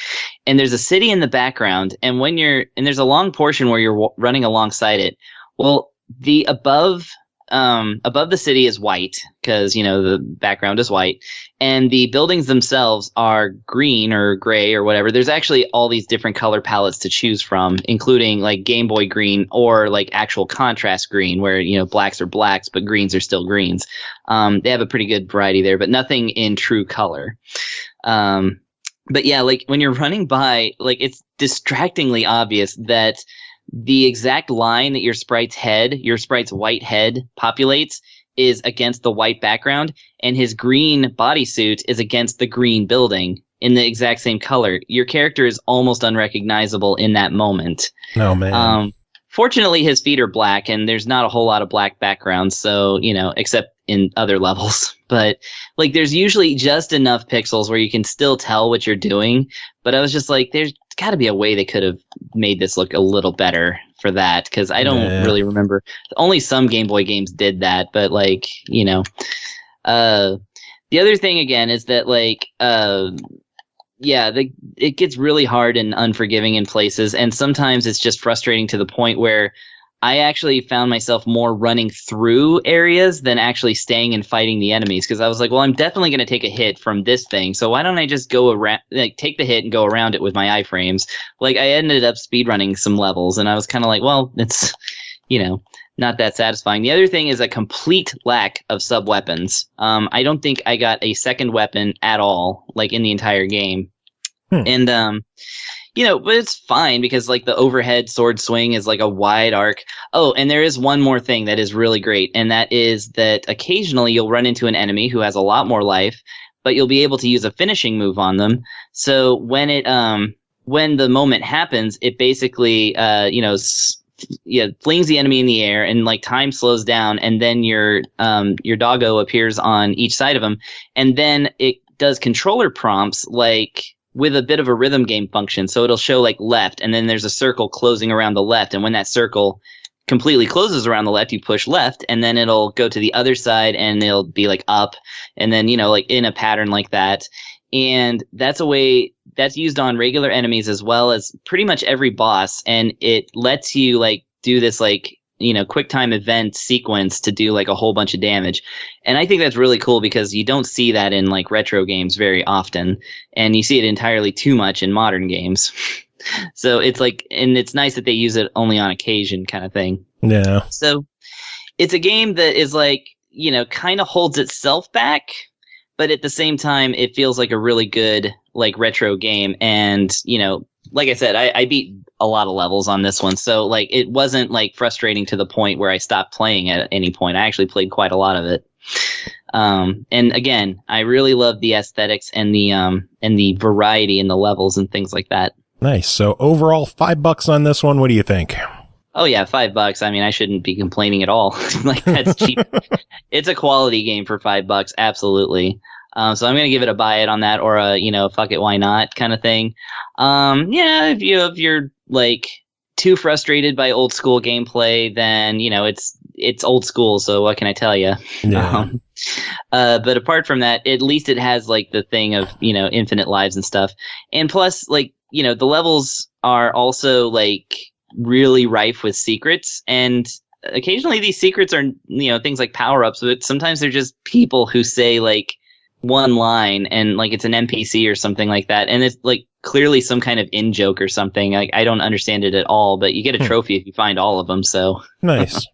And there's a city in the background. And there's a long portion where you're running alongside it. Well, the above the city is white because, the background is white, and the buildings themselves are green or gray or whatever. There's actually all these different color palettes to choose from, including like Game Boy green or like actual contrast green where, blacks are blacks, but greens are still greens. They have a pretty good variety there, but nothing in true color. But yeah, like when you're running by, like it's distractingly obvious that the exact line that your sprite's white head populates is against the white background, and his green bodysuit is against the green building in the exact same color. Your character is almost unrecognizable in that moment. Oh, man. Fortunately, his feet are black, and there's not a whole lot of black backgrounds, so, except in other levels. But, like, there's usually just enough pixels where you can still tell what you're doing. But I was just like, there's got to be a way they could have made this look a little better for that, because I don't really remember. Only some Game Boy games did that, but, like, the other thing, again, is that, like, it gets really hard and unforgiving in places, and sometimes it's just frustrating to the point where I actually found myself more running through areas than actually staying and fighting the enemies, because I was like, well, I'm definitely going to take a hit from this thing, so why don't I just go around, like take the hit and go around it with my iframes? Like I ended up speedrunning some levels, and I was kind of like, well, it's not that satisfying. The other thing is a complete lack of sub-weapons. I don't think I got a second weapon at all, like in the entire game. And, but it's fine because like the overhead sword swing is like a wide arc. Oh, and there is one more thing that is really great. And that is that occasionally you'll run into an enemy who has a lot more life, but you'll be able to use a finishing move on them. So when the moment happens, it basically, flings the enemy in the air, and like time slows down, and then your doggo appears on each side of him, and then it does controller prompts like with a bit of a rhythm game function. So it'll show like left, and then there's a circle closing around the left, and when that circle completely closes around the left, you push left, and then it'll go to the other side, and it'll be like up, and then like in a pattern like that. And that's a way that's used on regular enemies as well as pretty much every boss, and it lets you like do this like quick time event sequence to do like a whole bunch of damage. And I think that's really cool because you don't see that in like retro games very often, and you see it entirely too much in modern games. So it's like, and it's nice that they use it only on occasion kind of thing. Yeah. So it's a game that is like, kind of holds itself back, but at the same time, it feels like a really good like retro game. And, like I said, I beat a lot of levels on this one. So like it wasn't like frustrating to the point where I stopped playing at any point. I actually played quite a lot of it. And again, I really love the aesthetics and the variety in the levels and things like that. Nice. So overall, $5 on this one. What do you think? Oh yeah, $5. I mean, I shouldn't be complaining at all. Like, that's cheap. It's a quality game for $5, absolutely. So I'm gonna give it a buy it on that, or a fuck it, why not kind of thing. Yeah, if you're like too frustrated by old school gameplay, then it's old school. So what can I tell you? Yeah. But apart from that, at least it has like the thing of infinite lives and stuff, and plus like the levels are also like really rife with secrets, and occasionally these secrets are things like power-ups, but sometimes they're just people who say like one line and like it's an NPC or something like that, and it's like clearly some kind of in-joke or something. Like, I don't understand it at all, but you get a trophy if you find all of them, so Nice.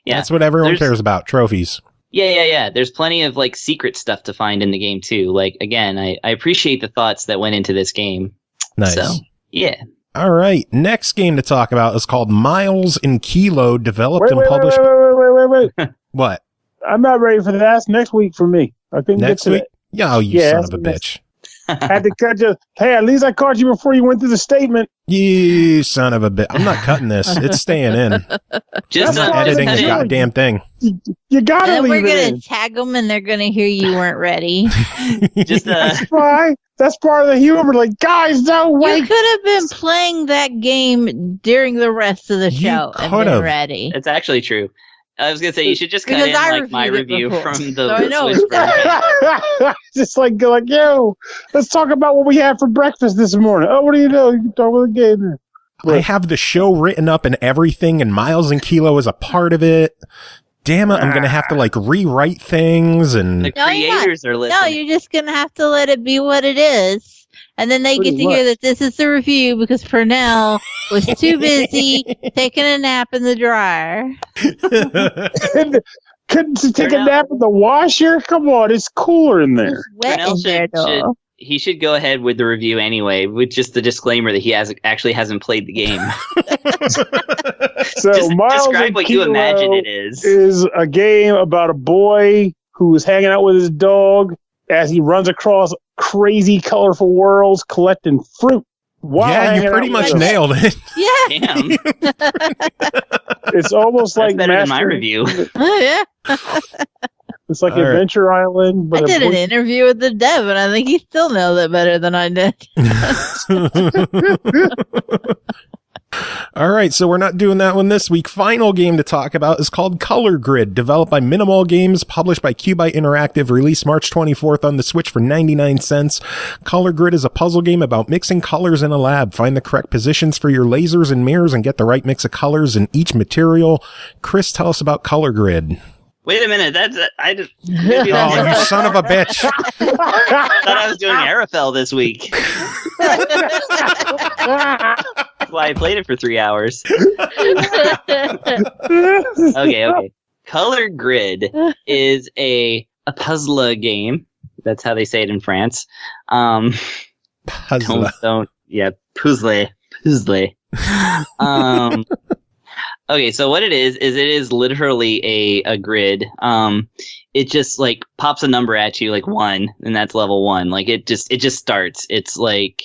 yeah, that's what everyone cares about, trophies. Yeah. There's plenty of like secret stuff to find in the game too. Like, again, I appreciate the thoughts that went into this game. Nice. So yeah. All right, next game to talk about is called Miles and Kilo, developed and published. Wait. What? I'm not ready for that. That's next week for me. I couldn't Next get to week? Yeah, you son of a bitch. Had to cut you. Hey, at least I caught you before you went through the statement. You son of a bitch. I'm not cutting this. It's staying in. Just I'm not editing the goddamn thing. You gotta And then leave we're it gonna in. tag them, and they're gonna hear you weren't ready. Just That's fine. That's part of the humor. Like, guys, don't You wait. could have been playing that game during the rest of the You show and could've. been ready. it's actually true. I was gonna say you should just cut Because in I like my reviewed it review before, from so I know the Switch it's version. Just like, yo, let's talk about what we had for breakfast this morning. Oh, what do you know? You can talk about the game. I have the show written up and everything, and Miles and Kilo is a part of it. Damn it, I'm going to have to like rewrite things and... The No, you're not. creators are listening. No, you're just gonna have to let it be what it is. And then they get to Pretty hear that this is the review because Pernell was too busy taking a nap in the dryer. Couldn't take a nap in the washer? Come on, it's cooler in there. It's wet Pernell in there, though. he should go ahead with the review anyway, with just the disclaimer that he actually hasn't played the game. So Just Miles describe and what you Kilo imagine it is. is a game about a boy who is hanging out with his dog as he runs across crazy, colorful worlds collecting fruit. While Yeah, hanging you pretty out much with him. nailed it. Yeah. Damn, It's almost that's like better than my Master- review. Oh, yeah. It's like All right. Adventure Island, but I did a an boy- interview with the dev, and I think he still nailed it better than I did. All right, so we're not doing that one this week. Final game to talk about is called Color Grid, developed by Minimal Games, published by Cubite Interactive, released March 24th on the Switch for 99 cents. Color Grid is a puzzle game about mixing colors in a lab. Find the correct positions for your lasers and mirrors and get the right mix of colors in each material. Chris, tell us about Color Grid. Wait a minute, maybe that's Oh, you son of a bitch. I thought I was doing Arafel this week. That's why I played it for 3 hours. Okay. Color Grid is a puzzler game. That's how they say it in France. Puzzle. Puzzle. Okay, so what it is literally a grid. It just like pops a number at you, like 1, and that's level 1. Like it just starts. It's like,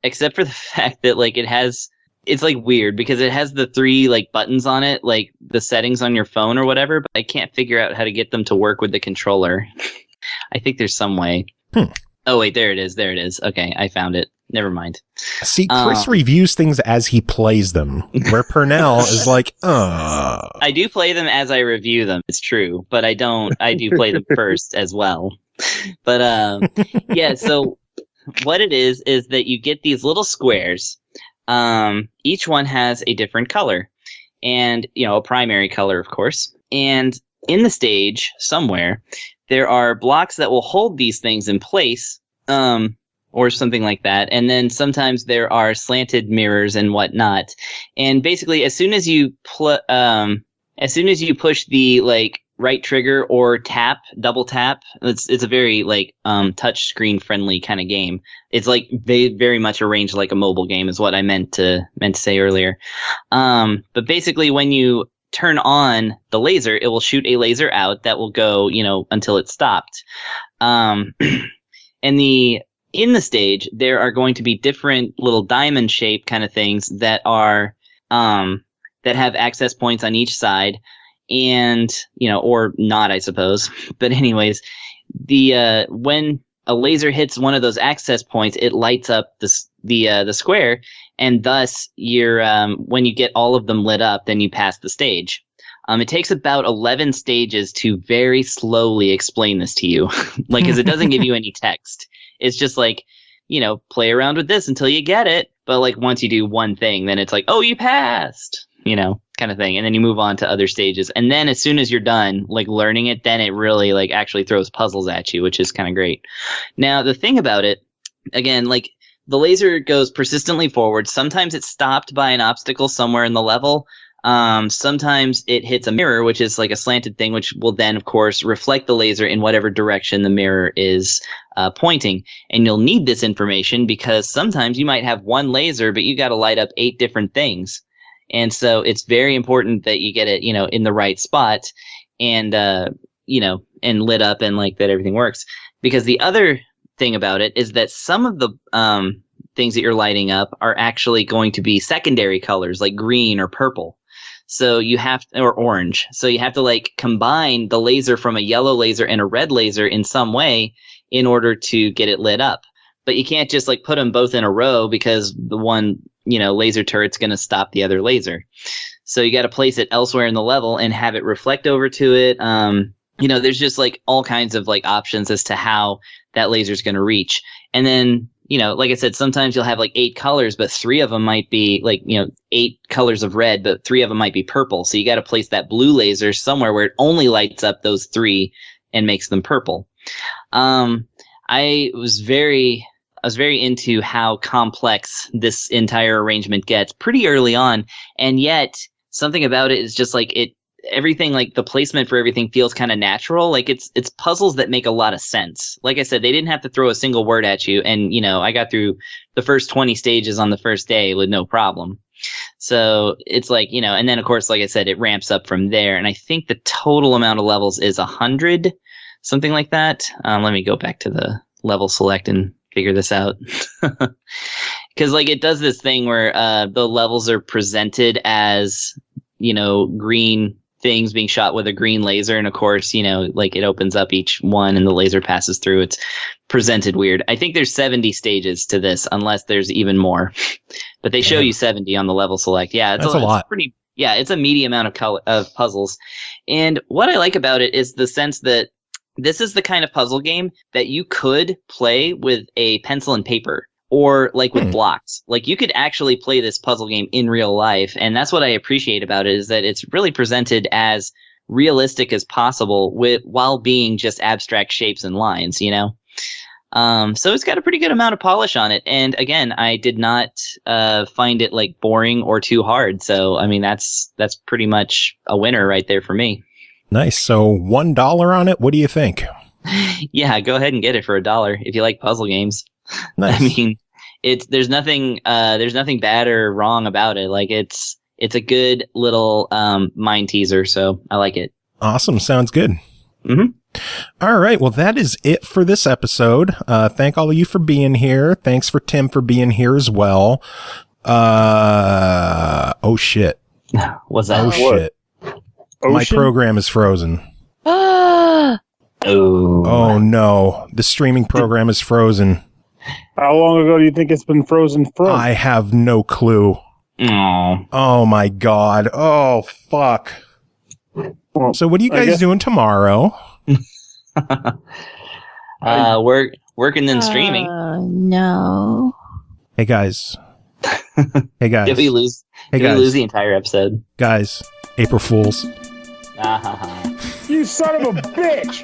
except for the fact that like it's like weird because it has the 3 like buttons on it, like the settings on your phone or whatever, but I can't figure out how to get them to work with the controller. I think there's some way. Oh wait, there it is. Okay, I found it. Never mind. See, Chris reviews things as he plays them, where Pernell is like, I do play them as I review them. It's true, but I do play them first as well. But yeah, so what it is that you get these little squares. Each one has a different color, and a primary color, of course. And in the stage somewhere, there are blocks that will hold these things in place. Or something like that. And then sometimes there are slanted mirrors and whatnot. And basically, as soon as you push the like right trigger or double tap, it's a very like touch screen friendly kind of game. It's like very much arranged like a mobile game is what I meant to say earlier. But basically, when you turn on the laser, it will shoot a laser out that will go until it's stopped. In the stage, there are going to be different little diamond shape kind of things that are that have access points on each side, and or not, I suppose. But anyways, the when a laser hits one of those access points, it lights up the square, and thus you're when you get all of them lit up, then you pass the stage. It takes about 11 stages to very slowly explain this to you, like, because it doesn't give you any text. It's just like, play around with this until you get it. But like once you do one thing, then it's like, oh, you passed, kind of thing. And then you move on to other stages. And then as soon as you're done, like learning it, then it really like actually throws puzzles at you, which is kind of great. Now, the thing about it, again, like the laser goes persistently forward. Sometimes it's stopped by an obstacle somewhere in the level. Sometimes it hits a mirror, which is like a slanted thing, which will then, of course, reflect the laser in whatever direction the mirror is pointing. And you'll need this information because sometimes you might have one laser, but you got to light up 8 different things. And so it's very important that you get it, in the right spot and, and lit up and like that everything works. Because the other thing about it is that some of the things that you're lighting up are actually going to be secondary colors like green or purple. So you have or orange. So you have to like combine the laser from a yellow laser and a red laser in some way in order to get it lit up. But you can't just like put them both in a row because the one, laser turret's going to stop the other laser. So you got to place it elsewhere in the level and have it reflect over to it. There's just like all kinds of like options as to how that laser's going to reach. And then, like I said, sometimes you'll have like 8 colors, but 3 of them might be like, 8 colors of red, but 3 of them might be purple. So you got to place that blue laser somewhere where it only lights up those 3 and makes them purple. I was very into how complex this entire arrangement gets pretty early on. And yet something about it is just like everything, like the placement for everything feels kind of natural. Like it's puzzles that make a lot of sense. Like I said, they didn't have to throw a single word at you. And, I got through the first 20 stages on the first day with no problem. So it's like, and then of course, like I said, it ramps up from there. And I think the total amount of levels is 100, something like that. Let me go back to the level select and figure this out. Because like it does this thing where the levels are presented as, green things being shot with a green laser. And of course, like it opens up each one and the laser passes through. It's presented weird. I think there's 70 stages to this, unless there's even more. But they show you 70 on the level select. Yeah, that's a lot. It's a medium amount of puzzles. And what I like about it is the sense that this is the kind of puzzle game that you could play with a pencil and paper. Or like with blocks. Like you could actually play this puzzle game in real life. And that's what I appreciate about it, is that it's really presented as realistic as possible while being just abstract shapes and lines, So it's got a pretty good amount of polish on it. And again, I did not find it like boring or too hard. So, I mean, that's pretty much a winner right there for me. Nice. So $1 on it. What do you think? Yeah, go ahead and get it for $1 if you like puzzle games. Nice. I mean, there's nothing bad or wrong about it. Like it's a good little mind teaser, so I like it. Awesome, sounds good. Mm-hmm. All right, well that is it for this episode. Thank all of you for being here. Thanks for Tim for being here as well. Oh shit. What's that? Oh shit. My program is frozen. Oh no, the streaming program is frozen. How long ago do you think it's been frozen from? I have no clue. Oh my god. Oh, fuck. Well, so what are you guys doing tomorrow? Working and streaming. No. Hey, guys. Hey, guys. Did we lose the entire episode? Guys, April Fools. You son of a bitch!